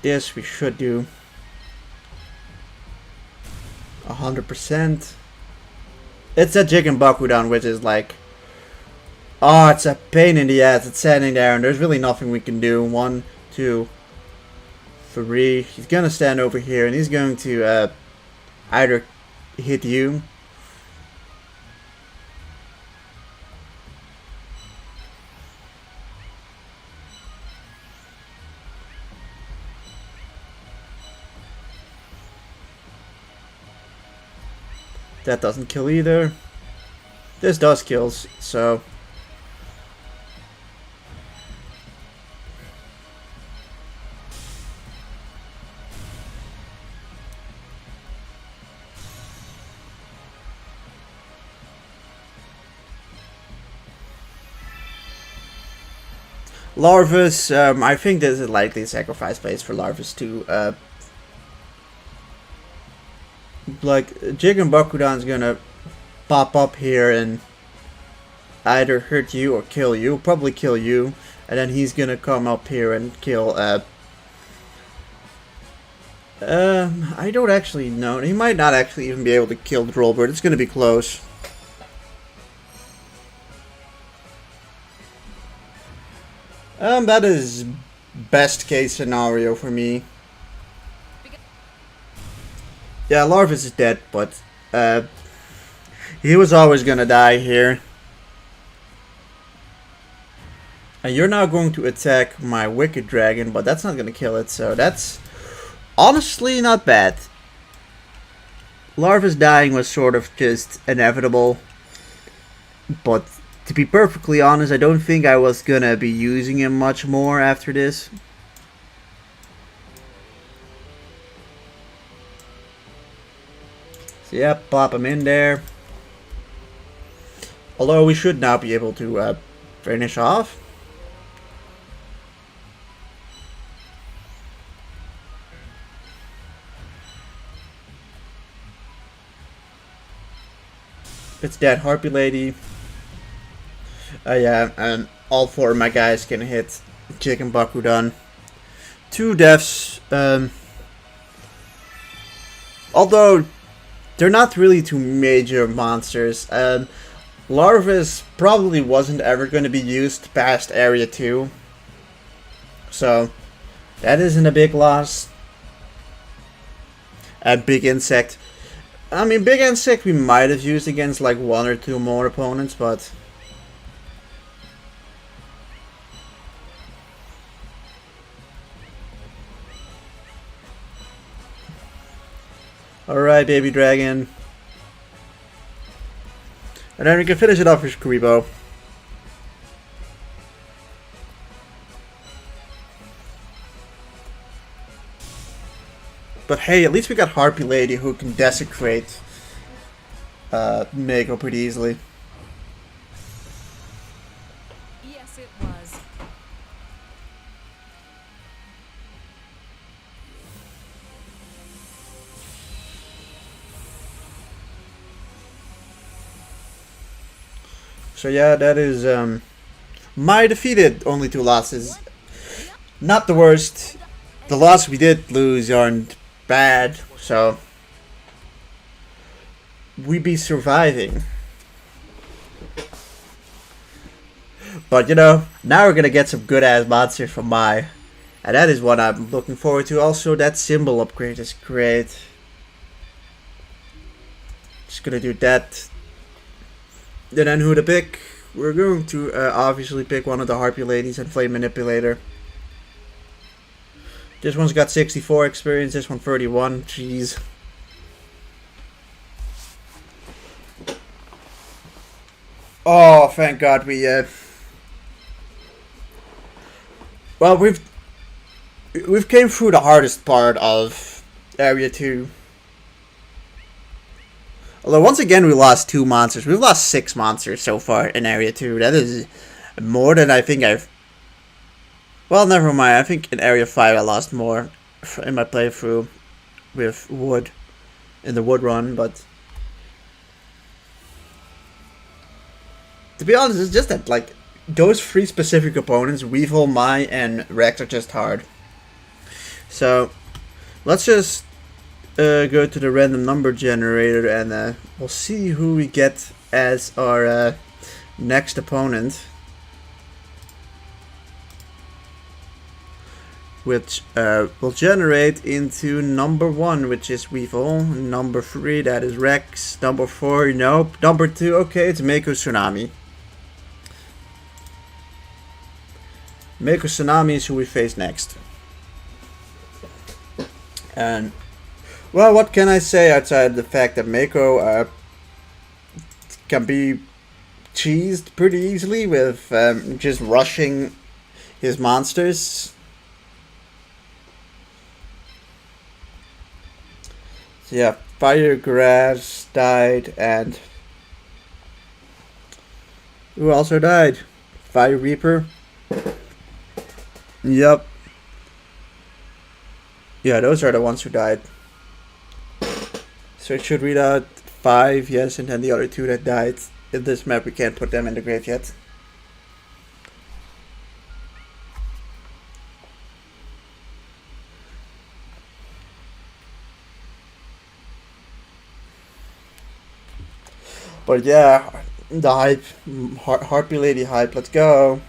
This we should do 100%. It's a Chicken Bakudan, which is like, oh, it's a pain in the ass. It's standing there, and there's really nothing we can do. 1, 2, 3. He's gonna stand over here, and he's going to either hit you. That doesn't kill either. This does kills, so... Larvus, I think this is likely a sacrifice place for Larvus to like, Chicken Bakudan's gonna pop up here and either hurt you or kill you. Probably kill you. And then he's gonna come up here and kill, I don't actually know. He might not actually even be able to kill the Drollbird. It's gonna be close. That is best case scenario for me. Yeah, Larvus is dead, but he was always gonna die here. And you're now going to attack my Wicked Dragon, but that's not gonna kill it, so that's honestly not bad. Larvus dying was sort of just inevitable, but to be perfectly honest, I don't think I was gonna be using him much more after this. So yeah, plop him in there. Although we should now be able to finish off. It's that Harpy Lady. Yeah, and all 4 of my guys can hit Chicken Bakudan. 2 deaths. Although they're not really 2 major monsters. Larvus probably wasn't ever going to be used past Area 2. So that isn't a big loss. Big Insect. I mean, Big Insect we might have used against like 1 or 2 more opponents, but... Alright, baby dragon. And then we can finish it off with Kuriboh. But hey, at least we got Harpy Lady who can desecrate Mako pretty easily. Yes, it was. So yeah, that is my defeated only 2 losses. Not the worst. The losses we did lose aren't bad, so we be surviving. But you know, now we're gonna get some good ass monsters from Mai. And that is what I'm looking forward to. Also, that symbol upgrade is great. Just gonna do that. And then who to pick? We're going to obviously pick one of the Harpy Ladies and Flame Manipulator. This one's got 64 experience, this one 31. Jeez. Oh, thank God we well, we've came through the hardest part of Area 2. Although once again we lost 2 monsters. We've lost 6 monsters so far in Area 2. That is more than I think I've... Well, never mind. I think in Area 5 I lost more in my playthrough with Wood. In the Wood run, but... To be honest, it's just that, like, those 3 specific opponents, Weevil, Mai, and Rex, are just hard. So, let's just go to the random number generator and we'll see who we get as our next opponent. Which will generate into number 1, which is Weevil. Number 3, that is Rex. Number 4, nope. Number 2, okay, it's Mako Tsunami. Mako Tsunami is who we face next. And, well, what can I say outside the fact that Mako can be cheesed pretty easily with just rushing his monsters. So yeah, Fire Grass died, and who also died? Fire Reaper. Yep. Yeah, those are the ones who died. So it should read out 5, yes, and then the other 2 that died. In this map, we can't put them in the grave yet. But yeah, the hype, Harpy Lady hype, let's go.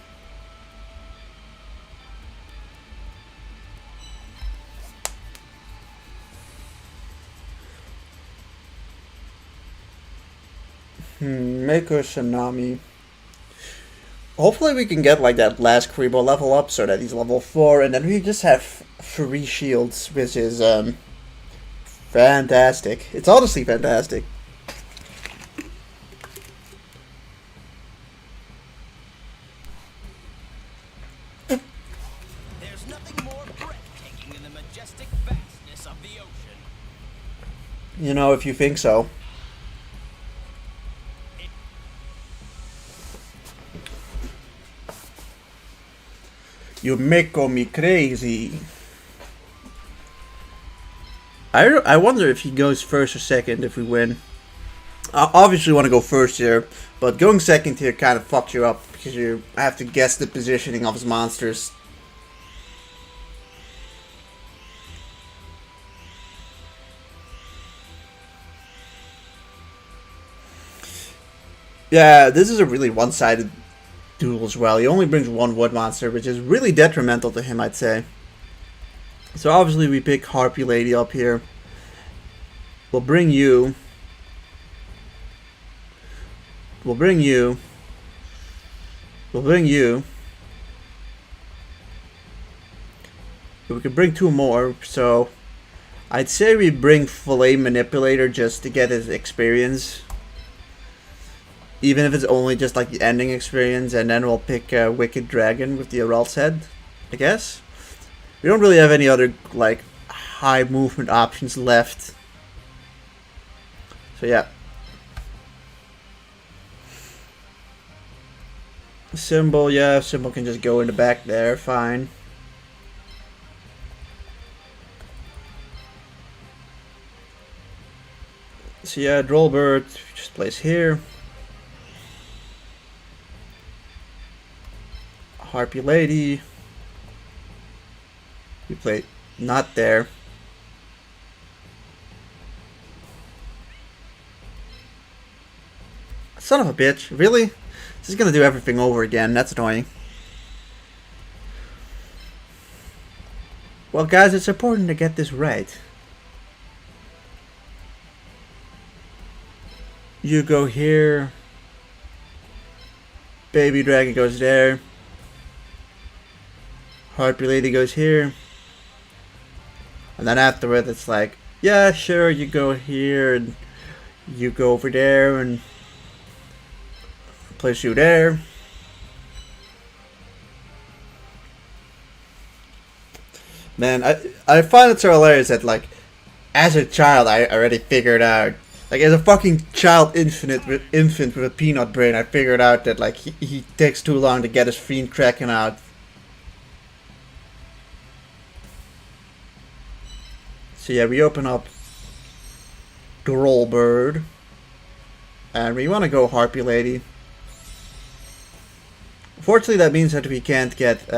Mako Tsunami. Hopefully we can get like that last Kuriboh level up so that he's level 4, and then we just have 3 shields, which is fantastic. It's honestly fantastic. There's nothing more breathtaking than the majestic vastness of the ocean. You know, if you think so. You make me crazy. I wonder if he goes first or second if we win. I obviously want to go first here, but going second here kind of fucks you up because you have to guess the positioning of his monsters. Yeah, this is a really one-sided duel as well. He only brings 1 wood monster, which is really detrimental to him, I'd say. So obviously we pick Harpy Lady up here. We'll bring you. We'll bring you. We'll bring you. We could bring 2 more, so I'd say we bring Flame Manipulator just to get his experience. Even if it's only just like the ending experience, and then we'll pick Wicked Dragon with the Arel's head, I guess. We don't really have any other like high movement options left. So yeah. Symbol, yeah, Symbol can just go in the back there, fine. So yeah, Drollbird just place here. Harpy Lady. We play not there. Son of a bitch, really? This is gonna do everything over again. That's annoying. Well, guys, it's important to get this right. You go here. Baby dragon goes there. Harpy lady goes here. And then afterward, it's like, yeah, sure, you go here and you go over there and place you there. Man, I find it so hilarious that, like, as a child, I already figured out, like, as a fucking child infant with a peanut brain, I figured out that, like, he takes too long to get his fiend kraken out. So yeah, we open up Droll Bird, and we want to go Harpy Lady. Unfortunately, that means that we can't get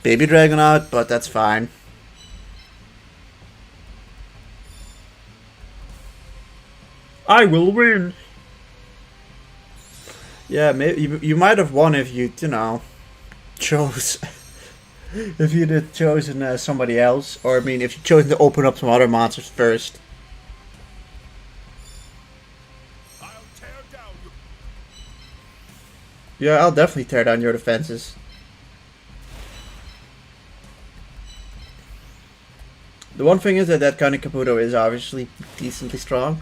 Baby Dragon out, but that's fine. I will win. Yeah, maybe you might have won if you know, chose. If you'd have chosen somebody else, or I mean, if you chose to open up some other monsters first. I'll tear down your... Yeah, I'll definitely tear down your defenses. The one thing is that kind of Kabuto is obviously decently strong.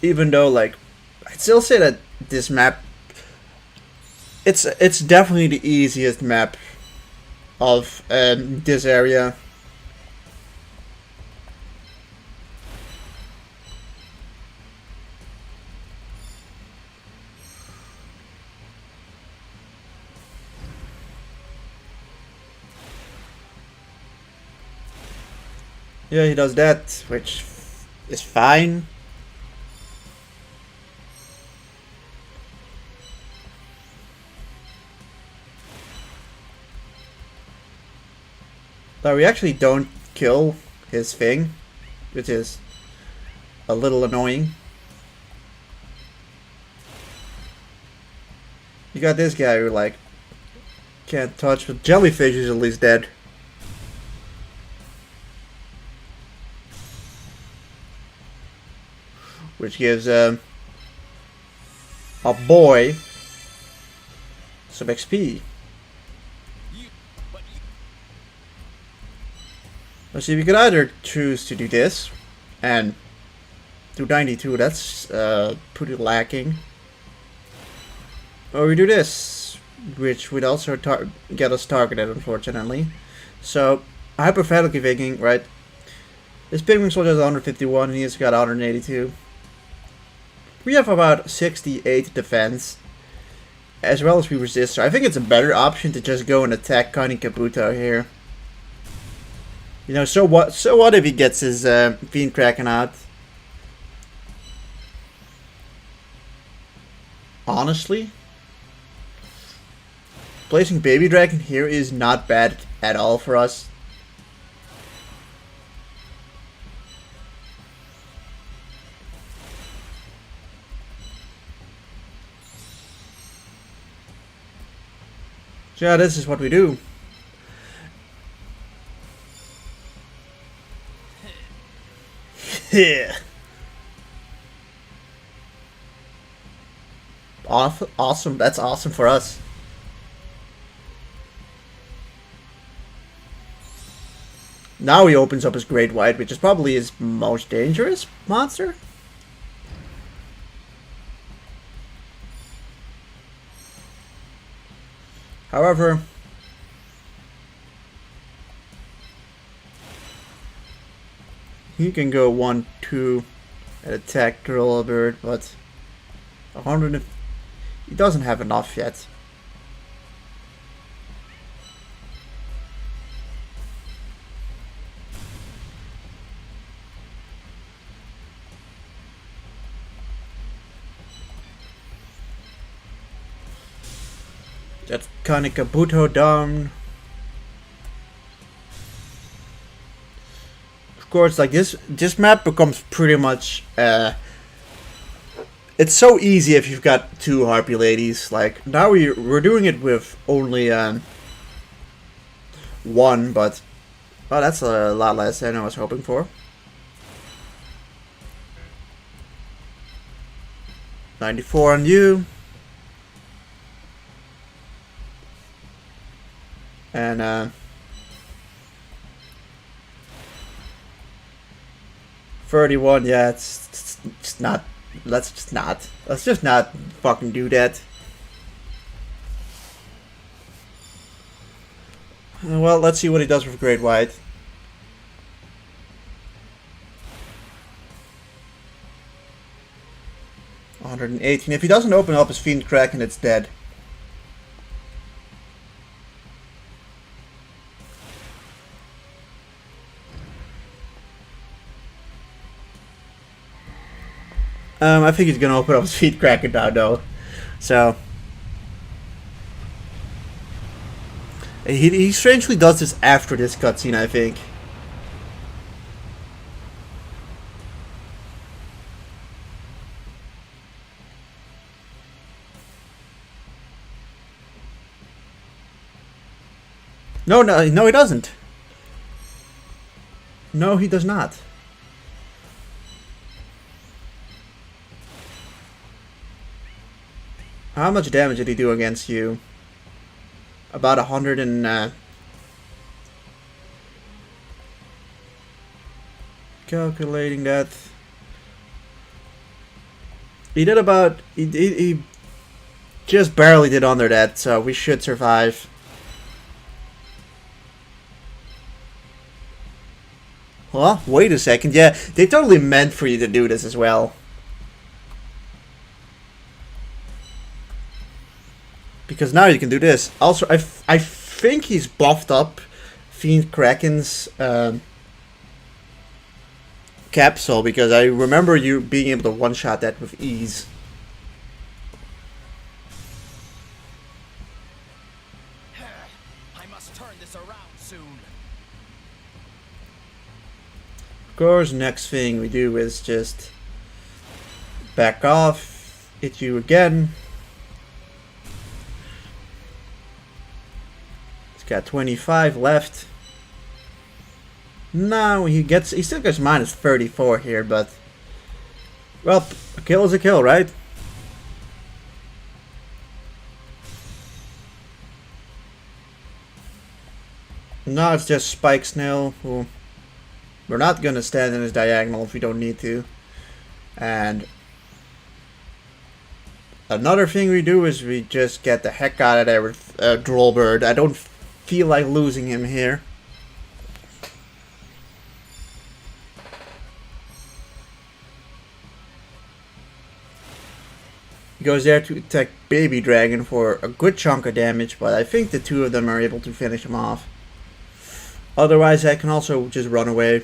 Even though, like, I'd still say that this map, it's definitely the easiest map of this area. Yeah, he does that, which is fine. But we actually don't kill his thing, which is a little annoying. You got this guy who, like, can't touch, but Jellyfish is at least dead. Which gives a boy some XP. Let's see, we could either choose to do this and do 92, that's pretty lacking. Or we do this, which would also get us targeted, unfortunately. So, hypothetically thinking, right, this Pigman Soldier has 151 and he's got 182. We have about 68 defense, as well as we resist. So I think it's a better option to just go and attack Connie Kabuto here. You know, so what? So what if he gets his Fiend Kraken out? Honestly, placing Baby Dragon here is not bad at all for us. So yeah, this is what we do. Yeah. Awesome. That's awesome for us. Now he opens up his Great White, which is probably his most dangerous monster. However, he can go 1-2 and attack Droll Bird, but 100. He doesn't have enough yet. That's kind of Kabuto down. Of course, like this map becomes pretty much It's so easy if you've got 2 Harpy Ladies. Like, now we're doing it with only 1, but... Oh, that's a lot less than I was hoping for. 94 on you. And 31, yeah, it's just not. Let's just not fucking do that. Well, let's see what he does with Great White. $118. If he doesn't open up his Fiend Kraken, it's dead. I think he's gonna open up his Fiend Kraken now, though. So he strangely does this after this cutscene, I think. No, he doesn't. No, he does not. How much damage did he do against you? About 100 and... calculating that. He did about... He just barely did under that, so we should survive. Huh? Wait a second. Yeah, they totally meant for you to do this as well. Because now you can do this. Also, I think he's buffed up Fiend Kraken's capsule, because I remember you being able to one-shot that with ease. I must turn this around soon. Of course, next thing we do is just back off, hit you again. He's got 25 left. No, he still gets minus 34 here, but well, a kill is a kill, right? Now it's just Spike Snail, who we're not gonna stand in his diagonal if we don't need to. And another thing we do is we just get the heck out of there with Drollbird. I don't feel like losing him here. He goes there to attack Baby Dragon for a good chunk of damage, but I think the two of them are able to finish him off. Otherwise, I can also just run away.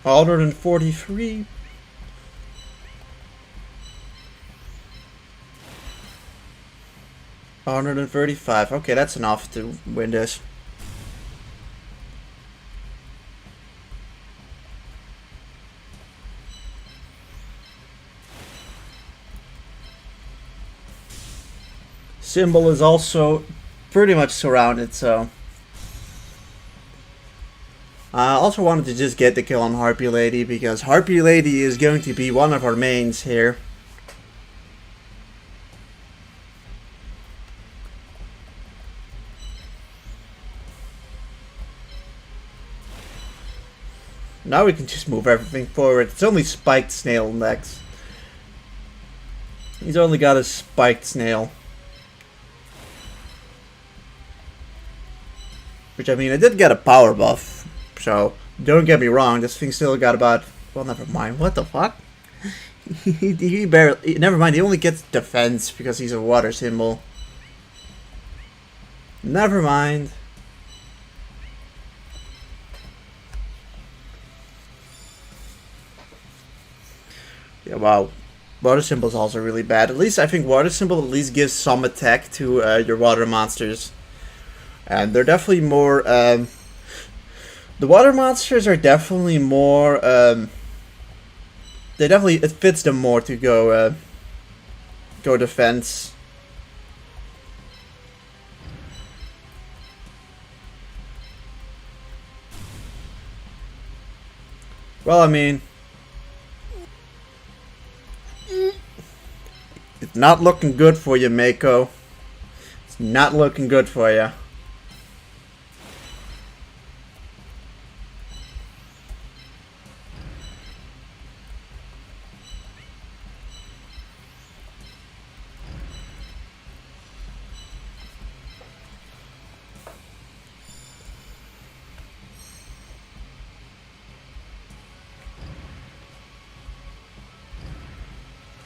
$143. $135. Okay, that's enough to win this. Symbol is also pretty much surrounded, so I also wanted to just get the kill on Harpy Lady, because Harpy Lady is going to be one of our mains here. Now we can just move everything forward. It's only Spiked Snail next. He's only got a Spiked Snail. Which, I mean, I did get a power buff. So, don't get me wrong, this thing still got about... Well, never mind. What the fuck? he barely... Never mind, he only gets defense because he's a water symbol. Never mind. Yeah, wow. Water Symbol is also really bad. At least I think Water Symbol at least gives some attack to your water monsters. And they're definitely more... the water monsters are definitely more... it fits them more to go defense. Well, I mean... It's not looking good for you, Mako. It's not looking good for you.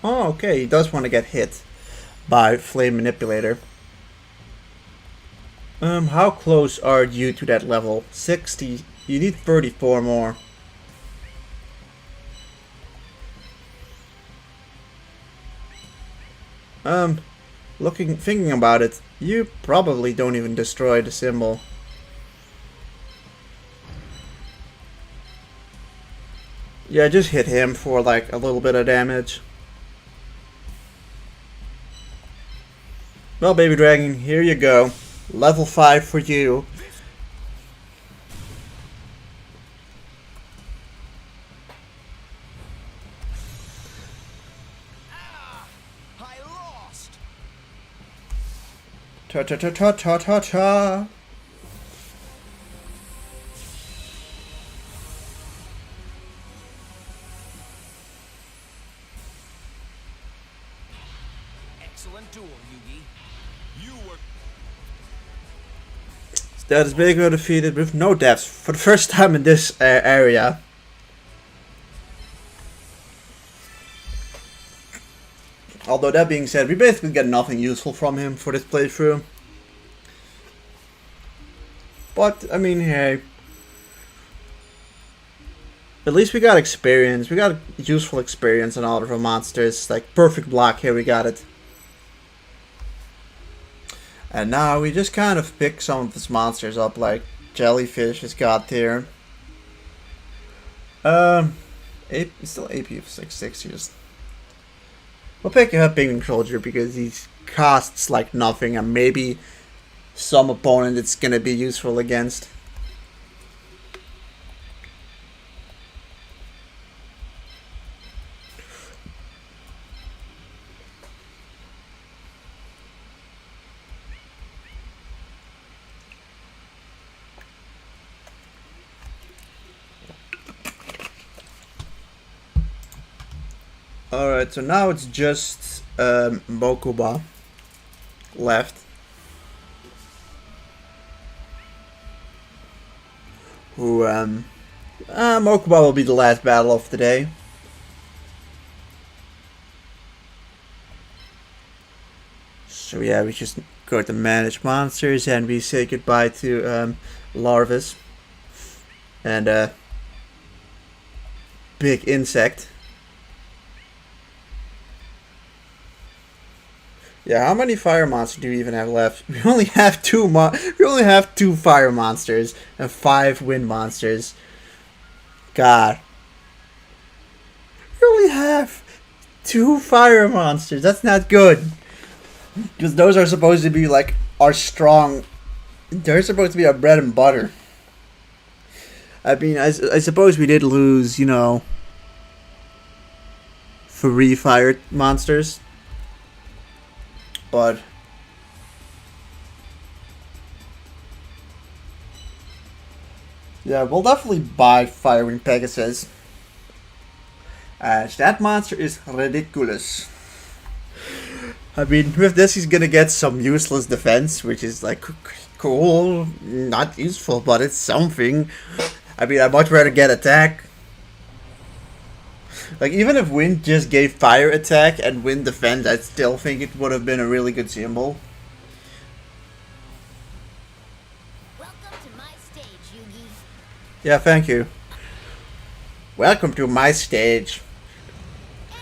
Oh, okay, he does want to get hit by Flame Manipulator. How close are you to that level? 60. You need 34 more. Thinking about it, you probably don't even destroy the symbol. Yeah, just hit him for like a little bit of damage. Well, Baby Dragon, here you go. Level 5 for you. I lost. Ta ta ta ta ta ta ta. Excellent duel, Yugi. You were Status Bago defeated with no deaths for the first time in this area. Although that being said, we basically get nothing useful from him for this playthrough. But, I mean, hey. At least we got experience. We got useful experience on all of our monsters. Like, perfect block, here we got it. And now we just kind of pick some of his monsters up, like Jellyfish has got there. It's still AP of 660s. We'll pick up Penguin Soldier because he costs like nothing and maybe some opponent it's gonna be useful against. Alright, so now it's just Mokuba left. Who, Mokuba will be the last battle of the day. So yeah, we just go to manage monsters and we say goodbye to Larvis. And big insect. Yeah, how many fire monsters do we even have left? We only have two fire monsters and 5 wind monsters. God. We only have 2 fire monsters. That's not good. Because those are supposed to be like our strong. They're supposed to be our bread and butter. I mean, I suppose we did lose, you know, 3 fire monsters. But yeah, we'll definitely buy Firewing Pegasus, as that monster is ridiculous. I mean, with this he's gonna get some useless defense, which is like cool, not useful, but it's something. I mean, I'd much rather get attack. Like, even if Wind just gave fire attack and Wind defense, I still think it would have been a really good symbol. Welcome to my stage, Yugi. Yeah, thank you. Welcome to my stage.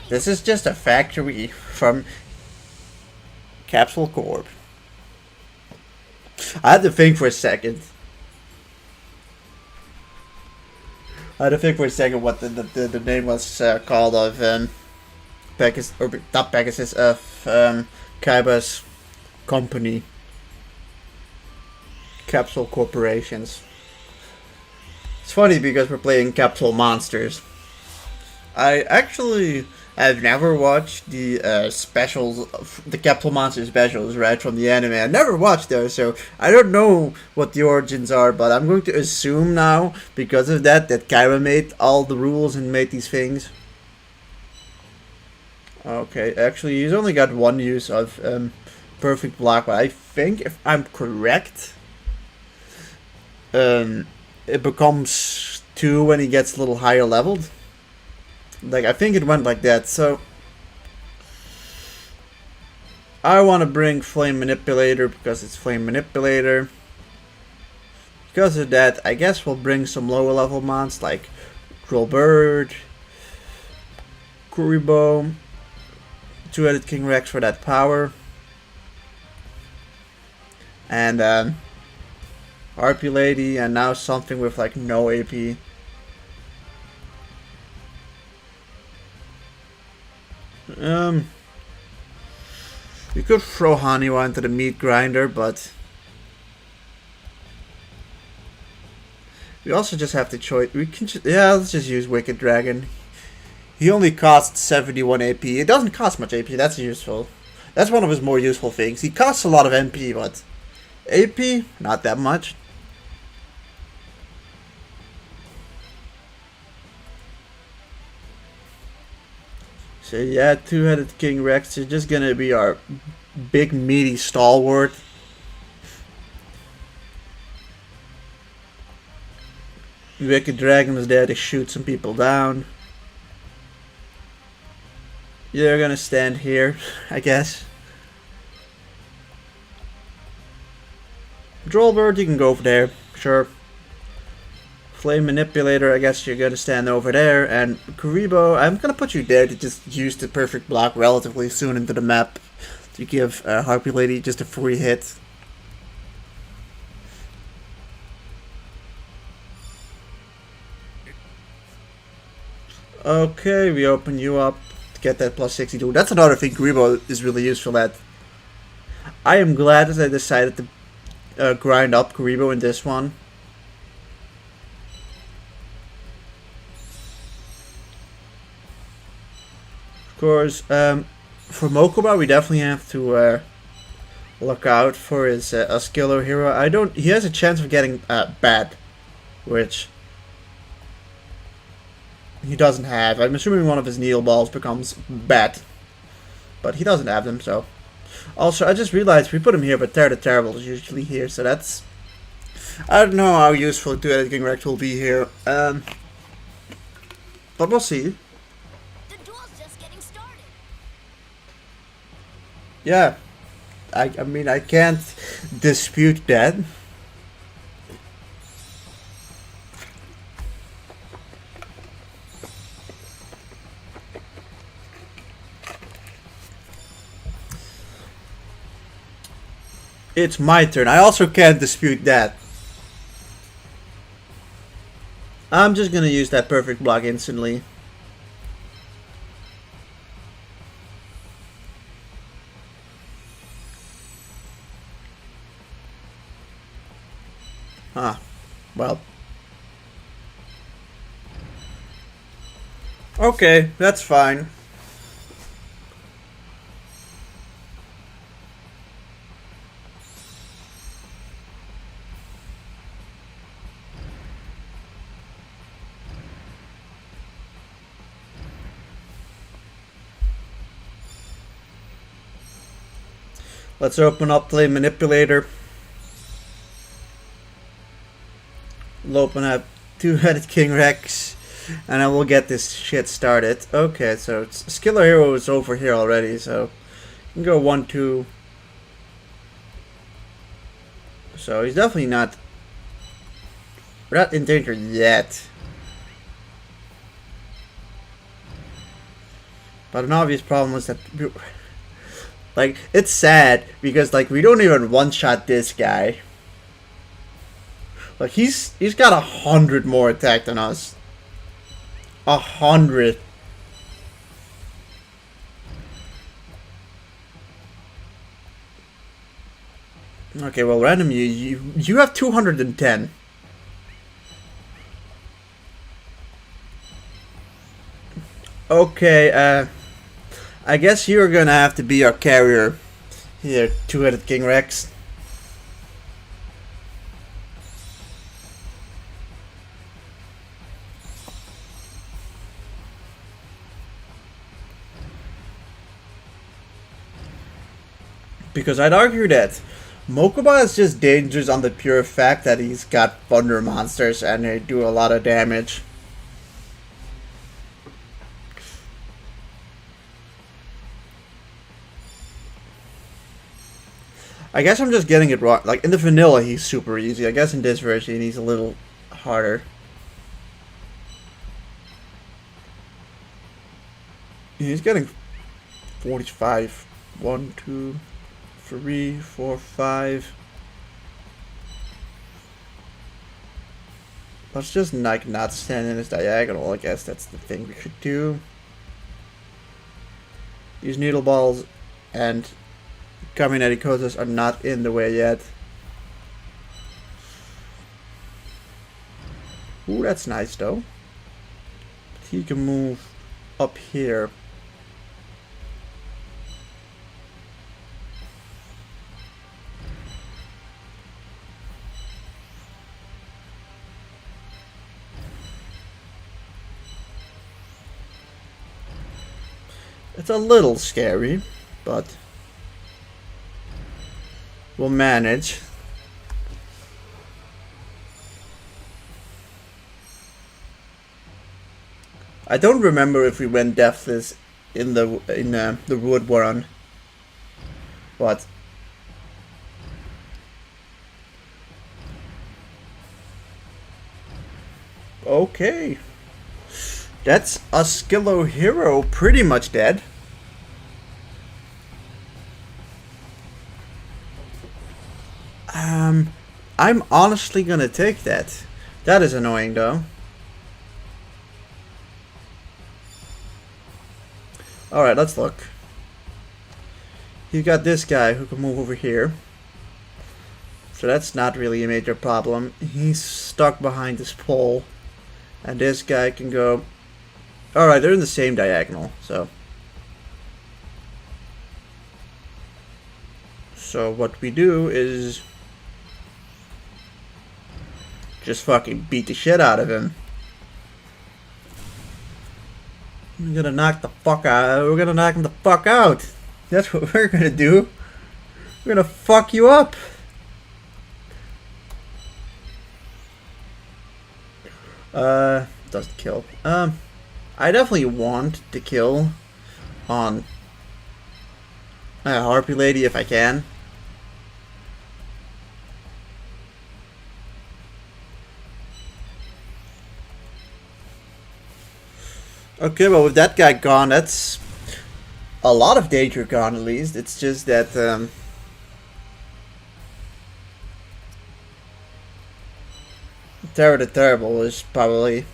This is just a factory from Capsule Corp. I had to think for a second. what the name was called of Pegasus, or not Pegasus, of Kaiba's company. Capsule Corporations. It's funny because we're playing Capsule Monsters. I actually have never watched the specials, the Capsule Monster specials, right, from the anime. I never watched those, so I don't know what the origins are, but I'm going to assume now, because of that Kaiba made all the rules and made these things. Okay, actually, he's only got one use of Perfect Block, but I think, if I'm correct, it becomes 2 when he gets a little higher leveled. Like, I think it went like that, so I want to bring Flame Manipulator because it's Flame Manipulator. Because of that, I guess we'll bring some lower level mons like Cruel Bird, Kuriboh, Two-Headed King Rex for that power, and Harpy Lady, and now something with like no AP. We could throw Haniwa into the meat grinder, but we also just have the choice. We can let's just use Wicked Dragon. He only costs 71 AP. It doesn't cost much AP. That's useful. That's one of his more useful things. He costs a lot of MP, but AP not that much. So yeah, Two-Headed King Rex is just gonna be our big meaty stalwart. Wicked Dragon is there to shoot some people down. You're gonna stand here, I guess. Drollbird, you can go over there, sure. Flame Manipulator, I guess you're gonna stand over there, and Kuriboh, I'm gonna put you there to just use the Perfect Block relatively soon into the map to give Harpy Lady just a free hit. Okay, we open you up to get that plus 62. That's another thing Kuriboh is really useful at. I am glad that I decided to grind up Kuriboh in this one. Of course, for Mokuba, we definitely have to look out for his Skiller hero. He has a chance of getting bad, which he doesn't have. I'm assuming one of his Needle Balls becomes bad, but he doesn't have them, so. Also, I just realized we put him here, but Terror the Terrible is usually here, so that's. I don't know how useful Two-Headed King Rex will be here, but we'll see. Yeah, I mean, I can't dispute that. It's my turn. I also can't dispute that. I'm just gonna use that Perfect Block instantly. Well. Okay, that's fine. Let's open up Flame Manipulator. We'll open up Two-Headed King Rex, and I will get this shit started. Okay, so Skiller Hero is over here already, so you can go 1-2. So he's definitely not. We're not in danger yet. But an obvious problem is that, like, it's sad because like we don't even one-shot this guy. Like he's got 100 more attack than us. 100. Okay, well, random, you have 210. Okay, I guess you're gonna have to be our carrier here, Two-Headed King Rex. Because I'd argue that Mokuba is just dangerous on the pure fact that he's got thunder monsters and they do a lot of damage. I guess I'm just getting it wrong. Like in the vanilla he's super easy. I guess in this version he's a little harder. He's getting 45. 1, 2, 3, 4, 5. Let's just like not stand in this diagonal. I guess that's the thing we should do. These needle balls and Kaminari Kotas are not in the way yet. Ooh, that's nice though. But he can move up here. It's a little scary, but we'll manage. I don't remember if we went deathless in the wood one, but okay. That's a Skillo hero pretty much dead. I'm honestly gonna take that. That is annoying though. Alright, let's look. You got this guy who can move over here. So that's not really a major problem. He's stuck behind this pole. And this guy can go... Alright, they're in the same diagonal, so... So what we do is... just fucking beat the shit out of him. We're gonna knock the fuck out. We're gonna knock him the fuck out. That's what we're gonna do. We're gonna fuck you up. Doesn't kill. I definitely want to kill on a Harpy Lady if I can. Okay, well with that guy gone, that's a lot of danger gone at least. It's just that Terror the Terrible is probably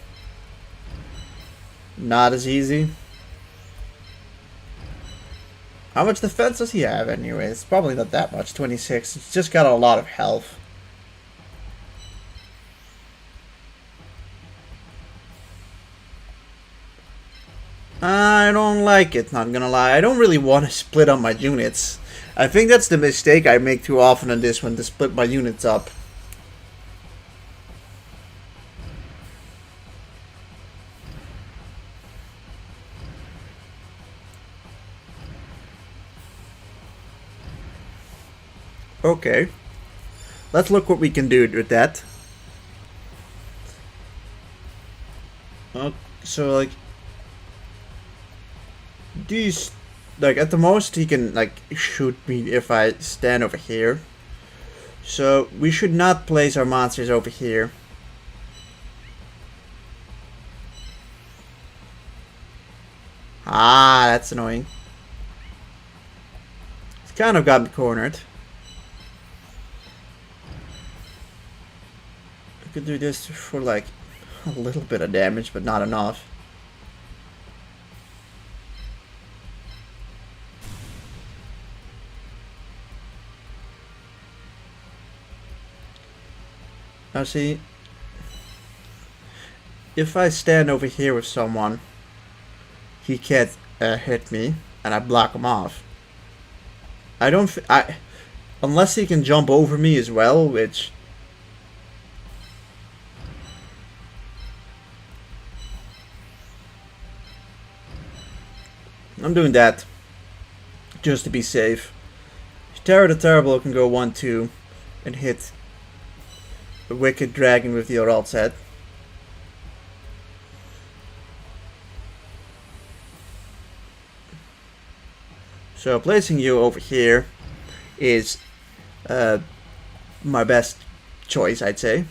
not as easy. How much defense does he have anyway? It's probably not that much, 26. It's just got a lot of health. I don't like it, not gonna lie. I don't really want to split up my units. I think that's the mistake I make too often on this one, to split my units up. Okay. Let's look what we can do with that. So like... these, like at the most he can like shoot me if I stand over here. So we should not place our monsters over here. Ah, that's annoying. It's kind of got me cornered. I could do this for like a little bit of damage, but not enough. Now see, if I stand over here with someone, he can't hit me, and I block him off. I don't. Unless he can jump over me as well, which I'm doing that just to be safe. Terror the Terrible can go 1-2 and hit the Wicked Dragon with the Oral set. So placing you over here is my best choice, I'd say.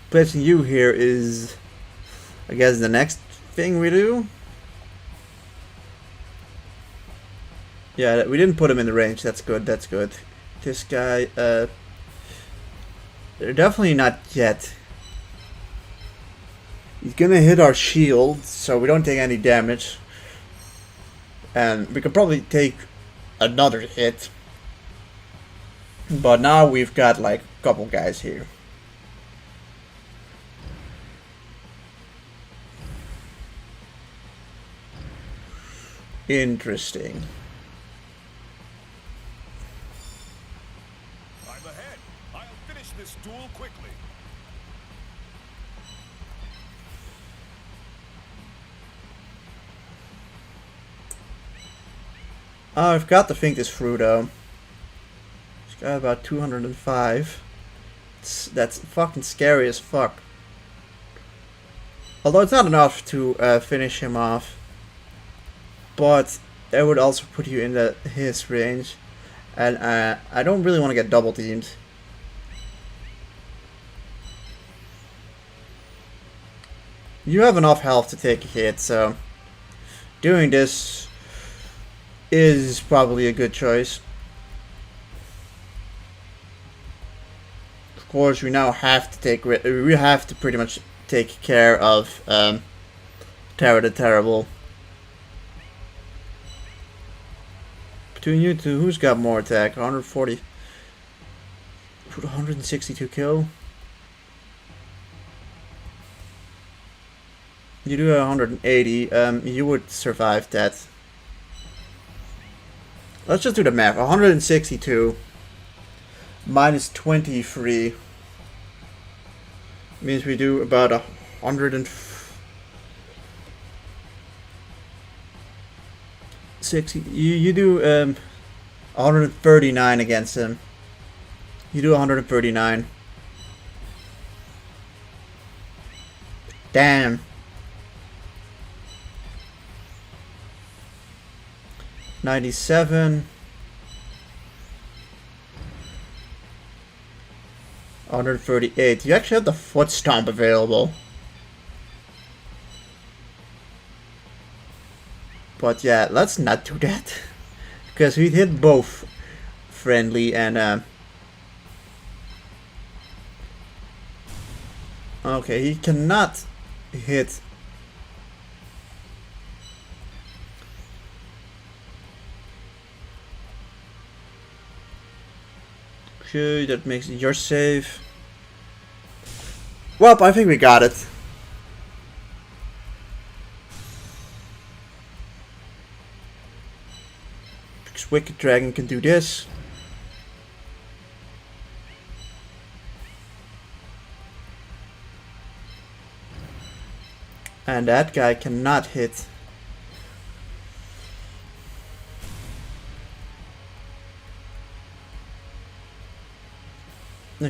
Placing you here is, I guess, the next thing we do. Yeah, we didn't put him in the range. That's good. That's good. This guy, they're definitely not yet. He's gonna hit our shield, so we don't take any damage. And we could probably take another hit. But now we've got like a couple guys here. Interesting. I'm ahead. I'll finish this duel quickly. I've got to think this through though. He's got about 205. That's fucking scary as fuck. Although it's not enough to finish him off. But that would also put you in his range. And I don't really want to get double teamed. You have enough health to take a hit, so doing this is probably a good choice. Of course, we now have to pretty much take care of Terror the Terrible. Between you two, who's got more attack? 140. 162 kill. You do 180. You would survive that. Let's just do the math. 162 minus 23 means we do about 160. You do 139 against him. You do 139. Damn. 97. 138. You actually have the foot stomp available. But yeah, let's not do that. Because we hit both friendly and okay, he cannot hit. Okay, that makes it your save. Well, I think we got it. Because Wicked Dragon can do this. And that guy cannot hit.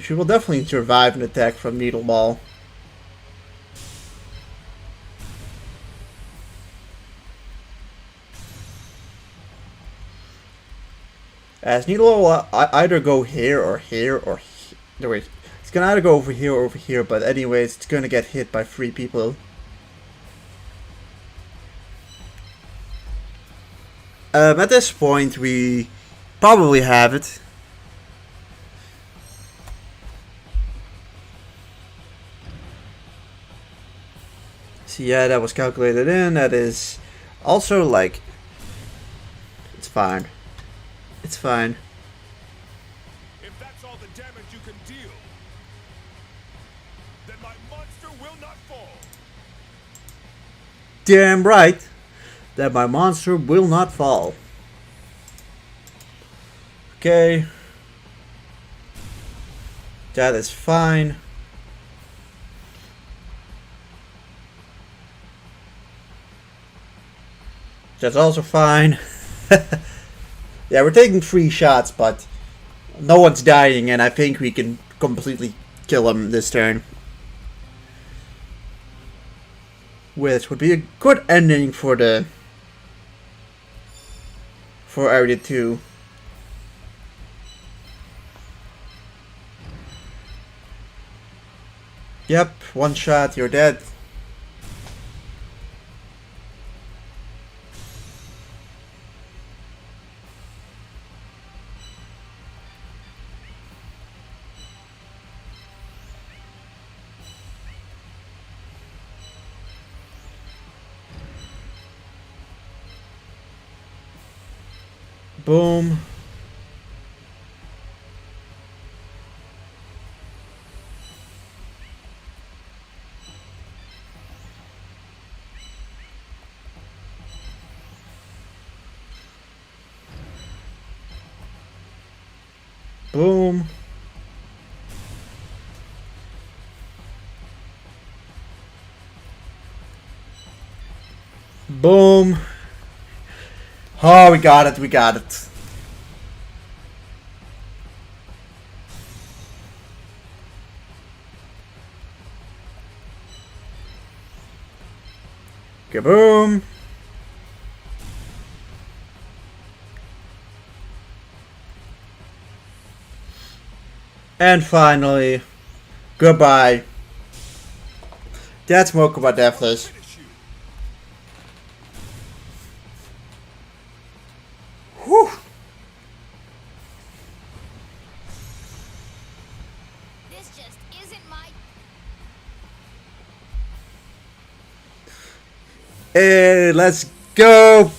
She will definitely survive an attack from Needle Ball. As Needle Ball will either go here or here or here. Wait, It's gonna either go over here or over here, but anyways, it's gonna get hit by 3 people. At this point, we probably have it. So yeah, that was calculated in. That is also like, it's fine. It's fine. If that's all the damage you can deal, then my monster will not fall. Damn right that my monster will not fall. Okay. That is fine. That's also fine. Yeah, we're taking 3 shots, but no one's dying, and I think we can completely kill him this turn. Which would be a good ending for Area 2. Yep, 1 shot, you're dead. Boom. Boom. Boom. Oh, we got it, we got it. Kaboom. And finally, goodbye. That's Mokuba Deathless. Whew. This just isn't my. Hey, let's go.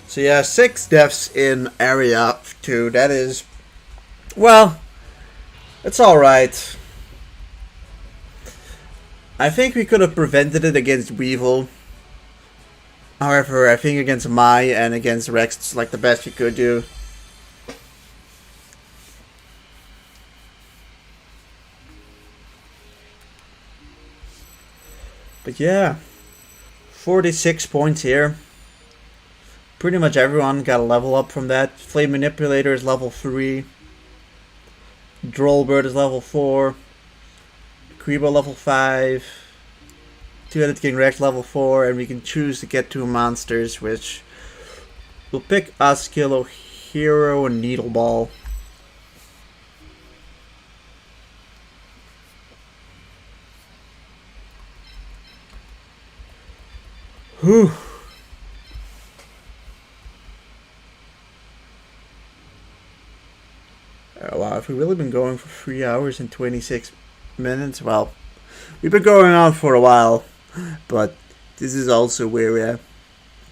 So yeah, 6 deaths in Area 2. That is, well, it's alright. I think we could have prevented it against Weevil. However, I think against Mai and against Rex, it's like the best we could do. But yeah, 46 points here. Pretty much everyone got a level up from that. Flame Manipulator is level 3. Drollbird is level 4. Kuriboh level 5. Two-Headed King Rex level 4. And we can choose to get 2 monsters, which will pick Askilo, Hero, and Needle Ball. Whew. Wow, have we really been going for 3 hours and 26 minutes? Well, we've been going on for a while, but this is also where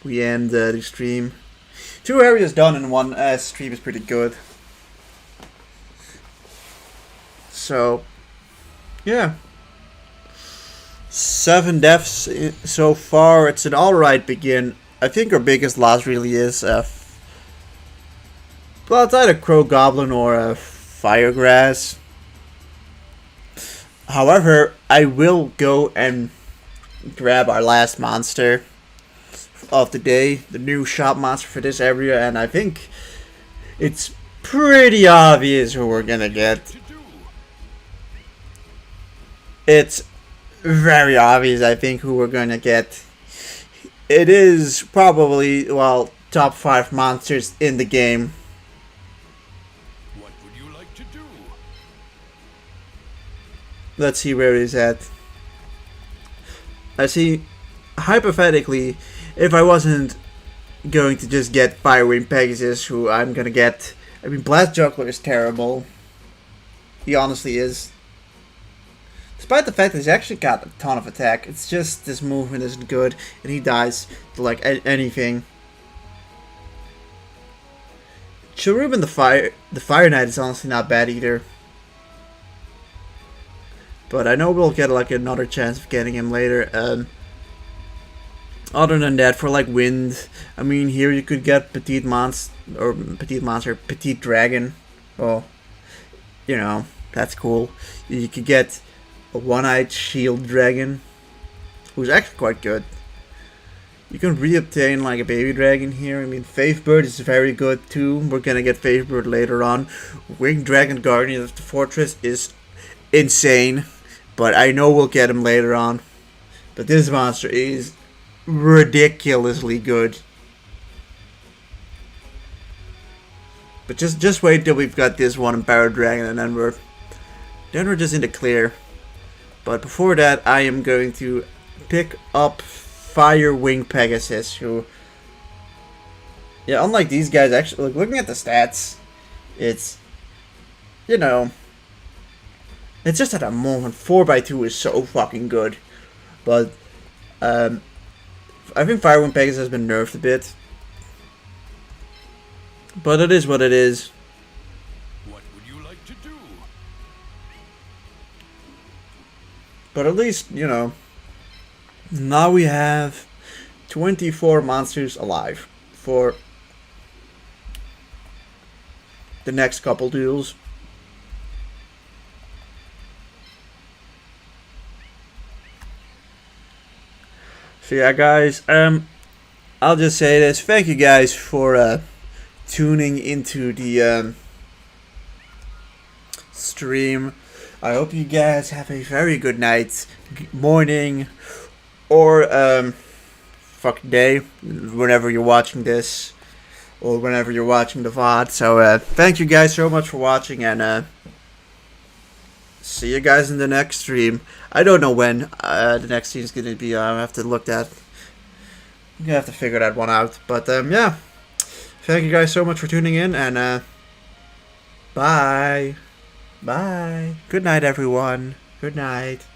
we end the stream. 2 areas done in one stream is pretty good. So, yeah. 7 deaths so far. It's an alright begin. I think our biggest loss really is well, it's either Crow Goblin or Firegrass. However, I will go and grab our last monster of the day, the new shop monster for this area, and I think it's pretty obvious who we're gonna get. It's very obvious, I think, who we're gonna get. It is probably, well, top 5 monsters in the game. What would you like to do? let's see where he's at. I see, hypothetically, if I wasn't going to just get Firewing Pegasus, who I'm gonna get... I mean, Blast Juggler is terrible. He honestly is. Despite the fact that he's actually got a ton of attack, it's just this movement isn't good, and he dies to like anything. Cherubin the Fire Knight is honestly not bad either. But I know we'll get like another chance of getting him later. Other than that, for like wind, I mean, here you could get Petite Dragon. Well, you know, that's cool. You could get a One-Eyed Shield Dragon, who's actually quite good. You can re-obtain like a baby dragon here. I mean, Faithbird is very good too. We're gonna get Faithbird later on. Winged Dragon Guardian of the Fortress is insane, but I know we'll get him later on. But this monster is ridiculously good. But just wait till we've got this one Empowered Dragon, and then we're just in the clear. But before that, I am going to pick up Firewing Pegasus, who, yeah, unlike these guys, actually, like, looking at the stats, it's, you know, it's just at a moment, 4x2 is so fucking good. But, I think Firewing Pegasus has been nerfed a bit. But it is what it is. What would you like to do? But at least, you know, now we have 24 monsters alive for the next couple duels. So yeah, guys, I'll just say this. Thank you guys for tuning into the stream. I hope you guys have a very good night, morning, or fucking day, whenever you're watching this, or whenever you're watching the VOD. So thank you guys so much for watching, and see you guys in the next stream. I don't know when the next stream is going to be. I'll have to look that. I'm going to have to figure that one out. But yeah, thank you guys so much for tuning in, and bye. Bye. Good night, everyone. Good night.